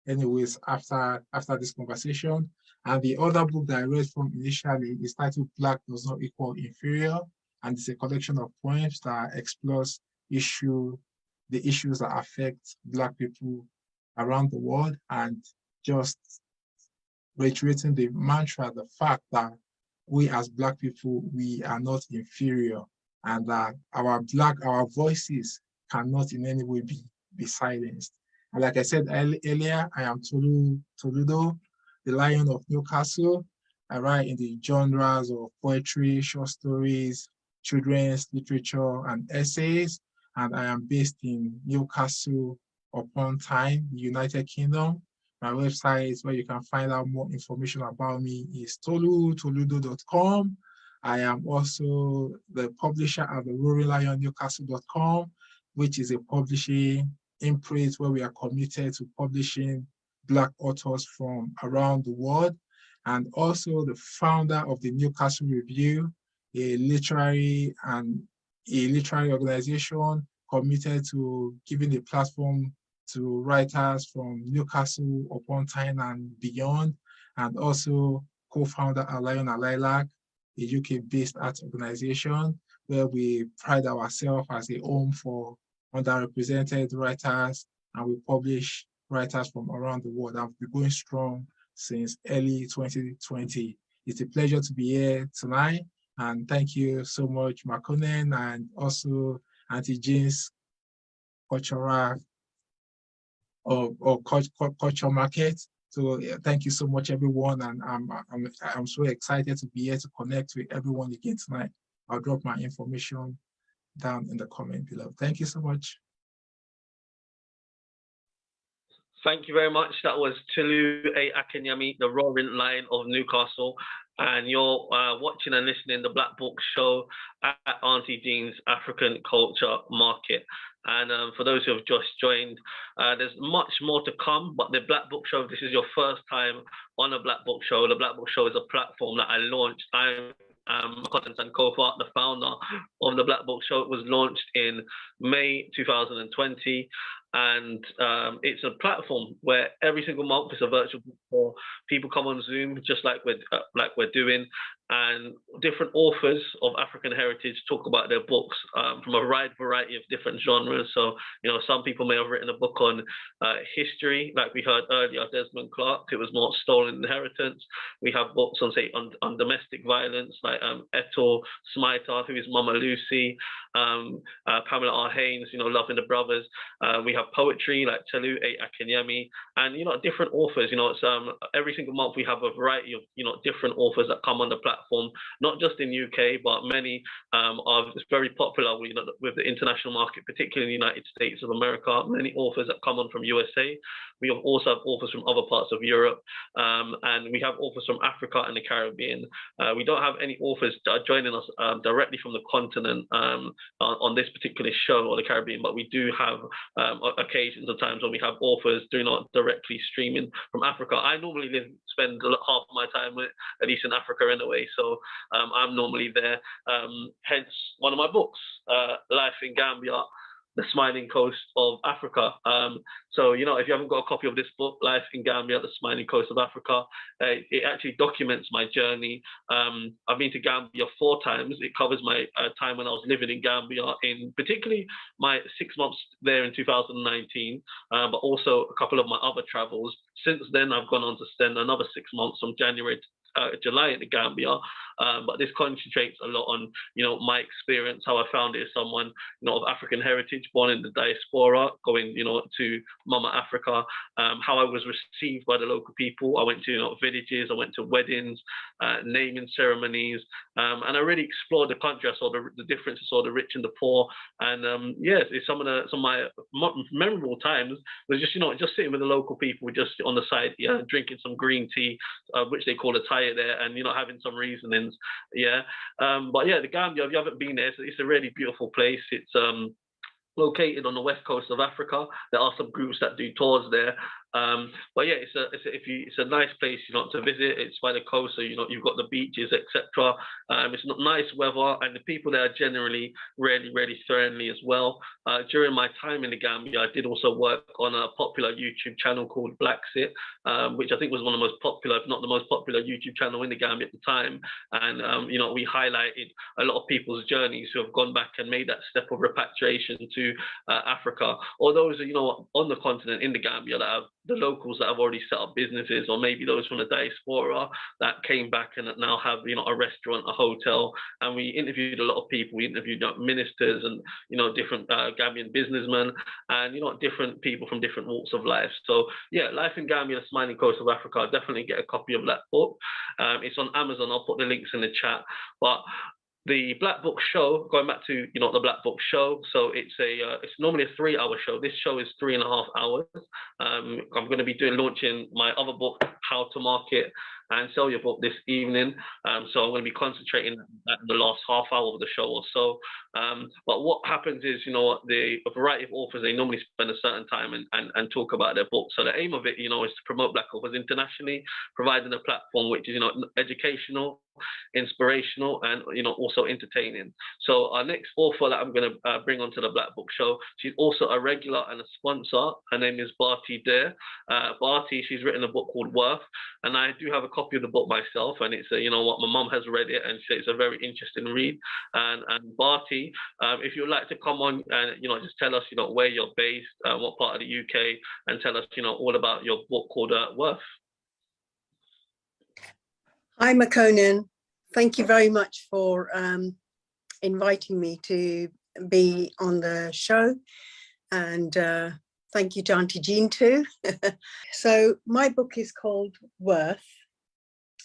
[SPEAKER 11] anyways after this conversation. And the other book that I read from initially is titled Black Does Not Equal Inferior, and it's a collection of poems that explores the issues that affect Black people around the world, and just reiterating the mantra, the fact that we as Black people, we are not inferior, and that our voices cannot in any way be silenced. And like I said earlier, I am Tolu, the Lion of Newcastle. I write in the genres of poetry, short stories, children's literature, and essays. And I am based in Newcastle upon Tyne, United Kingdom. My website where you can find out more information about me is toludo.com. I am also the publisher at the roaringlionnewcastle.com, which is a publishing imprint where we are committed to publishing Black authors from around the world, and also the founder of the Newcastle Review, a literary organization committed to giving a platform to writers from Newcastle upon Tyne and beyond, and also co-founder at Lion and Lilac, a UK-based arts organization where we pride ourselves as a home for underrepresented writers, and we publish writers from around the world. I've been going strong since early 2020. It's a pleasure to be here tonight, and thank you so much, Makonnen, and also Auntie Jean's cultural culture market. So yeah, thank you so much, everyone, and I'm so excited to be here to connect with everyone again tonight. I'll drop my information down in the comment below. Thank you so much.
[SPEAKER 1] Thank you very much. That was Tolu Akinyemi, the Roaring Lion of Newcastle. And you're watching and listening to the Black Book Show at Auntie Jean's African Culture Market. And for those who have just joined, there's much more to come, but the Black Book Show, if this is your first time on a Black Book Show, the Black Book Show is a platform that I launched. I'm Content and co-founder, the founder of the Black Book Show. It was launched in May 2020. And it's a platform where every single month it's a virtual book for people come on Zoom, just like we're doing, and different authors of African heritage talk about their books from a wide variety of different genres. So, you know, some people may have written a book on history, like we heard earlier, Desmond Clark. It was more stolen inheritance. We have books on, say, on domestic violence, like Ethel, Smita, who is Mama Lucy, Pamela R. Haynes, you know, Loving the Brothers. We have poetry like Tolu Akinyemi, and, you know, different authors. You know, it's every single month we have a variety of, you know, different authors that come on the platform, not just in UK, but many are very popular with, you know, with the international market, particularly in the United States of America. Many authors that come on from USA. We also have authors from other parts of Europe, and we have authors from Africa and the Caribbean. We don't have any authors that are joining us directly from the continent on this particular show, or the Caribbean, but we do have occasions of times when we have authors do not directly streaming from Africa. I normally spend half of my time at least in Africa anyway, so I'm normally there. Hence one of my books, Life in Gambia, the Smiling Coast of Africa. So, you know, if you haven't got a copy of this book, Life in Gambia, the Smiling Coast of Africa, it actually documents my journey. I've been to Gambia 4 times. It covers my time when I was living in Gambia, in particularly my 6 months there in 2019, but also a couple of my other travels. Since then, I've gone on to spend another 6 months from January to July in the Gambia. but this concentrates a lot on, you know, my experience, how I found it as someone, you know, of African heritage, born in the diaspora, going, you know, to Mama Africa, how I was received by the local people. I went to, you know, villages, I went to weddings, naming ceremonies, and I really explored the country. I saw the differences, saw the rich and the poor, and yes, it's some of my memorable times was just, you know, just sitting with the local people, just on the side, yeah, drinking some green tea, which they call a taya there, and, you know, having some reasonings, yeah. But yeah, the Gambia, if you haven't been there, it's a really beautiful place. It's located on the west coast of Africa. There are some groups that do tours there. But yeah, it's a nice place, you know, to visit. It's by the coast, so, you know, you've got the beaches, etc. It's nice weather, and the people there are generally really, really friendly as well. During my time in the Gambia, I did also work on a popular YouTube channel called Blacksit, which I think was one of the most popular, if not the most popular YouTube channel in the Gambia at the time. And you know, we highlighted a lot of people's journeys who have gone back and made that step of repatriation to Africa, or those, you know, on the continent in the Gambia that have the locals that have already set up businesses, or maybe those from the diaspora that came back and now have, you know, a restaurant, a hotel. And we interviewed a lot of people. We interviewed ministers and, you know, different Gambian businessmen, and, you know, different people from different walks of life. So yeah, Life in Gambia, the Smiling Coast of Africa. Definitely get a copy of that book. It's on Amazon. I'll put the links in the chat. But the Black Book Show, going back to, you know, the Black Book Show, so it's normally a 3-hour show. This show is 3.5 hours. I'm going to be launching my other book, How to Market and Sell Your Book, this evening. So I'm going to be concentrating at the last half hour of the show or so. But what happens is, you know, a variety of authors, they normally spend a certain time and talk about their book. So the aim of it, you know, is to promote Black authors internationally, providing a platform which is, you know, educational, inspirational, and, you know, also entertaining. So our next author that I'm going to bring onto the Black Book Show, she's also a regular and a sponsor. Her name is Barty there. Barty, she's written a book called Worth, and I do have a copy of the book myself, and it's you know what, my mum has read it and said it's a very interesting read. And Barty, if you'd like to come on and, you know, just tell us, you know, where you're based, what part of the UK, and tell us, you know, all about your book called Worth.
[SPEAKER 12] Hi, McConan. Thank you very much for inviting me to be on the show. And thank you to Auntie Jean too. So my book is called Worth,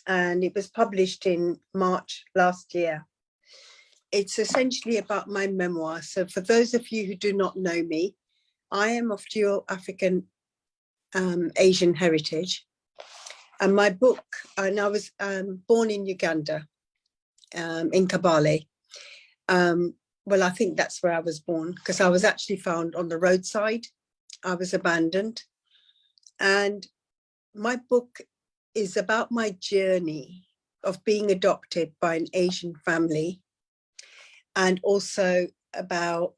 [SPEAKER 12] and it was published in March last year. It's essentially about my memoir. So for those of you who do not know me, I am of dual African Asian heritage. And my book, and I was born in Uganda, in Kabale. Well, I think that's where I was born, because I was actually found on the roadside. I was abandoned. And my book is about my journey of being adopted by an Asian family, and also about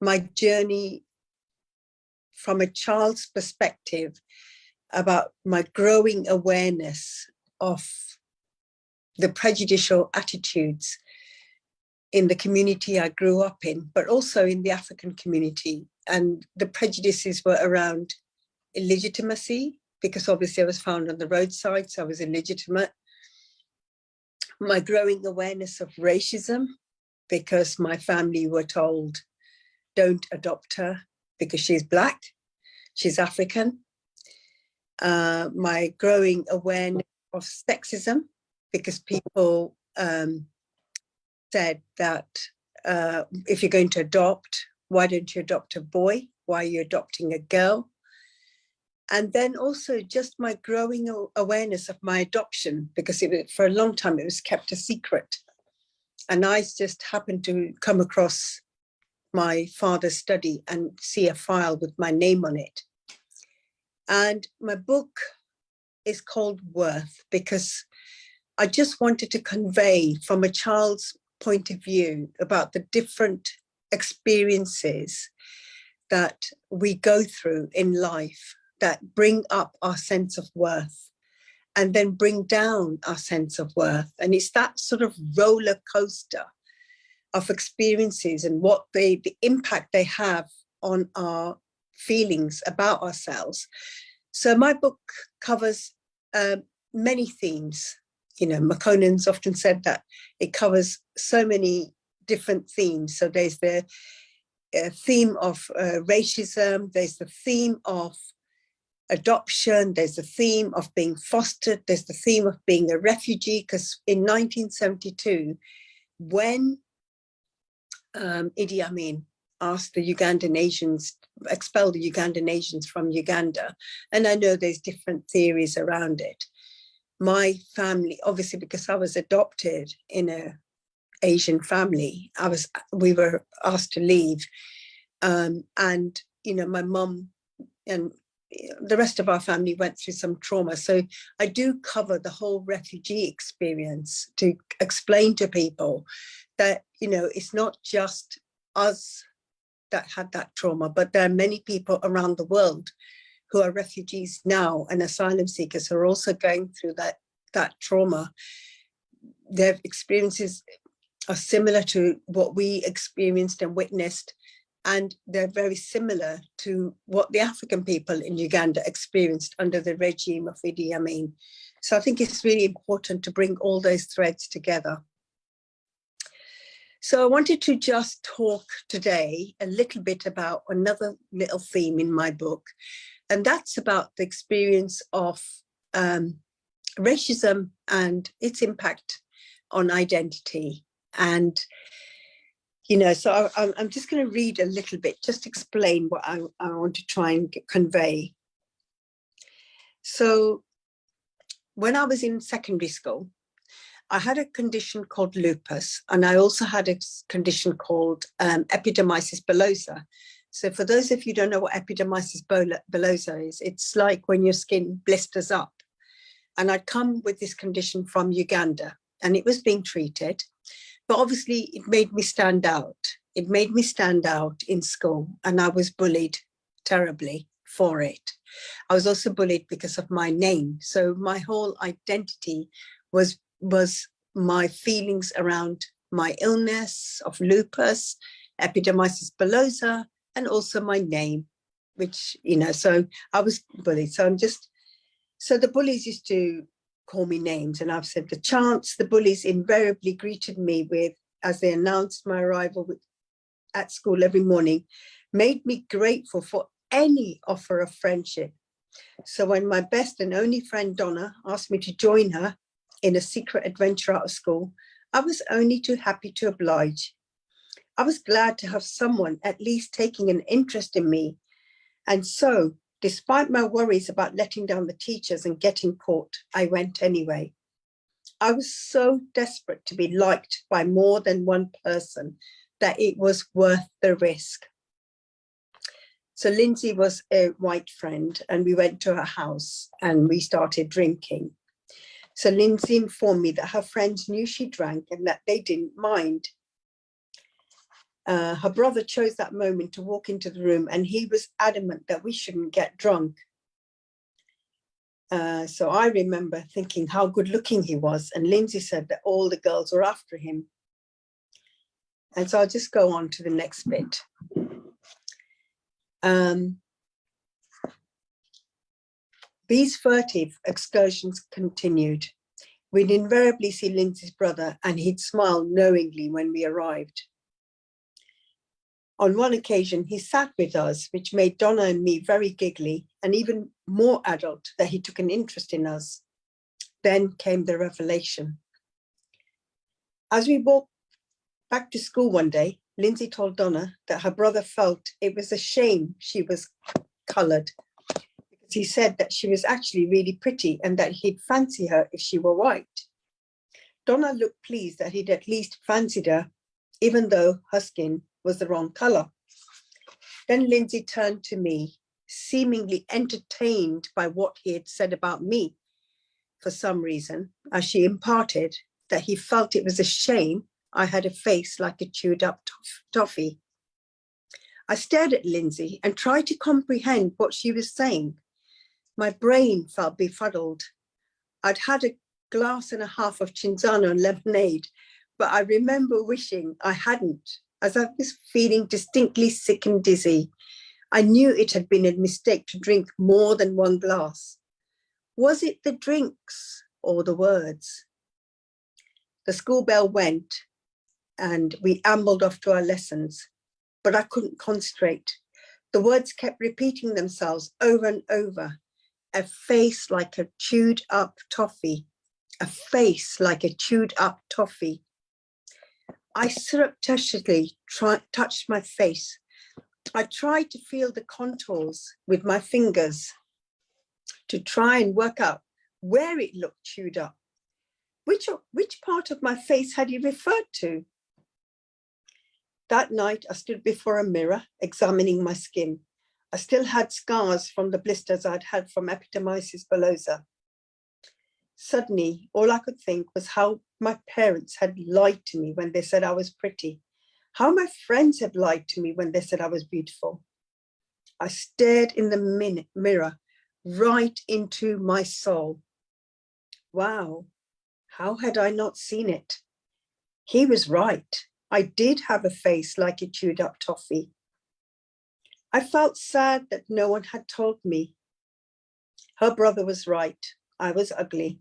[SPEAKER 12] my journey from a child's perspective, about my growing awareness of the prejudicial attitudes in the community I grew up in, but also in the African community. And the prejudices were around illegitimacy, because obviously I was found on the roadside, so I was illegitimate. My growing awareness of racism, because my family were told, don't adopt her because she's Black, she's African. My growing awareness of sexism, because people said that if you're going to adopt, why don't you adopt a boy? Why are you adopting a girl? And then also just my growing awareness of my adoption, because for a long time it was kept a secret. And I just happened to come across my father's study and see a file with my name on it. And my book is called Worth, because I just wanted to convey from a child's point of view about the different experiences that we go through in life that bring up our sense of worth and then bring down our sense of worth. And it's that sort of roller coaster of experiences and what the impact they have on our feelings about ourselves. So my book covers many themes. McConan's often said that it covers so many different themes. So there's the theme of racism, there's the theme of adoption, there's the theme of being fostered, there's the theme of being a refugee, because in 1972, when Idi Amin asked the Ugandan nations, expel the Ugandan nations from Uganda, and I know there's different theories around it. My family, obviously, because I was adopted in a Asian family, we were asked to leave, and my mum and the rest of our family went through some trauma. So I do cover the whole refugee experience to explain to people that it's not just us that had that trauma, but there are many people around the world who are refugees now and asylum seekers who are also going through that trauma. Their experiences are similar to what we experienced and witnessed, and they're very similar to what the African people in Uganda experienced under the regime of Idi Amin. So I think it's really important to bring all those threads together. So I wanted to just talk today a little bit about another little theme in my book, and that's about the experience of racism and its impact on identity. And, so I'm just going to read a little bit, just explain what I want to try and convey. So when I was in secondary school, I had a condition called lupus, and I also had a condition called epidermolysis bullosa. So for those of you who don't know what epidermolysis bullosa is, it's like when your skin blisters up. And I'd come with this condition from Uganda, and it was being treated. But obviously, it made me stand out. It made me stand out in school, and I was bullied terribly for it. I was also bullied because of my name. So my whole identity was my feelings around my illness of lupus, epidermolysis bullosa, and also my name, which, so I was bullied. So the bullies used to call me names, and I've said the bullies invariably greeted me with, as they announced my arrival at school every morning, made me grateful for any offer of friendship. So when my best and only friend Donna asked me to join her in a secret adventure out of school, I was only too happy to oblige. I was glad to have someone at least taking an interest in me. And so, despite my worries about letting down the teachers and getting caught, I went anyway. I was so desperate to be liked by more than one person that it was worth the risk. So Lindsay was a white friend, and we went to her house and we started drinking. So Lindsay informed me that her friends knew she drank and that they didn't mind. Her brother chose that moment to walk into the room, and he was adamant that we shouldn't get drunk. So I remember thinking how good looking he was, and Lindsay said that all the girls were after him. And so I'll just go on to the next bit. These furtive excursions continued. We'd invariably see Lindsay's brother, and he'd smile knowingly when we arrived. On one occasion, he sat with us, which made Donna and me very giggly and even more adult that he took an interest in us. Then came the revelation. As we walked back to school one day, Lindsay told Donna that her brother felt it was a shame she was coloured, because he said that she was actually really pretty and that he'd fancy her if she were white. Donna looked pleased that he'd at least fancied her, even though her skin was the wrong colour. Then Lindsay turned to me, seemingly entertained by what he had said about me for some reason, as she imparted that he felt it was a shame I had a face like a chewed up toffee. I stared at Lindsay and tried to comprehend what she was saying. My brain felt befuddled. I'd had a glass and a half of Cinzano and lemonade, but I remember wishing I hadn't, as I was feeling distinctly sick and dizzy. I knew it had been a mistake to drink more than one glass. Was it the drinks or the words? The school bell went and we ambled off to our lessons, but I couldn't concentrate. The words kept repeating themselves over and over. A face like a chewed up toffee. A face like a chewed up toffee. I surreptitiously touched my face. I tried to feel the contours with my fingers to try and work out where it looked chewed up. Which part of my face had he referred to? That night, I stood before a mirror, examining my skin. I still had scars from the blisters I'd had from epidermolysis bullosa. Suddenly, all I could think was how my parents had lied to me when they said I was pretty, how my friends had lied to me when they said I was beautiful. I stared in the mirror, right into my soul. Wow, how had I not seen it? He was right. I did have a face like a chewed up toffee. I felt sad that no one had told me. Her brother was right. I was ugly.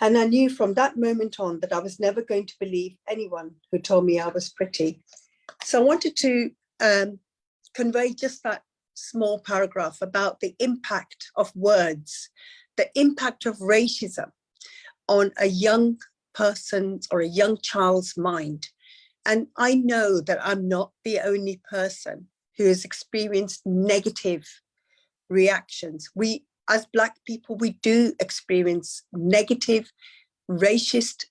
[SPEAKER 12] And I knew from that moment on that I was never going to believe anyone who told me I was pretty. So I wanted to convey just that small paragraph about the impact of words, the impact of racism on a young person's or a young child's mind. And I know that I'm not the only person who has experienced negative reactions. We, as Black people, we do experience negative, racist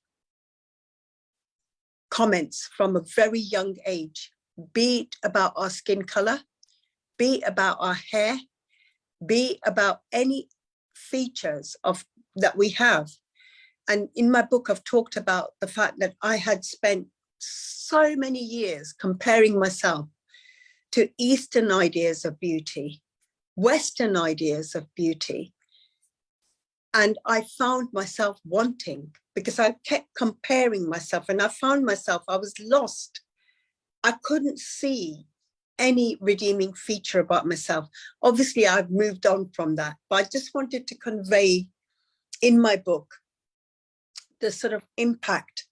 [SPEAKER 12] comments from a very young age, be it about our skin color, be it about our hair, be it about any features of that we have. And in my book, I've talked about the fact that I had spent so many years comparing myself to Eastern ideas of beauty, Western ideas of beauty. And I found myself wanting, because I kept comparing myself, and I found myself, I was lost. I couldn't see any redeeming feature about myself. Obviously, I've moved on from that, but I just wanted to convey in my book the sort of impact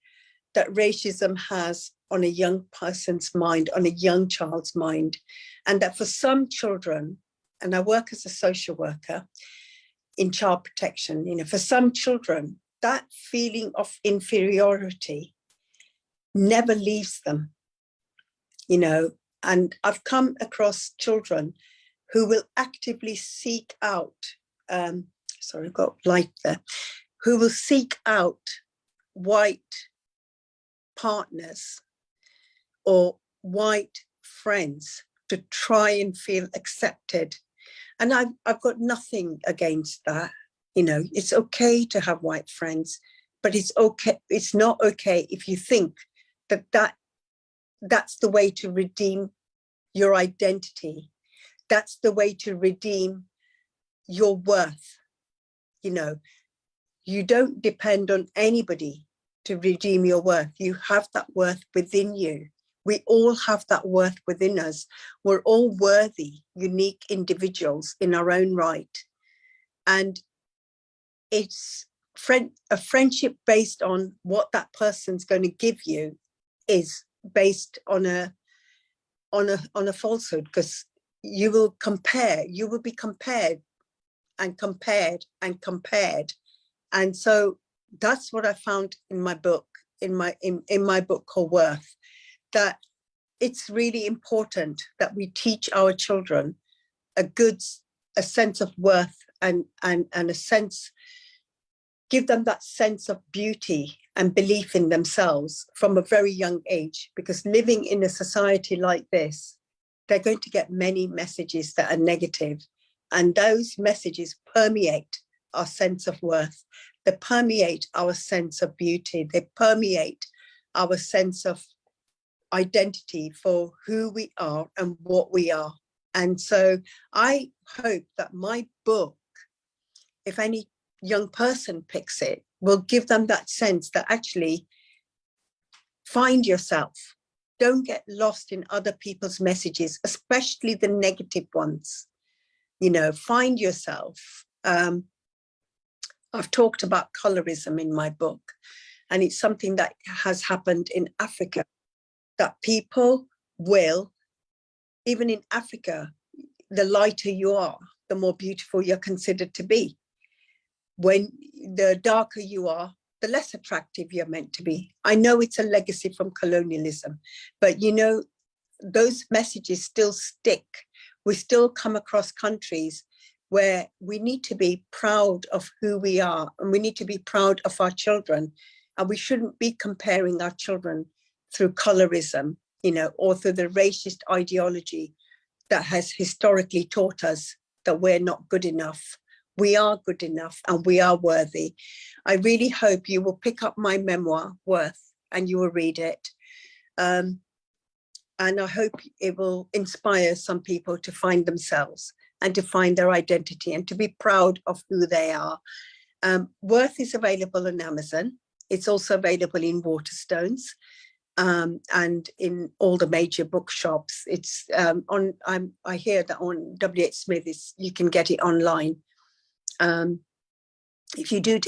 [SPEAKER 12] that racism has on a young person's mind, on a young child's mind. And that for some children, and I work as a social worker in child protection, you know, for some children, that feeling of inferiority never leaves them, you know. And I've come across children who will actively seek out, sorry, I've got light there, who will seek out white partners or white friends to try and feel accepted. And I've got nothing against that. You know, it's okay to have white friends, but it's okay. It's not okay if you think that that's the way to redeem your identity. That's the way to redeem your worth. You know, you don't depend on anybody to redeem your worth. You have that worth within you. We all have that worth within us. We're all worthy, unique individuals in our own right. And it's a friendship based on what that person's going to give you is based on a falsehood, because you will be compared and compared and compared. And so that's what I found in my book, in my book called Worth, that it's really important that we teach our children a sense of worth and a sense, give them that sense of beauty and belief in themselves from a very young age, because living in a society like this, they're going to get many messages that are negative, and those messages permeate our sense of worth. They permeate our sense of beauty. They permeate our sense of identity for who we are and what we are. And so I hope that my book, if any young person picks it, will give them that sense that actually find yourself. Don't get lost in other people's messages, especially the negative ones. You know, find yourself. I've talked about colorism in my book, And it's something that has happened in Africa, that people will, even in Africa, the lighter you are, the more beautiful you're considered to be. When the darker you are, the less attractive you're meant to be. I know it's a legacy from colonialism, but you know, those messages still stick. We still come across countries where we need to be proud of who we are, and we need to be proud of our children. And we shouldn't be comparing our children through colorism, you know, or through the racist ideology that has historically taught us that we're not good enough. We are good enough and we are worthy. I really hope you will pick up my memoir, Worth, and you will read it. And I hope it will inspire some people to find themselves and to find their identity and to be proud of who they are. Worth is available on Amazon. It's also available in Waterstones and in all the major bookshops. It's I hear that on W.H. Smith you can get it online. If you do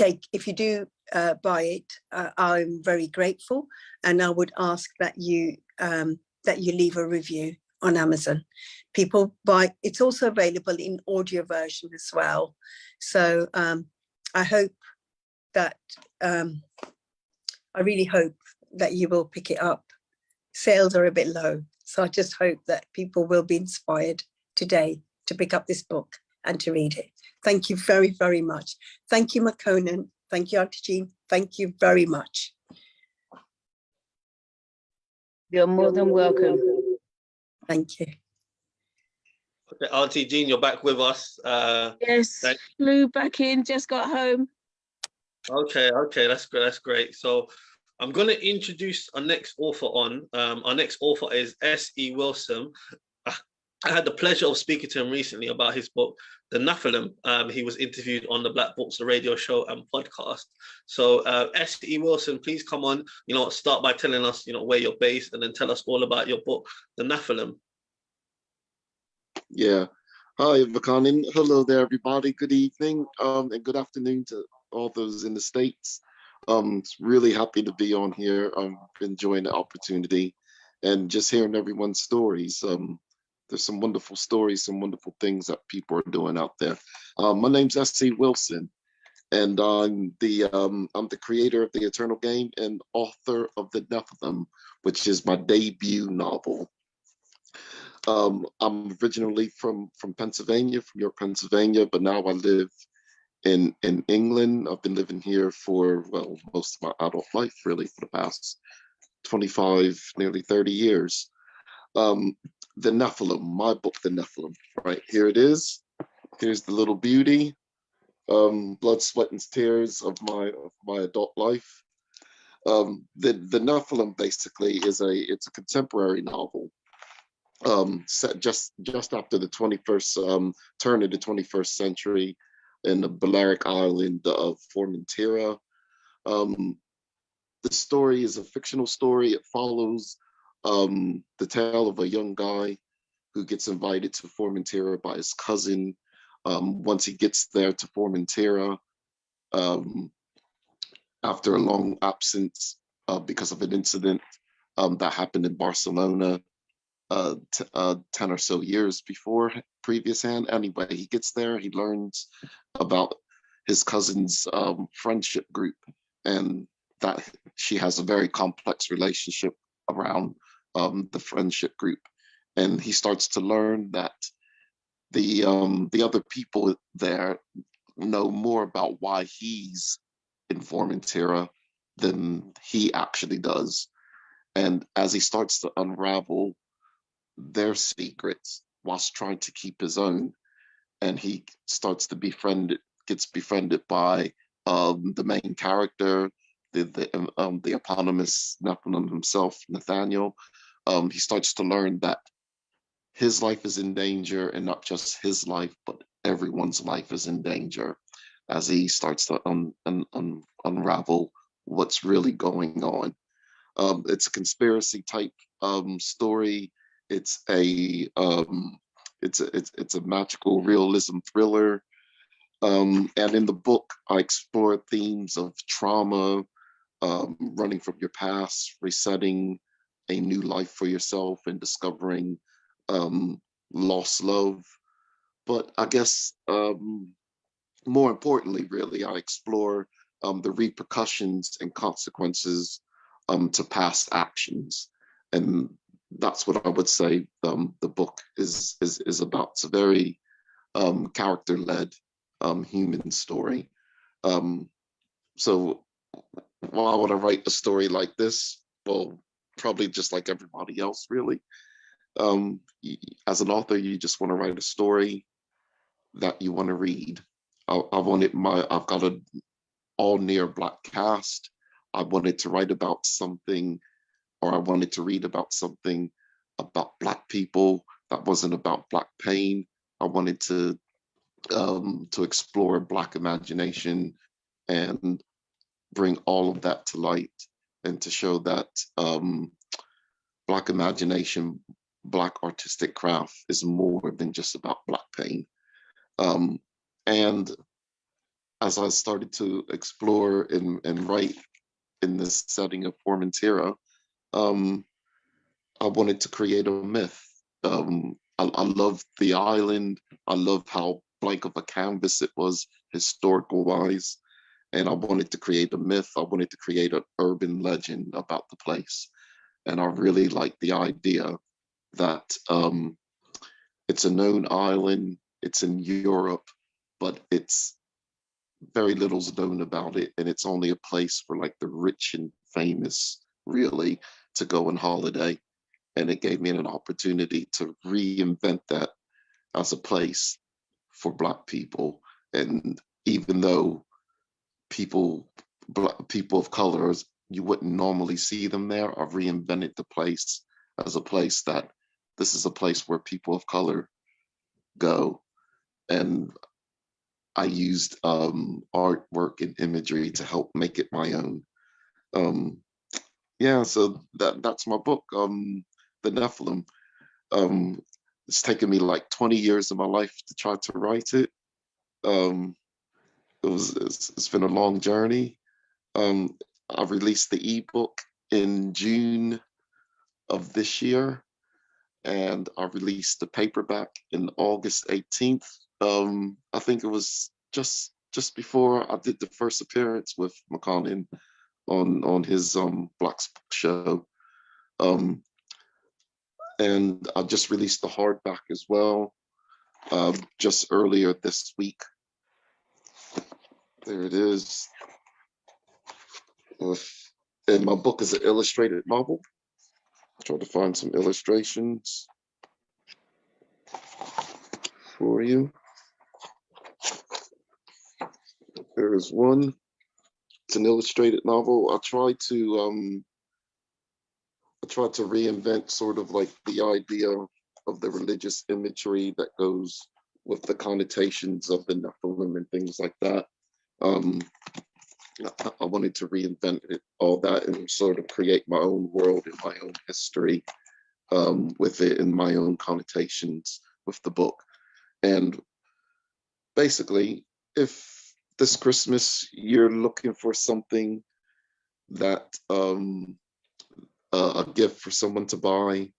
[SPEAKER 12] buy it, I'm very grateful, and I would ask that you leave a review on Amazon. People buy. It's also available in audio version as well. So I hope that I really hope that you will pick it up. Sales are a bit low, so I just hope that people will be inspired today to pick up this book and to read it. Thank you very, very much. Thank you, McConan. Thank you, Auntie Jean. Thank you very much.
[SPEAKER 13] You're more than welcome.
[SPEAKER 12] Thank you.
[SPEAKER 1] Okay, Auntie Jean, you're back with us.
[SPEAKER 13] Yes, flew back in, just got home.
[SPEAKER 1] Okay, that's great. That's great. So I'm going to introduce our next author on. Our next author is S.E. Wilson. I had the pleasure of speaking to him recently about his book, The Nephilim. He was interviewed on the Black Books, the radio show and podcast. So S.E. Wilson, please come on, start by telling us, where you're based, and then tell us all about your book, The Nephilim.
[SPEAKER 14] Yeah. Hi, Vakanin. Hello there, everybody. Good evening and good afternoon to all those in the States. Really happy to be on here. I'm enjoying the opportunity and just hearing everyone's stories. There's some wonderful stories, some wonderful things that people are doing out there. My name's S.E. Wilson, and I'm the creator of The Eternal Game and author of The Nephilim, which is my debut novel. I'm originally from Pennsylvania, from York, Pennsylvania, but now I live in England. I've been living here for, well, most of my adult life, really, for the past 25, nearly 30 years. The Nephilim, my book, The Nephilim, right, here it is. Here's the little beauty, blood, sweat, and tears of my adult life. The Nephilim basically it's a contemporary novel. Set just after the 21st turn of the 21st century in the Balearic island of Formentera. The story is a fictional story. It follows the tale of a young guy who gets invited to Formentera by his cousin. Once he gets there to Formentera, after a long absence because of an incident that happened in Barcelona 10 or so years before previous-hand. Anyway, he gets there, he learns about his cousin's friendship group, and that she has a very complex relationship around the friendship group. And he starts to learn that the other people there know more about why he's in Formentera than he actually does. And as he starts to unravel their secrets whilst trying to keep his own, and he starts to gets befriended by the main character, the eponymous Nephilim himself, Nathaniel. He starts to learn that his life is in danger, and not just his life, but everyone's life is in danger as he starts to unravel what's really going on. It's a conspiracy type story. It's a magical realism thriller. And in the book, I explore themes of trauma, running from your past, resetting a new life for yourself, and discovering lost love. But I guess more importantly, really, I explore the repercussions and consequences to past actions. And that's what I would say the book is about. It's a very character-led human story. So why would I write a story like this? Well, probably just like everybody else, really. As an author, you just want to write a story that you want to read. I've got an all near Black cast. I wanted to write about something, or I wanted to read about something about Black people that wasn't about Black pain. I wanted to explore Black imagination and bring all of that to light, and to show that Black imagination, Black artistic craft is more than just about Black pain. And as I started to explore and write in this setting of Formentera, I wanted to create a myth. I love the island. I love how blank of a canvas it was historical wise. And I wanted to create a myth. I wanted to create an urban legend about the place. And I really like the idea that it's a known island, it's in Europe, but it's very little's known about it. And it's only a place for like the rich and famous, really, to go on holiday. And it gave me an opportunity to reinvent that as a place for Black people. And even though Black people of colors, you wouldn't normally see them there, I've reinvented the place as a place that this is a place where people of color go. And I used artwork and imagery to help make it my own. Yeah, so that's my book, The Nephilim. It's taken me like 20 years of my life to try to write it. It's been a long journey. I released the ebook in June of this year, and I released the paperback in August 18th. I think it was just before I did the first appearance with McConnell on his Black's Book Show. And I just released the hardback as well, just earlier this week. There it is. And my book is an illustrated novel. I'll try to find some illustrations for you. There is one. It's an illustrated novel. I tried to reinvent sort of like the idea of the religious imagery that goes with the connotations of the Nephilim and things like that. I wanted to reinvent all that and sort of create my own world and my own history with it, and my own connotations with the book. And basically, if this Christmas you're looking for something that a gift for someone to buy,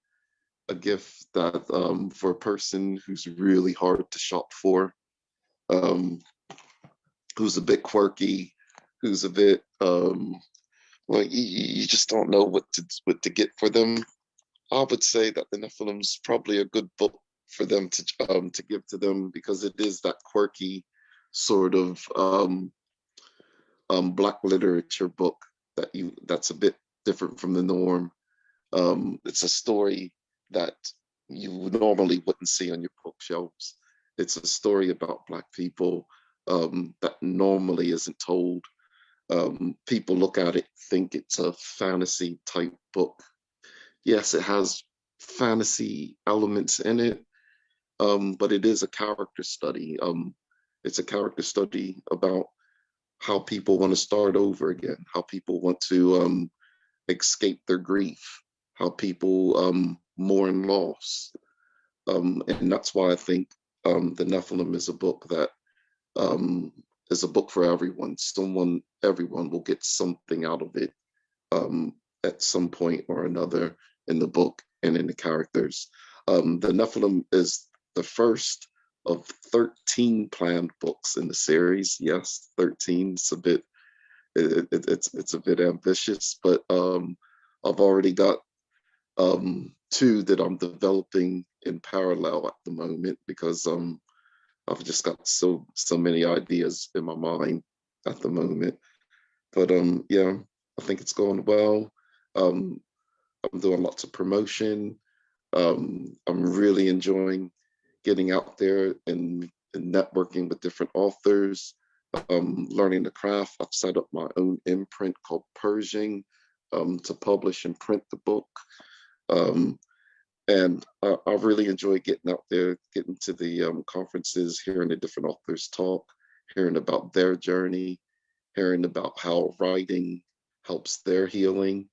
[SPEAKER 14] a gift that for a person who's really hard to shop for, who's a bit quirky, who's a bit like you just don't know what to get for them, I would say that the Nephilim's probably a good book for them to give to them, because it is that quirky sort of Black literature book that's a bit different from the norm. It's a story that you normally wouldn't see on your bookshelves. It's a story about Black people that normally isn't told. People look at it, think it's a fantasy type book. Yes, it has fantasy elements in it, but it is a character study. It's a character study about how people want to start over again, how people want to escape their grief, how people mourn loss. And that's why I think The Nephilim is a book that is a book for everyone. Everyone will get something out of it at some point or another in the book and in the characters. The Nephilim is the first of 13 planned books in the series. Yes, 13. It's a bit, it's a bit ambitious, but I've already got 2 that I'm developing in parallel at the moment, because I've just got so many ideas in my mind at the moment. But yeah, I think it's going well. I'm doing lots of promotion. I'm really enjoying getting out there and networking with different authors, learning the craft. I've set up my own imprint called Pershing to publish and print the book. And I really enjoy getting out there, getting to the conferences, hearing the different authors talk, hearing about their journey, hearing about how writing helps their healing.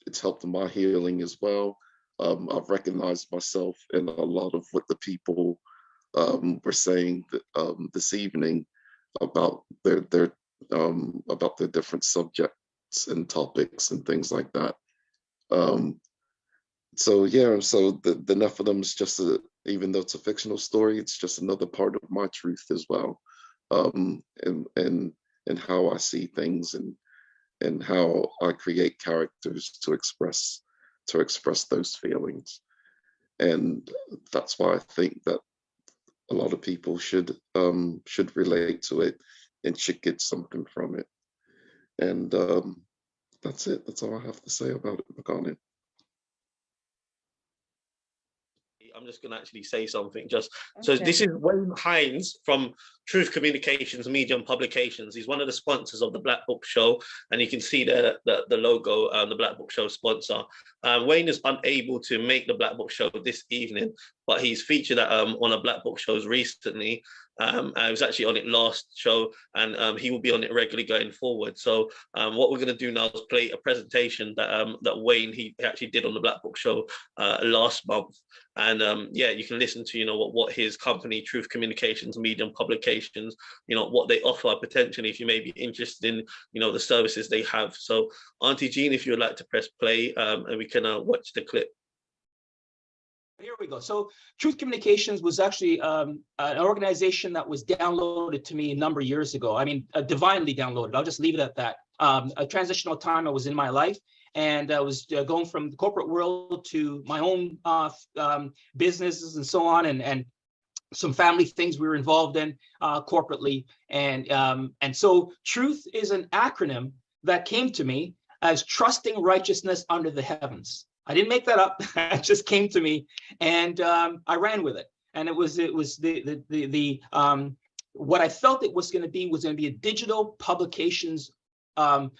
[SPEAKER 14] It's helped my healing as well. I've recognized myself in a lot of what the people were saying this evening about their different subjects and topics and things like that. So yeah, so the Nephilim is just even though it's a fictional story, it's just another part of my truth as well, and how I see things and how I create characters to express those feelings. And that's why I think that a lot of people should relate to it and should get something from it. And that's it. That's all I have to say about it, McConnell.
[SPEAKER 1] I'm just going to actually say something. So this is Wayne Haynes from Truth Communications, Media and Publications. He's one of the sponsors of the Black Book Show, and you can see the logo, the Black Book Show sponsor. Wayne is unable to make the Black Book Show this evening, but he's featured on a Black Book Shows recently. I was actually on it last show, and he will be on it regularly going forward. So what we're going to do now is play a presentation that Wayne he actually did on the Black Book Show last month. And yeah, you can listen to what his company, Truth Communications, Media and Publications, what they offer potentially if you may be interested in the services they have. So Auntie Jean, if you would like to press play, and we can watch the clip.
[SPEAKER 15] Here we go. So Truth Communications was actually an organization that was downloaded to me a number of years ago. I mean, divinely downloaded. I'll just leave it at that. A transitional time I was in my life, and I was going from the corporate world to my own businesses and so on, and some family things we were involved in corporately. And so Truth is an acronym that came to me as trusting righteousness under the heavens. I didn't make that up. It just came to me, and I ran with it. And it was what I felt it was going to be a digital publications and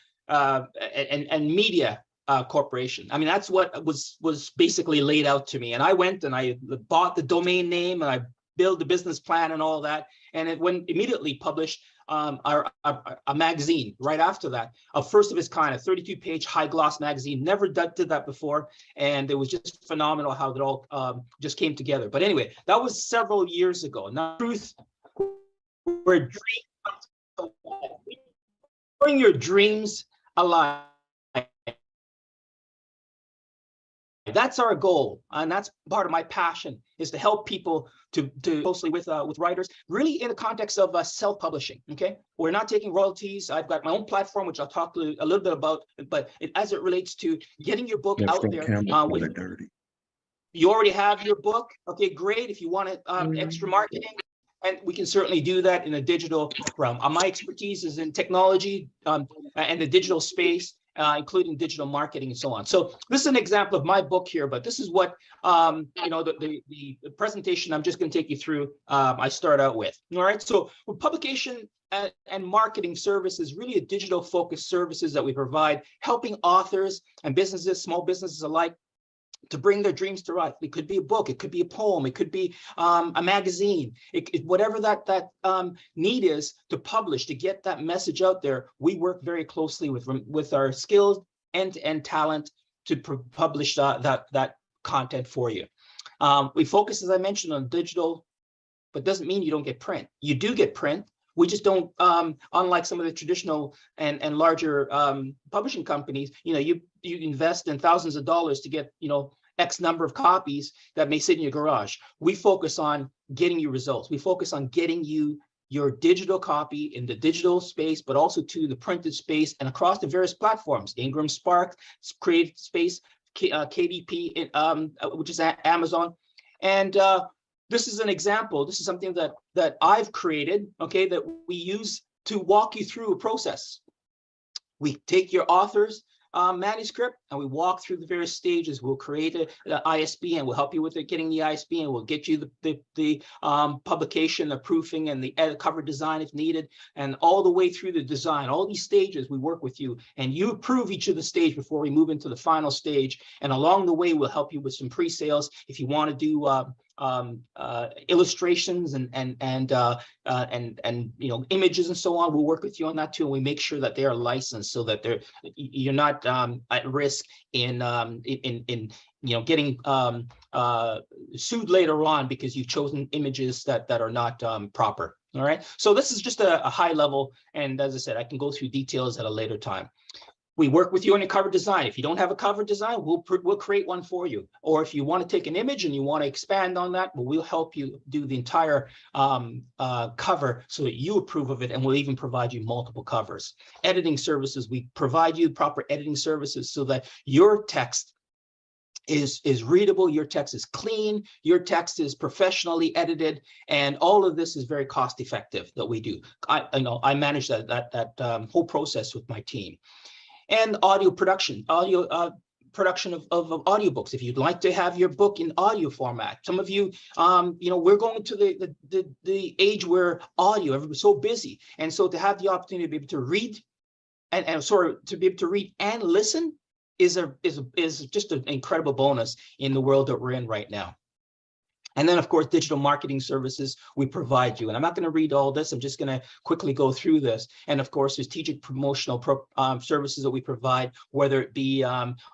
[SPEAKER 15] media corporation. I mean, that's what was basically laid out to me. And I went and I bought the domain name and I built the business plan and all that. And it went immediately published a magazine right after that, a first of its kind, a 32-page high gloss magazine. Never did that before, and it was just phenomenal how it all just came together. But anyway, that was several years ago. Now, Truth, where dreams, bring your dreams alive. That's our goal, and that's part of my passion, is to help people to closely with writers, really in the context of self-publishing. Okay, we're not taking royalties. I've got my own platform, which I'll talk a little bit about, but as it relates to getting your book out there. You already have your book. Okay, great. If you want extra marketing, and we can certainly do that in a digital realm. My expertise is in technology and the digital space, including digital marketing and so on. So this is an example of my book here, but this is what, the presentation I'm just going to take you through, I start out with. All right, so publication and marketing services, really a digital focused services that we provide, helping authors and businesses, small businesses alike, to bring their dreams to life. It could be a book, it could be a poem, it could be a magazine, whatever that need is to publish, to get that message out there. We work very closely with our skilled end-to-end talent to publish that content for you. We focus, as I mentioned, on digital, but doesn't mean you don't get print. You do get print. We just don't, unlike some of the traditional and larger publishing companies, you invest in thousands of dollars to get, X number of copies that may sit in your garage. We focus on getting you results. We focus on getting you your digital copy in the digital space, but also to the printed space and across the various platforms, Ingram Spark, Creative Space, KDP, which is Amazon. And this is an example. This is something that I've created, okay, that we use to walk you through a process. We take your author's manuscript and we walk through the various stages. We'll create an ISB and we'll help you with it, getting the ISB, and we'll get you the publication, the proofing, and the cover design if needed, and all the way through the design. All these stages we work with you, and you approve each of the stage before we move into the final stage. And along the way, we'll help you with some pre-sales if you want to do illustrations and images and so on. We'll work with you on that too, and we make sure that they are licensed so that you're not at risk in getting sued later on because you've chosen images that are not proper. All right, so this is just a high level, and as I said, I can go through details at a later time. We work with you on your cover design. If you don't have a cover design, we'll create one for you. Or if you want to take an image and you want to expand on that, we'll help you do the entire cover so that you approve of it, and we'll even provide you multiple covers. Editing services, we provide you proper editing services so that your text is readable, your text is clean, your text is professionally edited, and all of this is very cost effective that we do. I manage that whole process with my team. And audio production, production of audiobooks. If you'd like to have your book in audio format, some of you, we're going to the age where audio, everybody's so busy, and so to have the opportunity to be able to read to be able to read and listen is just an incredible bonus in the world that we're in right now. And then, of course, digital marketing services we provide you. And I'm not going to read all this. I'm just going to quickly go through this. And of course, strategic promotional services that we provide, whether it be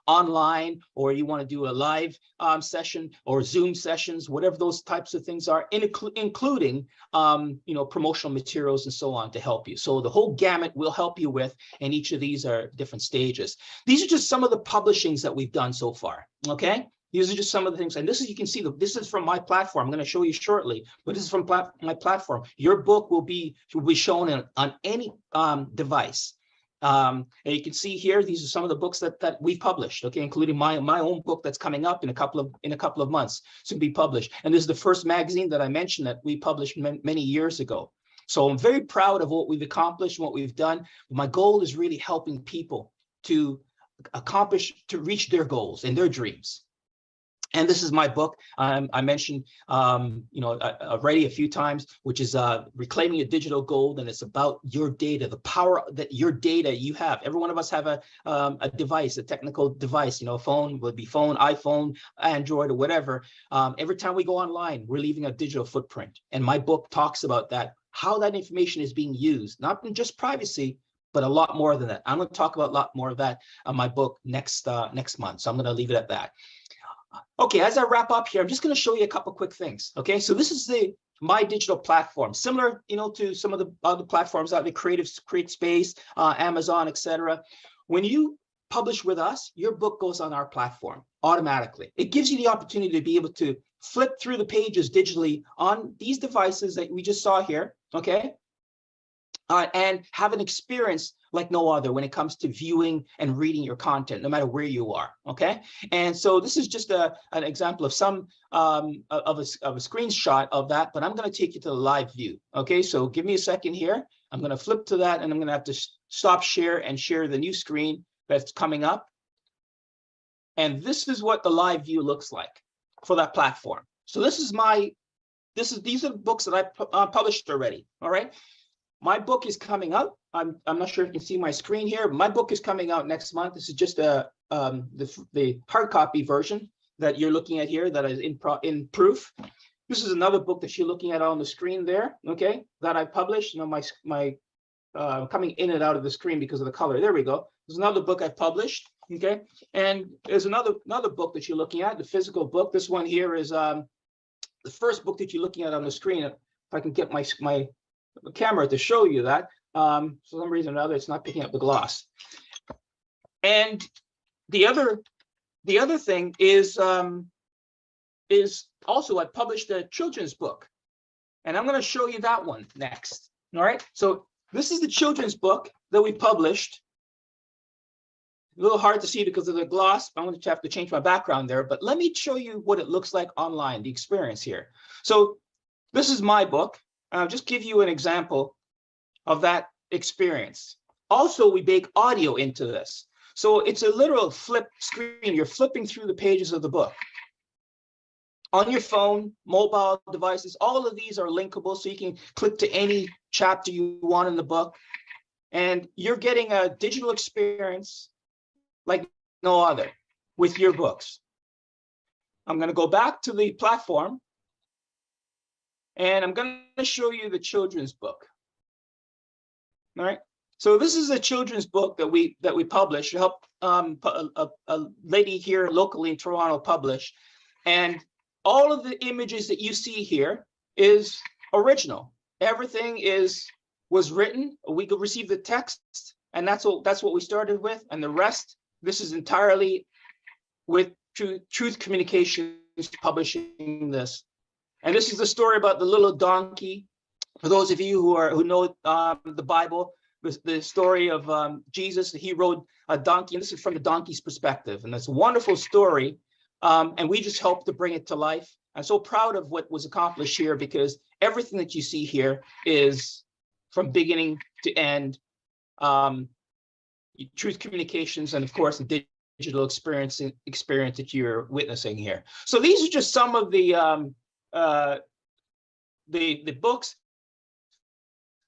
[SPEAKER 15] online or you want to do a live session or Zoom sessions, whatever those types of things are, including promotional materials and so on to help you. So the whole gamut we'll help you with, and each of these are different stages. These are just some of the publishings that we've done so far. Okay. These are just some of the things, and this is, you can see, this is from my platform. I'm going to show you shortly, but this is from my platform. Your book will be shown on any device. And you can see here, these are some of the books that we've published, okay, including my own book that's coming up in a couple of months to be published. And this is the first magazine that I mentioned that we published many years ago. So I'm very proud of what we've accomplished and what we've done. My goal is really helping people to reach their goals and their dreams. And this is my book. I mentioned, already a few times, which is Reclaiming a Digital Gold, and it's about your data, the power that your data you have. Every one of us have a device, a technical device. A phone would be phone, iPhone, Android, or whatever. Every time we go online, we're leaving a digital footprint. And my book talks about that, how that information is being used, not in just privacy, but a lot more than that. I'm going to talk about a lot more of that on my book next month. So I'm going to leave it at that. Okay, as I wrap up here, I'm just going to show you a couple quick things. Okay, so this is my digital platform, similar, to some of the other platforms out there, Create Space, Amazon, etc. When you publish with us, your book goes on our platform automatically. It gives you the opportunity to be able to flip through the pages digitally on these devices that we just saw here. Okay. And have an experience like no other when it comes to viewing and reading your content, no matter where you are. Okay, and so this is just an example of some of a screenshot of that, but I'm going to take you to the live view. Okay, so give me a second here. I'm going to flip to that, and I'm going to have to stop share and share the new screen that's coming up. And this is what the live view looks like for that platform. So these are the books that I published already. All right. My book is coming out. I'm not sure if you can see my screen here. My book is coming out next month. This is just the hard copy version that you're looking at here that is in proof. This is another book that you're looking at on the screen there, okay, that I published. My coming in and out of the screen because of the color. There we go. There's another book I've published, okay? And there's another book that you're looking at, the physical book. This one here is the first book that you're looking at on the screen. If I can get my camera to show you that. For some reason or other, it's not picking up the gloss. And the other thing is also I published a children's book, and I'm going to show you that one next. All right. So this is the children's book that we published. A little hard to see because of the gloss. I'm going to have to change my background there, but let me show you what it looks like online, the experience here. So this is my book. I'll just give you an example of that experience. Also, we bake audio into this. So it's a literal flip screen. You're flipping through the pages of the book. On your phone, mobile devices, all of these are linkable, so you can click to any chapter you want in the book. And you're getting a digital experience like no other with your books. I'm going to go back to the platform, and I'm going to show you the children's book. All right. So this is a children's book that we published. Help a lady here locally in Toronto publish, and all of the images that you see here is original. Everything was written. We could receive the text, and that's what we started with, and the rest. This is entirely with Truth Communications publishing this. And this is the story about the little donkey. For those of you who know the Bible, the story of Jesus, he rode a donkey, and this is from the donkey's perspective. And that's a wonderful story. And we just helped to bring it to life. I'm so proud of what was accomplished here, because everything that you see here is from beginning to end. Truth Communications, and of course the digital experience that you're witnessing here. So these are just some of the books.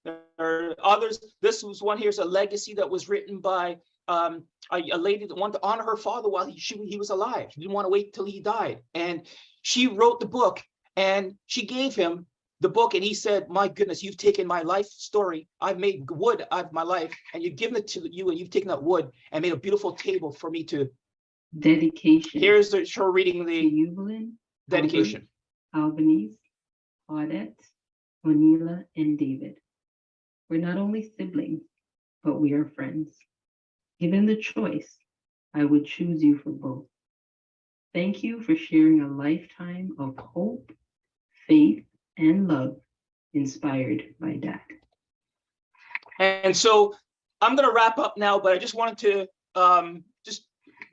[SPEAKER 15] There are others. This was one. Here's a legacy that was written by a lady that wanted to honor her father while he was alive. She didn't want to wait till he died, and she wrote the book, and she gave him the book, and he said, "My goodness, you've taken my life story. I've made wood out of my life, and you've given it to you, and you've taken that wood and made a beautiful table for me to."
[SPEAKER 16] Dedication.
[SPEAKER 15] Here's her reading the
[SPEAKER 16] Evelyn,
[SPEAKER 15] dedication.
[SPEAKER 16] Albanese, Audette, O'Neilla, and David. We're not only siblings, but we are friends. Given the choice, I would choose you for both. Thank you for sharing a lifetime of hope, faith, and love inspired by Dad.
[SPEAKER 15] And so I'm going to wrap up now, but I just wanted to just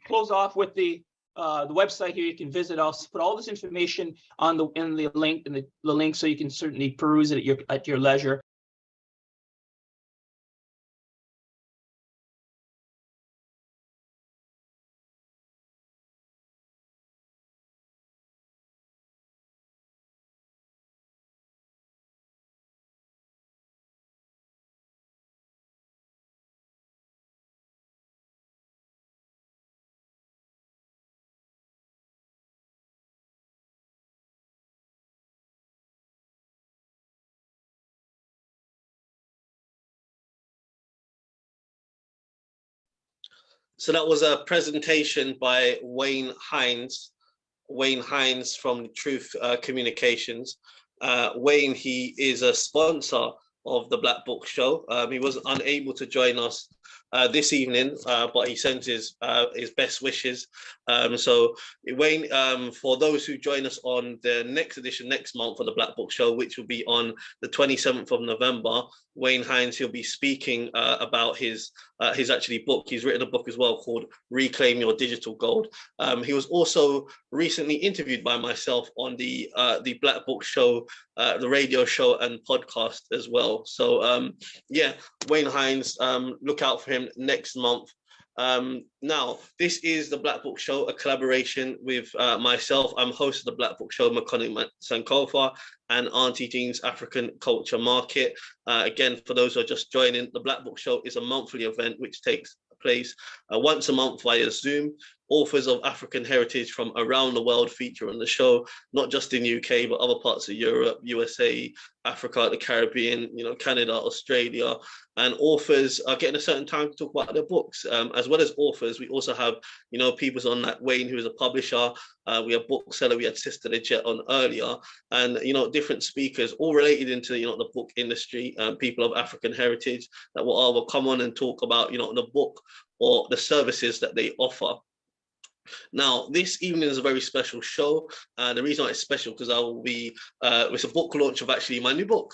[SPEAKER 15] close off with the website here. You can visit. I'll put all this information in the link, so you can certainly peruse it at your leisure.
[SPEAKER 1] So that was a presentation by Wayne Haynes. Wayne Haynes from Truth Communications. Wayne, he is a sponsor of the Black Book Show. He was unable to join us this evening, but he sends his best wishes. So Wayne, for those who join us on the next edition next month for the Black Book Show, which will be on the 27th of November, Wayne Haynes, he'll be speaking about his actually book. He's written a book as well called Reclaim Your Digital Gold. He was also recently interviewed by myself on the Black Book Show, the radio show and podcast as well. So yeah, Wayne Haynes, look out for him next month. Now, this is the Black Book Show, a collaboration with myself. I'm host of the Black Book Show, Makoni Sankofa, and Auntie Jean's African Culture Market. Again, for those who are just joining, the Black Book Show is a monthly event which takes place once a month via Zoom. authors of African heritage from around the world feature on the show, not just in UK, but other parts of Europe, USA, Africa, the Caribbean, Canada, Australia. And authors are getting a certain time to talk about their books. As well as authors, we also have, people on like Wayne, who is a publisher. We have Bookseller, we had Sister Legit on earlier, and different speakers, all related into the book industry, people of African heritage that will come on and talk about the book or the services that they offer. Now, this evening is a very special show. The reason why it's special because I will be, it's a book launch of actually my new book,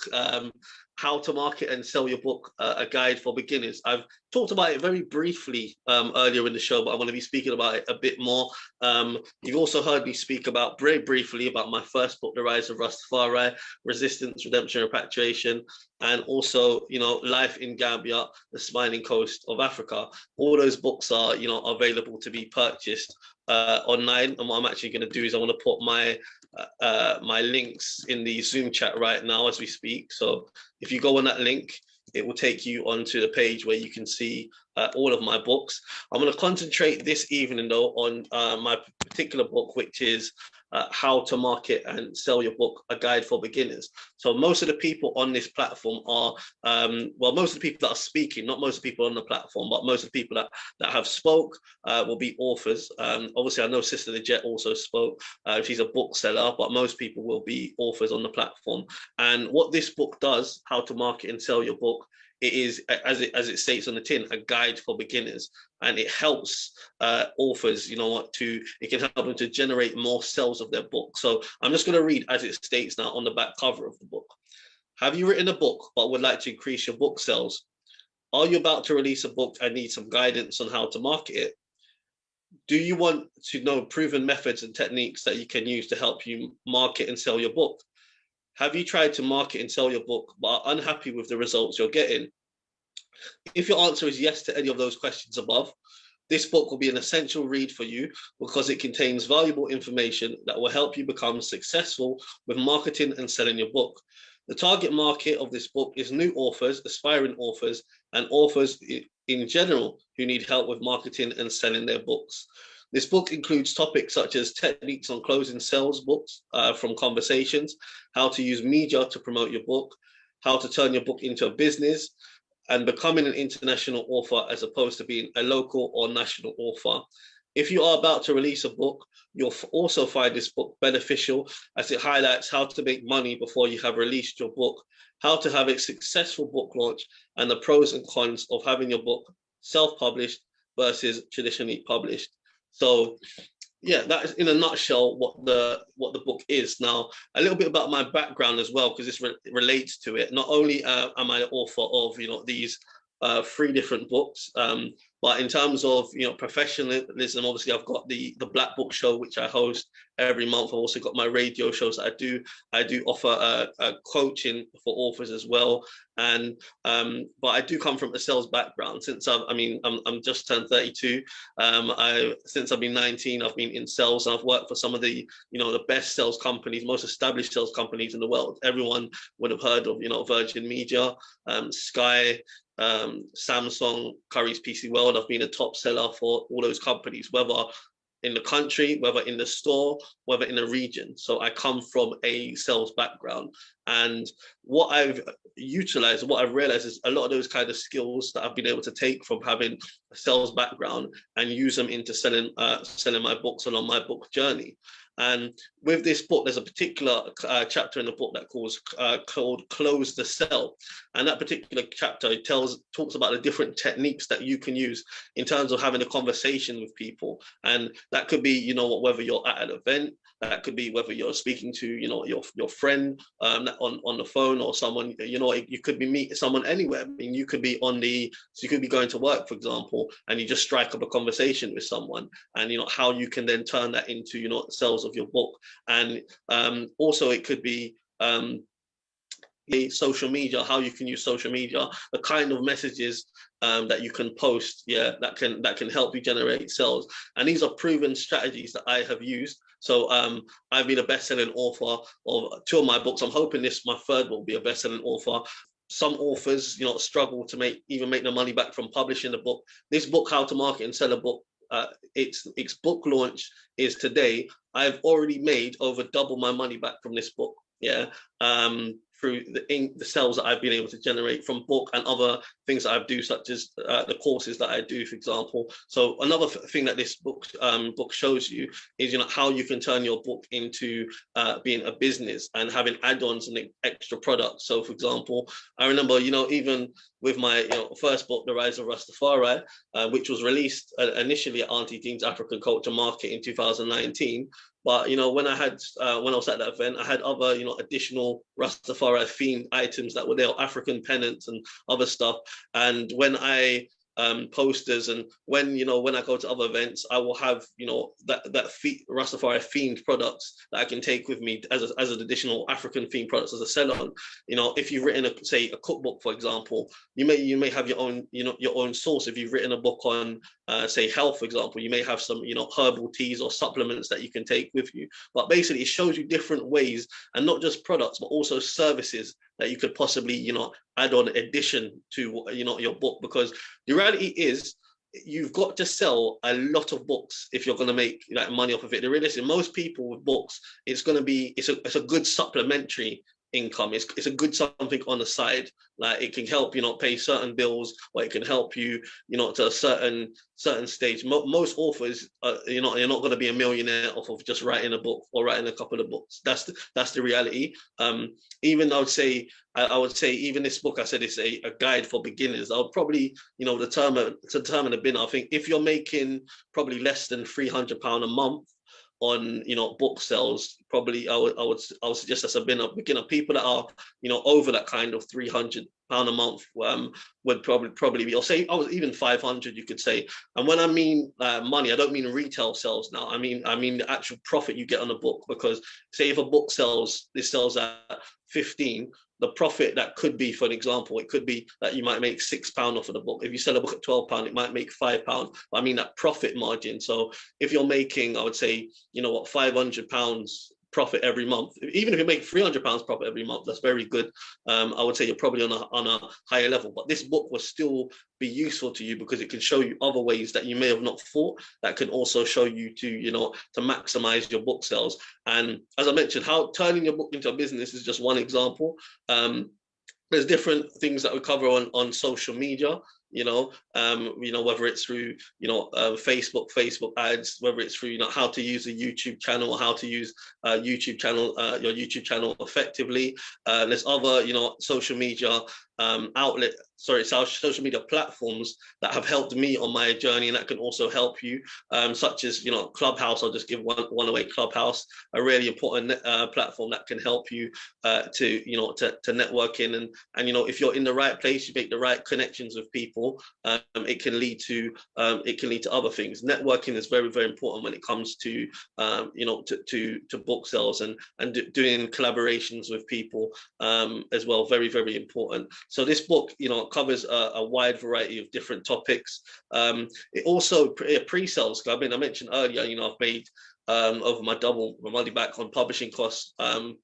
[SPEAKER 1] How to Market and Sell Your Book, A Guide for Beginners. I've talked about it very briefly earlier in the show, but I'm going to be speaking about it a bit more. You've also heard me speak about very briefly about my first book, The Rise of Rastafari, Resistance, Redemption, Repatriation, and also, Life in Gambia, The Smiling Coast of Africa. All those books are, available to be purchased online. And what I'm actually going to do is I want to put my my links in the Zoom chat right now as we speak. So if you go on that link, it will take you onto the page where you can see all of my books. I'm going to concentrate this evening though on my particular book, which is How to Market and Sell Your Book, A Guide for Beginners. So most of the people on this platform are, most of the people that are speaking, not most of the people on the platform, but most of the people that have spoke will be authors. Obviously, I know Sister Legit also spoke. She's a bookseller, but most people will be authors on the platform. And what this book does, How to Market and Sell Your Book, it is, as it states on the tin, a guide for beginners, and it helps authors, it can help them to generate more sales of their book. So I'm just going to read as it states now on the back cover of the book. Have you written a book but would like to increase your book sales? Are you about to release a book and need some guidance on how to market it? Do you want to know proven methods and techniques that you can use to help you market and sell your book? Have you tried to market and sell your book but are unhappy with the results you're getting? If your answer is yes to any of those questions above, this book will be an essential read for you because it contains valuable information that will help you become successful with marketing and selling your book. The target market of this book is new authors, aspiring authors, and authors in general who need help with marketing and selling their books. This book includes topics such as techniques on closing sales books from conversations, how to use media to promote your book, how to turn your book into a business, and becoming an international author as opposed to being a local or national author. If you are about to release a book, you'll also find this book beneficial as it highlights how to make money before you have released your book, how to have a successful book launch, and the pros and cons of having your book self-published versus traditionally published. So yeah, that is in a nutshell what the book is. Now, a little bit about my background as well, because this relates to it. Not only am I the author of these 3 different books, but in terms of professionalism, obviously I've got the Black Book Show, which I host every month. I've also got my radio shows that I do offer coaching for authors as well. And but I do come from a sales background. Since I'm just turned 32. Since I've been 19, I've been in sales, and I've worked for some of the the best sales companies, most established sales companies in the world. Everyone would have heard of Virgin Media, Sky, Samsung, Curry's PC World. I've been a top seller for all those companies, whether in the country, whether in the store, whether in the region. So I come from a sales background, and what I've utilized, what I've realized is a lot of those kind of skills that I've been able to take from having a sales background and use them into selling my books along my book journey. And with this book, there's a particular chapter in the book that called Close the Sell. And that particular chapter talks about the different techniques that you can use in terms of having a conversation with people. And that could be, whether you're at an event, that could be whether you're speaking to, your friend on the phone, or someone, you could be meeting someone anywhere. I mean, you could be you could be going to work, for example, and you just strike up a conversation with someone, and how you can then turn that into, sales of your book. And also it could be social media, how you can use social media, the kind of messages that you can post, that can help you generate sales. And these are proven strategies that I have used. So I've been a best-selling author of 2 of my books. I'm hoping my 3rd will be a best-selling author. Some authors, struggle to make the money back from publishing the book. This book, How to Market and Sell a Book, its book launch is today, I've already made over double my money back from this book. Yeah, through the sales that I've been able to generate from book and other things that I do, such as the courses that I do, for example. So another thing that this book shows you is, how you can turn your book into being a business and having add-ons and extra products. So, for example, I remember, even with my first book, The Rise of Rastafari, which was released initially at Auntie Dean's African Culture Market in 2019. But when I was at that event, I had other additional Rastafari themed items that were there, African pennants and other stuff. And when I posters, and when I go to other events, I will have that Rastafari themed products that I can take with me as an additional African themed products as a sell-on. If you've written a cookbook, for example, you may have your own your own source. If you've written a book on say health, for example, you may have some herbal teas or supplements that you can take with you. But basically, it shows you different ways, and not just products, but also services that you could possibly add on addition to your book. Because the reality is, you've got to sell a lot of books if you're going to make money off of it. The reality is, most people with books, it's a good supplementary income. It's a good something on the side. Like, it can help pay certain bills, or it can help you to a certain stage. Most authors, you're not going to be a millionaire off of just writing a book or writing a couple of books. That's the reality. Even I would say even this book, I said it's a guide for beginners. I would probably determine a bin. I think if you're making probably less than £300 a month on book sales, probably I would suggest that's a beginner. People that are over that kind of £300 a month would probably be, or say even 500, you could say. And when I mean money, I don't mean retail sales now. I mean the actual profit you get on a book. Because say if a book sells at 15, the profit that could be, for an example, it could be that you might make £6 off of the book. If you sell a book at £12, it might make £5. I mean that profit margin. So if you're making, I would say, £500 profit every month, even if you make £300 profit every month, that's very good. I would say you're probably on a higher level. But this book will still be useful to you, because it can show you other ways that you may have not thought, that can also show you to maximize your book sales. And as I mentioned, how turning your book into a business is just one example. There's different things that we cover on social media. Whether it's through Facebook ads, whether it's through how to use a YouTube channel, or how to use your YouTube channel effectively. There's other social media social media platforms that have helped me on my journey, and that can also help you, such as Clubhouse. I'll just give one away. Clubhouse, a really important platform that can help you to network in, and if you're in the right place, you make the right connections with people, it can lead to other things. Networking is very, very important when it comes to to book sales, and doing collaborations with people as well. Very, very important. So this book covers a wide variety of different topics. It also pre-sales. I mentioned earlier, I've made over my double my money back on publishing costs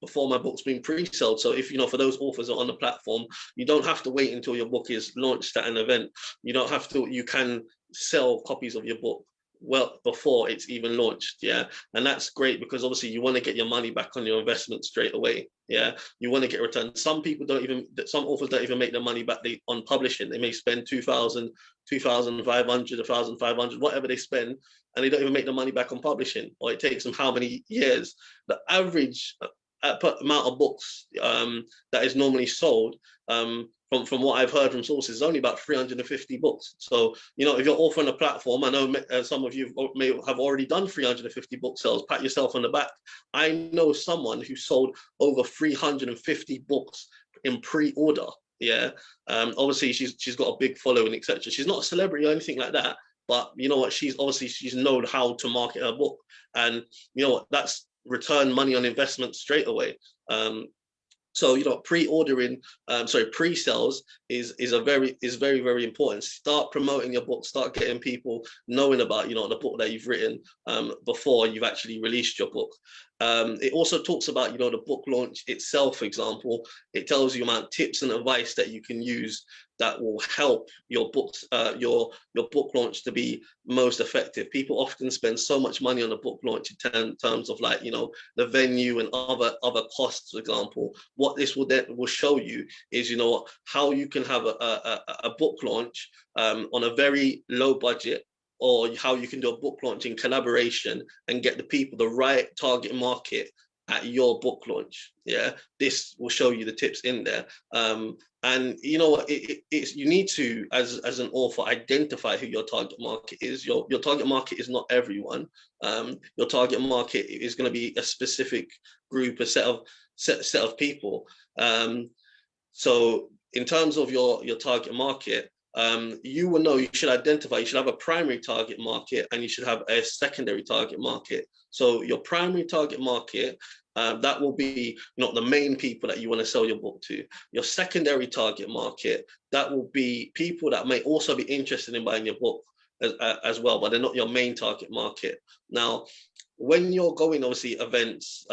[SPEAKER 1] before my book's been pre-sold. So if for those authors that are on the platform, you don't have to wait until your book is launched at an event. You can sell copies of your book well before it's even launched. Yeah, and that's great, because obviously you want to get your money back on your investment straight away. Yeah, you want to get return. Some authors don't even make their money back on publishing. They may spend 2,000, 2,500, 1,500, whatever they spend, and they don't even make the money back on publishing, or it takes them how many years. The average amount of books that is normally sold, from what I've heard from sources, is only about 350 books. So, if you're author on a platform, I know some of you may have already done 350 book sales. Pat yourself on the back. I know someone who sold over 350 books in pre-order. Yeah. Obviously, she's got a big following, etc. She's not a celebrity or anything like that, but you know what? She's known how to market her book, and you know what? That's return money on investment straight away. So pre-sales is very, very important. Start promoting your book. Start getting people knowing about the book that you've written before you've actually released your book. It also talks about the book launch itself. For example, it tells you about tips and advice that you can use that will help your books, your book launch to be most effective. People often spend so much money on a book launch in terms of, like, you know, the venue and other costs, for example. What this will show you is, you know, how you can have a book launch on a very low budget, or how you can do a book launch in collaboration and get the right target market at your book launch. Yeah, this will show you the tips in there. And you know what, it's you need to, as an author, identify who your target market is. Your target market is not everyone. Your target market is going to be a specific group, a set of people. So in terms of your target market, you will know, you should identify, you should have a primary target market and you should have a secondary target market. So your primary target market, that will be not the main people that you want to sell your book to. Your secondary target market, that will be people that may also be interested in buying your book as well, but they're not your main target market. Now, when you're going, obviously, events,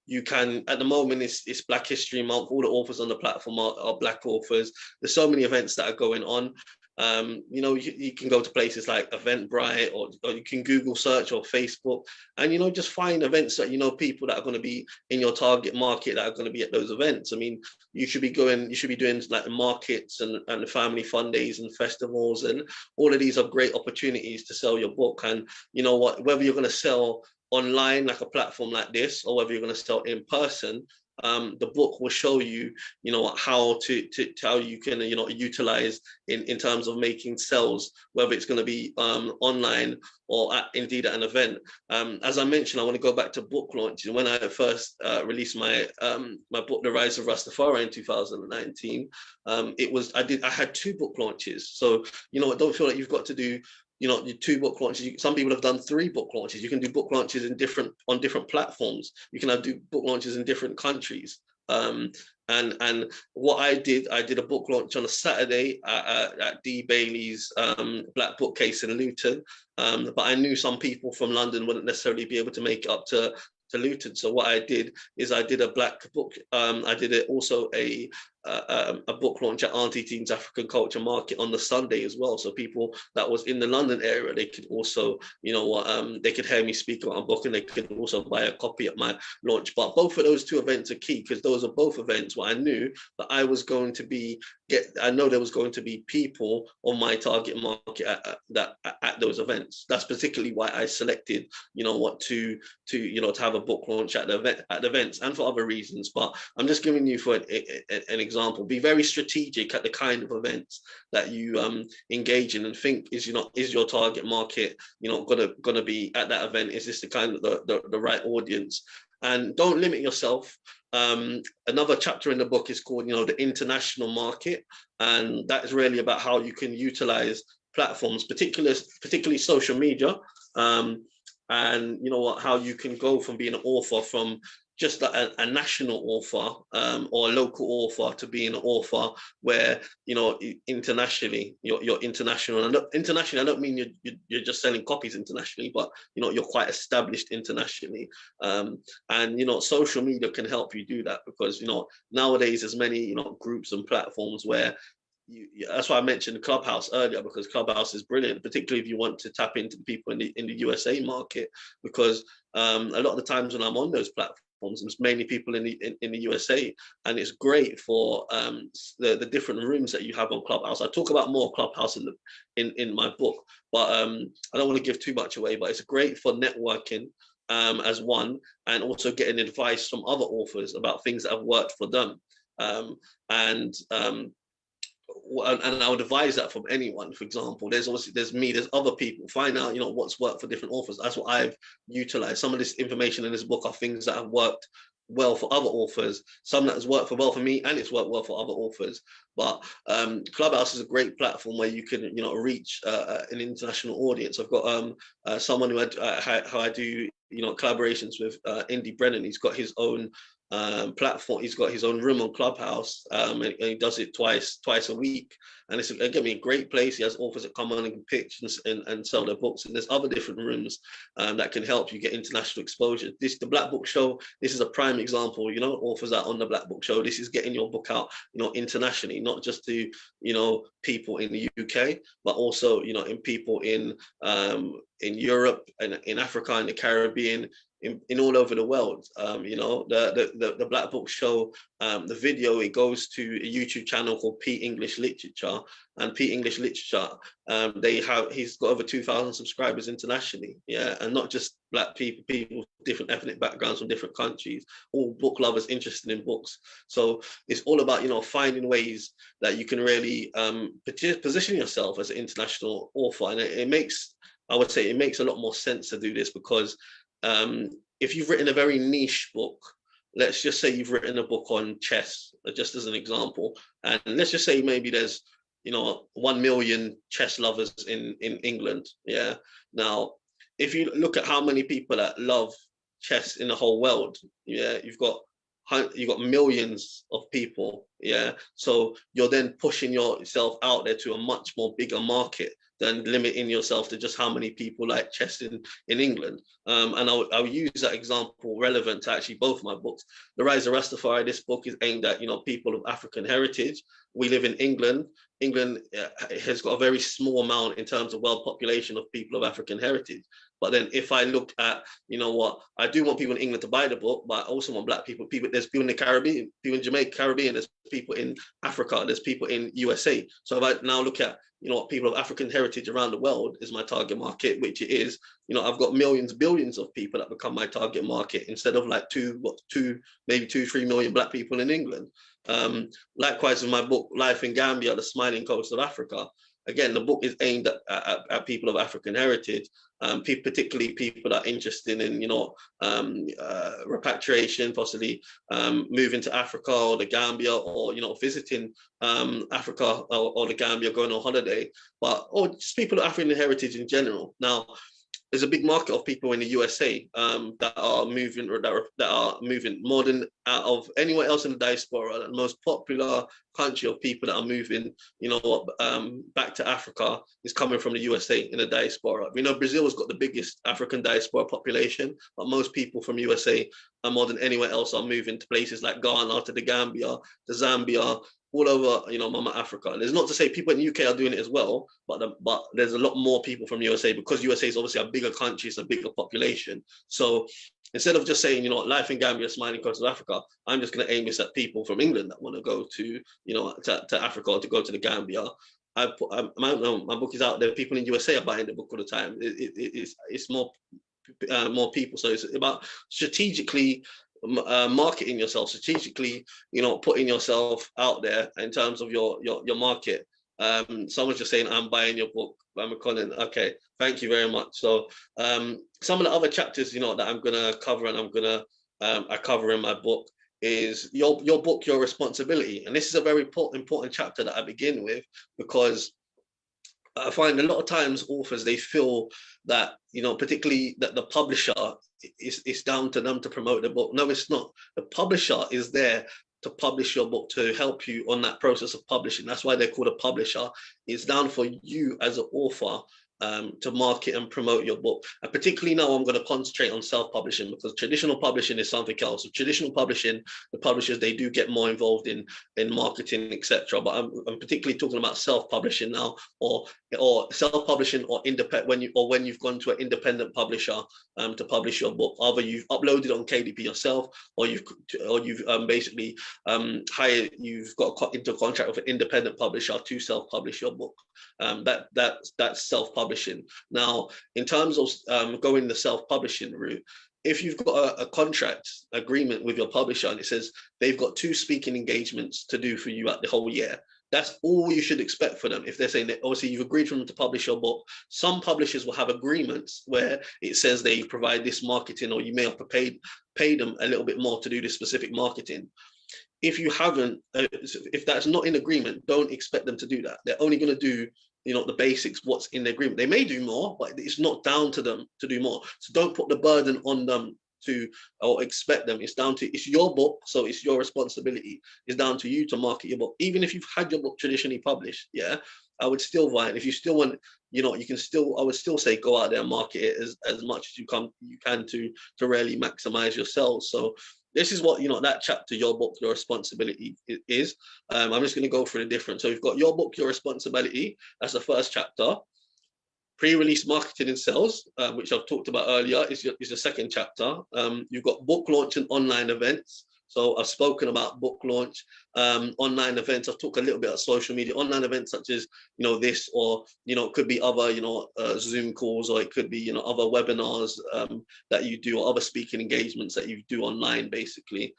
[SPEAKER 1] you can, at the moment, it's Black History Month. All the authors on the platform are Black authors. There's so many events that are going on. You know, you can go to places like Eventbrite, or you can Google search or Facebook, and, you know, just find events that, you know, people that are going to be in your target market that are going to be at those events. I mean, you should be doing like the markets and the family fun days and festivals, and all of these are great opportunities to sell your book. And you know what, whether you're going to sell online like a platform like this, or whether you're going to sell in person, the book will show you, you know, how you can, you know, utilize in terms of making sales, whether it's going to be online or indeed at an event. As I mentioned, I want to go back to book launches. When I first released my book, The Rise of Rastafari, in 2019, I had 2 book launches. So, you know, I don't feel like you've got to do, you know, 2 book launches. Some people have done 3 book launches. You can do book launches on different platforms. You can do book launches in different countries. And what I did a book launch on a Saturday at D. Bailey's Black Bookcase in Luton. But I knew some people from London wouldn't necessarily be able to make it up to Luton. So what I did is I did a black book. I did also a book launch at Auntie Team's African Culture Market on the Sunday as well. So people that was in the London area, they could also, you know, they could hear me speak about a book, and they could also buy a copy at my launch. But both of those 2 events are key, because those are both events where I knew that I was going to be I know there was going to be people on my target market at those events. That's particularly why I selected, you know, what to have a book launch at the events, and for other reasons. But I'm just giving you for an example. Be very strategic at the kind of events that you engage in, and think, is your target market, you know, gonna be at that event? Is this the kind of the right audience? And don't limit yourself. Another chapter in the book is called, you know, the international market, and that is really about how you can utilize platforms, particularly social media, and you know what, how you can go from being an author from just a national author or a local author to being an author where, you know, internationally, you're international. And internationally, I don't mean you're just selling copies internationally, but, you know, you're quite established internationally. And, you know, social media can help you do that, because, you know, nowadays there's many, you know, groups and platforms where that's why I mentioned Clubhouse earlier, because Clubhouse is brilliant, particularly if you want to tap into the people in the USA market, because a lot of the times when I'm on those platforms, it's mainly people in the USA, and it's great for the different rooms that you have on Clubhouse. I talk about more Clubhouse in my book, but I don't want to give too much away. But it's great for networking as one, and also getting advice from other authors about things that have worked for them. And I would advise that from anyone. For example, there's other people. Find out, you know, what's worked for different authors. That's what I've utilized. Some of this information in this book are things that have worked well for other authors, some that has worked well for me, and it's worked well for other authors. But Clubhouse is a great platform where you can, you know, reach an international audience. I've got someone who I do, you know, collaborations with, Indy Brennan. He's got his own platform. He's got his own room on Clubhouse, and he does it twice a week. And it's again a great place. He has authors that come on and pitch and sell their books. And there's other different rooms that can help you get international exposure. The Black Book Show, this is a prime example. You know, authors that are on the Black Book Show. This is getting your book out, you know, internationally, not just to, you know, people in the UK, but also, you know, in people in Europe and in Africa and the Caribbean. In all over the world. You know, the Black Book Show, the video, it goes to a YouTube channel called P English Literature, and P English Literature, he's got over 2,000 subscribers internationally, yeah, and not just Black people with different ethnic backgrounds from different countries, all book lovers interested in books. So it's all about, you know, finding ways that you can really position yourself as an international author, and I would say it makes a lot more sense to do this because if you've written a very niche book, let's just say you've written a book on chess, just as an example, and let's just say maybe there's, you know, 1 million chess lovers in England, yeah. Now, if you look at how many people that love chess in the whole world, yeah, you've got millions of people, yeah. So you're then pushing yourself out there to a much more bigger market than limiting yourself to just how many people like chess in England. And I'll use that example relevant to actually both my books. The Rise of Rastafari, this book is aimed at, you know, people of African heritage. We live in England. England has got a very small amount in terms of world population of people of African heritage. But then if I look at, you know what, I do want people in England to buy the book, but I also want Black people, there's people in the Caribbean, people in Jamaica, Caribbean, there's people in Africa, there's people in USA. So if I now look at, you know what, people of African heritage around the world is my target market, which it is, you know, I've got millions, billions of people that become my target market instead of like maybe 2-3 million Black people in England. Likewise with my book, Life in Gambia, The Smiling Coast of Africa. Again, the book is aimed at people of African heritage, particularly people that are interested in, you know, repatriation, possibly moving to Africa or the Gambia, or, you know, visiting Africa or the Gambia, going on holiday, or just people of African heritage in general. Now, there's a big market of people in the USA that are moving more than out of anywhere else in the diaspora. The most popular country of people that are moving, you know, back to Africa is coming from the USA in the diaspora. We know Brazil has got the biggest African diaspora population, but most people from USA more than anywhere else are moving to places like Ghana, to the Gambia, to Zambia, all over, you know, Mama Africa. There's not to say people in the UK are doing it as well, but there's a lot more people from USA because USA is obviously a bigger country, it's a bigger population. So instead of just saying, you know, Life in Gambia, Smiling Coast of Africa, I'm just going to aim this at people from England that want to go to, you know, to Africa or to go to the Gambia. My book is out there. People in USA are buying the book all the time. It's more people. So it's about strategically marketing yourself, strategically, you know, putting yourself out there in terms of your market. Someone's just saying, I'm buying your book. I'm calling. Okay, thank you very much. So some of the other chapters, you know, that I'm gonna cover and I cover in my book is your book, your responsibility. And this is a very important chapter that I begin with, because I find a lot of times authors, they feel that, you know, particularly that the publisher, it's down to them to promote the book. No, it's not. The publisher is there to publish your book, to help you on that process of publishing. That's why they're called a publisher. It's down for you as an author to market and promote your book. And particularly now I'm going to concentrate on self-publishing, because traditional publishing is something else. So traditional publishing, the publishers, they do get more involved in marketing, etc. But I'm particularly talking about self-publishing now, or self-publishing or independent, when you've gone to an independent publisher to publish your book. Either you've uploaded on KDP yourself, or you've basically hired, you've got into a contract with an independent publisher to self-publish your book. That's self-publishing. Now, in terms of going the self-publishing route, if you've got a contract agreement with your publisher and it says they've got 2 speaking engagements to do for you at the whole year, that's all you should expect for them. If they're saying that, obviously you've agreed for them to publish your book. Some publishers will have agreements where it says they provide this marketing, or you may have to pay them a little bit more to do this specific marketing. If you haven't, if that's not in agreement, don't expect them to do that. They're only going to do, you know, the basics, what's in the agreement. They may do more, but it's not down to them to do more. So don't put the burden on them to or expect them. It's down to, it's your book, so it's your responsibility. It's down to you to market your book. Even if you've had your book traditionally published, yeah, I would still buy it. If you still want, you know, you can still, I would still say go out there and market it as much as you can to really maximize your sales. So this is what, you know, that chapter, your book, your responsibility is. I'm just going to go through the difference. So you've got your book, your responsibility. That's the first chapter. Pre-release marketing and sales, which I've talked about earlier, is the second chapter. You've got book launch and online events. So I've spoken about book launch, online events. I've talked a little bit about social media, online events such as, you know, this, or, you know, it could be other, you know, Zoom calls, or it could be, you know, other webinars that you do, or other speaking engagements that you do online, basically.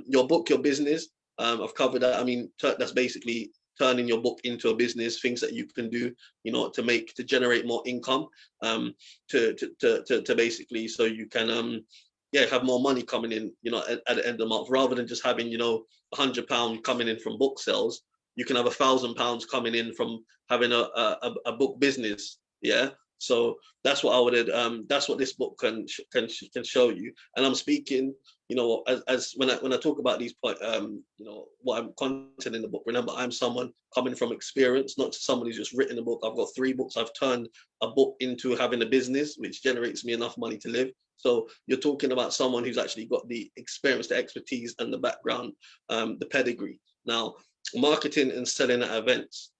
[SPEAKER 1] Your book, your business, I've covered that. I mean, that's basically turning your book into a business, things that you can do, you know, to generate more income, to basically, so you can, yeah, have more money coming in, you know, at the end of the month, rather than just having, you know, £100 coming in from book sales. You can have £1,000 coming in from having a book business. Yeah. So that's what I would, that's what this book can show you. And I'm speaking, you know, as when I talk about these points, you know, what I'm content in the book. Remember, I'm someone coming from experience, not somebody who's just written a book. I've got 3 books. I've turned a book into having a business, which generates me enough money to live. So you're talking about someone who's actually got the experience, the expertise, and the background, the pedigree. Now, marketing and selling at events.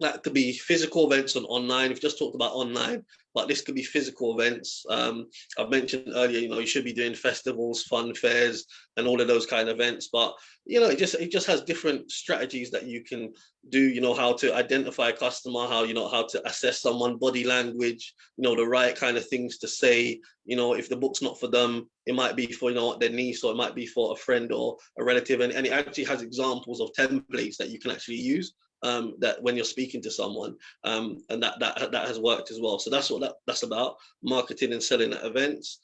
[SPEAKER 1] That could be physical events and online. We've just talked about online, but this could be physical events. I've mentioned earlier, you know, you should be doing festivals, fun fairs, and all of those kind of events. But, you know, it just has different strategies that you can do, you know, how to identify a customer, how, you know, how to assess someone, body language, you know, the right kind of things to say. You know, if the book's not for them, it might be for, you know, their niece, or it might be for a friend or a relative. And it actually has examples of templates that you can actually use. That when you're speaking to someone, and that has worked as well. So that's what that's about: marketing and selling at events.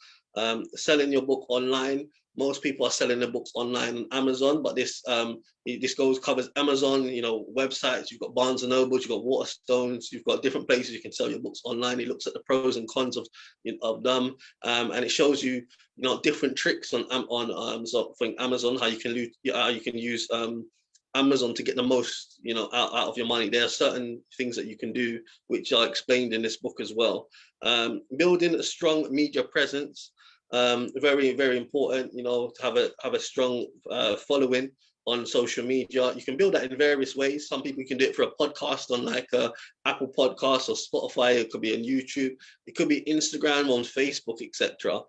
[SPEAKER 1] Selling your book online. Most people are selling their books online on Amazon, but this covers Amazon, you know, websites. You've got Barnes and Nobles, you've got Waterstones, you've got different places you can sell your books online. It looks at the pros and cons of them, and it shows you, you know, different tricks on Amazon, how you can use Amazon to get the most, you know, out of your money. There are certain things that you can do, which are explained in this book as well. Building a strong media presence, very, very important, you know, to have a strong following on social media. You can build that in various ways. Some people can do it for a podcast on like Apple Podcasts or Spotify. It could be on YouTube. It could be Instagram, on Facebook, etc.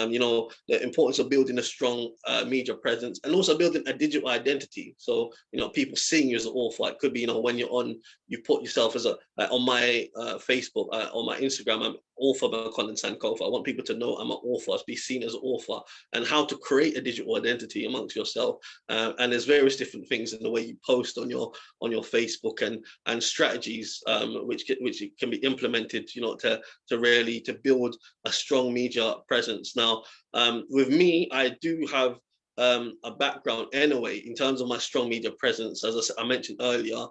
[SPEAKER 1] You know, the importance of building a strong media presence, and also building a digital identity. So, you know, people seeing you as an author. It could be, you know, when you're on, you put yourself as on my Facebook, on my Instagram, I'm author Colin Sankofa. I want people to know I'm an author, be seen as an author, and how to create a digital identity amongst yourself. And there's various different things in the way you post on your Facebook, and strategies which can be implemented, you know, to really build a strong media presence. Now, with me, I do have a background anyway in terms of my strong media presence. As I mentioned earlier,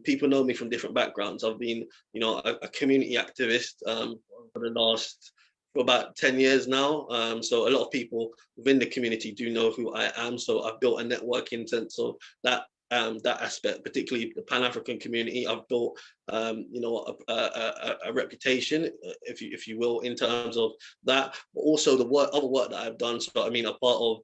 [SPEAKER 1] people know me from different backgrounds. I've been, you know, a community activist for about 10 years now. So a lot of people within the community do know who I am. So I've built a network in sense of that aspect, particularly the Pan-African community. I've built, you know, a reputation, if you will, in terms of that, but also the other work that I've done. So I mean, a part of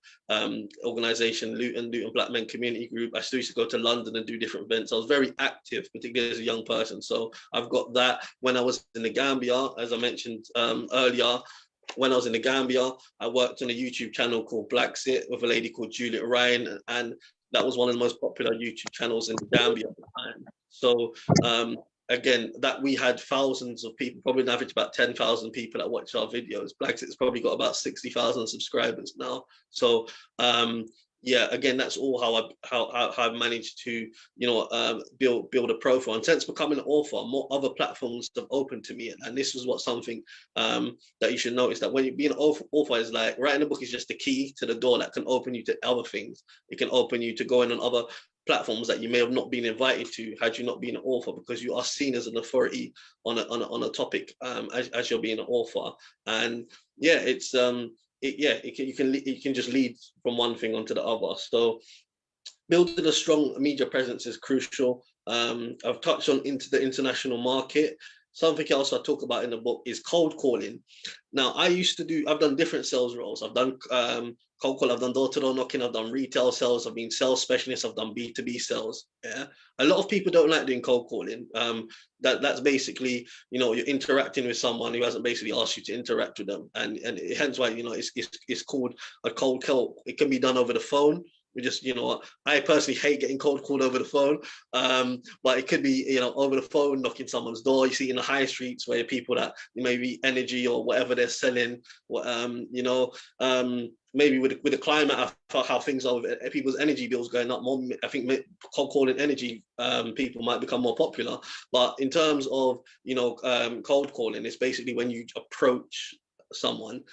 [SPEAKER 1] organization Luton Black Men Community Group. I still used to go to London and do different events. I was very active, particularly as a young person. So I've got that. When I was in the Gambia, as I mentioned earlier, when I was in the Gambia, I worked on a YouTube channel called Black Sit with a lady called Juliet Ryan, and that was one of the most popular YouTube channels in Gambia at the time. So again, that we had thousands of people, probably an average about 10,000 people that watch our videos. Blacksit's probably got about 60,000 subscribers now. So yeah, again, that's all how I've managed to, you know, build a profile. And since becoming an author, more other platforms have opened to me. And this is what something that you should notice, that when you're being an author is like, writing a book is just the key to the door that can open you to other things. It can open you to going on other platforms that you may have not been invited to had you not been an author, because you are seen as an authority on a topic as you're being an author. And yeah, it can just lead from one thing onto the other. So building a strong media presence is crucial. I've touched on into the international market. Something else I talk about in the book is cold calling. Now, I've done different sales roles. I've done cold call, I've done door-to-door knocking, I've done retail sales, I've been sales specialist, I've done B2B sales. Yeah, a lot of people don't like doing cold calling. That's basically, you're interacting with someone who hasn't basically asked you to interact with them, and hence why it's called a cold call. It can be done over the phone. We just, I personally hate getting cold called over the phone, but it could be, over the phone, knocking someone's door. You see in the high streets where people that maybe energy or whatever they're selling, maybe with the climate, how things are with people's energy bills going up more. I think cold calling energy people might become more popular. But in terms of, cold calling, it's basically when you approach someone.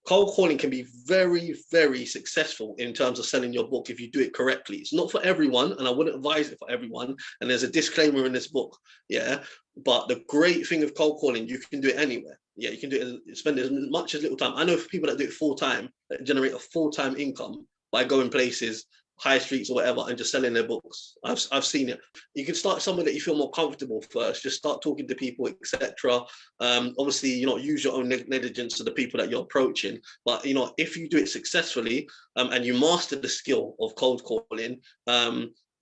[SPEAKER 1] Cold calling can be very, very successful in terms of selling your book if you do it correctly. It's not for everyone, and I wouldn't advise it for everyone. And there's a disclaimer in this book, yeah. But the great thing of cold calling, you can do it anywhere. Yeah, you can do it, spend as much as little time. I know for people that do it full time, that generate a full-time income by going places, high streets or whatever, and just selling their books. I've seen it. You can start somewhere that you feel more comfortable first. Just start talking to people, etc. Obviously, use your own negligence to the people that you're approaching. But if you do it successfully and you master the skill of cold calling,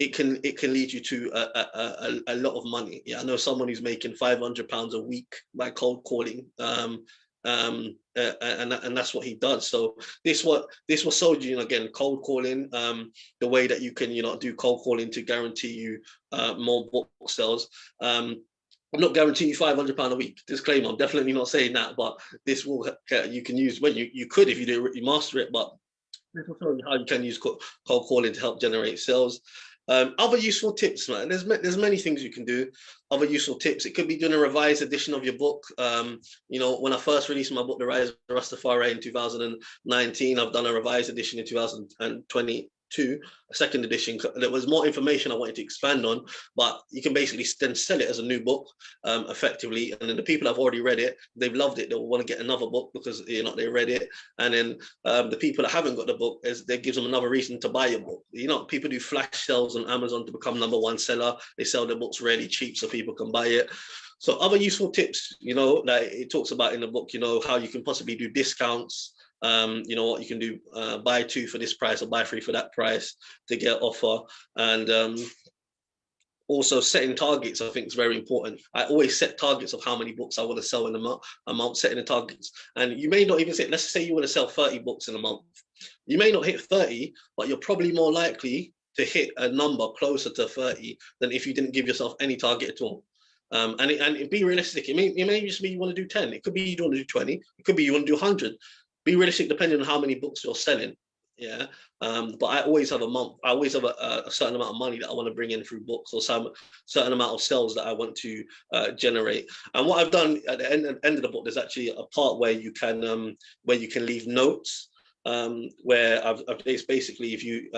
[SPEAKER 1] it can lead you to a lot of money. Yeah, I know someone who's making £500 a week by cold calling. And that's what he does. So this was sold you again, cold calling, the way that you can do cold calling to guarantee you more book sales. I'm not guaranteeing you £500 a week. Disclaimer, I'm definitely not saying that, but this will you can use when you could if you master it, but this will show you how you can use cold calling to help generate sales. Other useful tips, man. There's many things you can do. Other useful tips. It could be doing a revised edition of your book. When I first released my book, The Rise of Rastafari, in 2019, I've done a revised edition in 2022, a second edition. There was more information I wanted to expand on, but you can basically then sell it as a new book, effectively. And then the people that have already read it, they've loved it. They'll want to get another book because they read it. And then the people that haven't got the book, that gives them another reason to buy your book. People do flash sales on Amazon to become #1 seller. They sell their books really cheap so people can buy it. So other useful tips, like it talks about in the book, how you can possibly do discounts. What you can do, buy 2 for this price or buy 3 for that price to get offer. And also setting targets, I think, is very important. I always set targets of how many books I want to sell in a month, setting the targets. And you may not even say, let's say you want to sell 30 books in a month. You may not hit 30, but you're probably more likely to hit a number closer to 30 than if you didn't give yourself any target at all. And be realistic. It may just be you want to do 10. It could be you don't want to do 20. It could be you want to do 100. Be realistic depending on how many books you're selling. Yeah. But I always have a certain amount of money that I want to bring in through books, or some certain amount of sales that I want to generate. And what I've done at the end of the book, there's actually a part where you can leave notes, where it's basically if you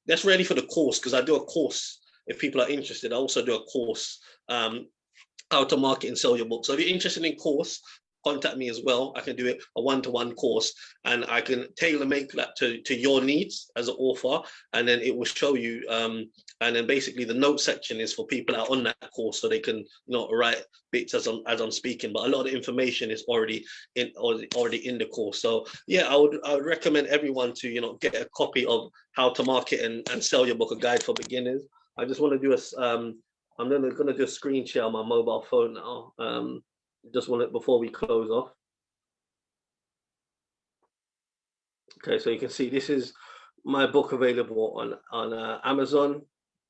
[SPEAKER 1] that's really for the course, because I do a course if people are interested. I also do a course, how to market and sell your book. So if you're interested in course, contact me as well. I can do it a one-to-one course, and I can tailor make that to your needs as an author, and then it will show you. And then basically the note section is for people that are on that course, so they can write bits as I'm speaking. But a lot of the information is already in the course. So yeah, I would recommend everyone to get a copy of How to Market and Sell Your Book: A Guide for Beginners. I just want to do I'm gonna do a screen share on my mobile phone now. Just want it before we close off. Okay, so you can see this is my book available on Amazon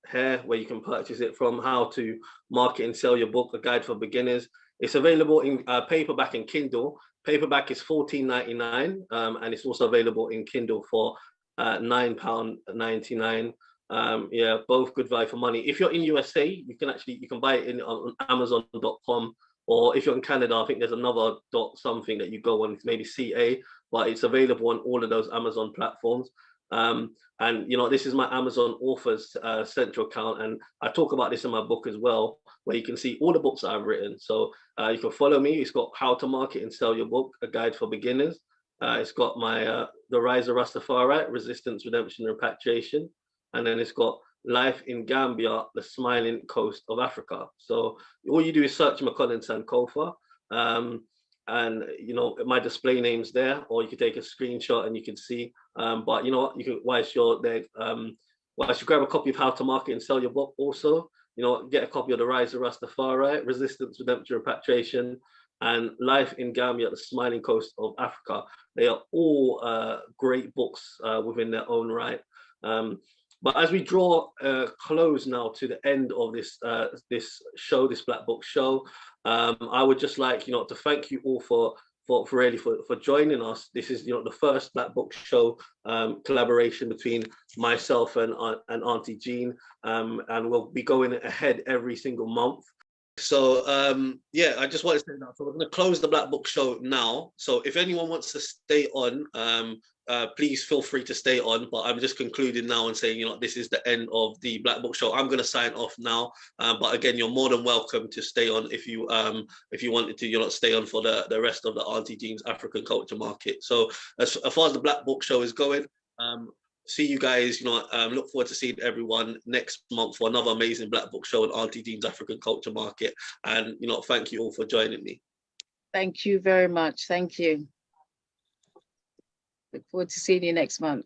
[SPEAKER 1] here, where you can purchase it from. How to Market and Sell Your Book: A Guide for Beginners. It's available in paperback and Kindle. Paperback is $14.99, and it's also available in Kindle for £9.99. Yeah, both good value for money. If you're in USA, you can buy it on Amazon.com. Or if you're in Canada, I think there's another something that you go on, maybe CA, but it's available on all of those Amazon platforms. And this is my Amazon Authors Central account, and I talk about this in my book as well, where you can see all the books that I've written. So you can follow me. It's got How to Market and Sell Your Book: A Guide for Beginners. It's got my The Rise of Rastafari, Resistance, Redemption, and Repatriation. And then it's got Life in Gambia, the Smiling Coast of Africa. So all you do is search McCollin Sankofa. And you know, my display name's there, or you can take a screenshot and you can see. But you know what, you can, whilst you're there, whilst you grab a copy of How to Market and Sell Your Book, also, you know, get a copy of The Rise of Rastafari, Resistance, Redemption, Repatriation, and Life in Gambia, the Smiling Coast of Africa. They are all great books within their own right. But as we draw close now to the end of this this show, this Black Book Show, I would just like, you know, to thank you all for joining us. This is, you know, the first Black Book Show collaboration between myself and Auntie Jean, and we'll be going ahead every single month. So yeah, I just wanted to say that. So we're going to close the Black Book Show now. So if anyone wants to stay on, please feel free to stay on. But I'm just concluding now and saying, you know, this is the end of the Black Book Show. I'm going to sign off now. But again, you're more than welcome to stay on if you wanted to, you know, stay on for the rest of the Auntie Jean's African Culture Market. So as far as the Black Book Show is going, see you guys, you know, look forward to seeing everyone next month for another amazing Black Book Show on Auntie Jean's African Culture Market. And, you know, thank you all for joining me.
[SPEAKER 13] Thank you very much. Thank you. Look forward to seeing you next month.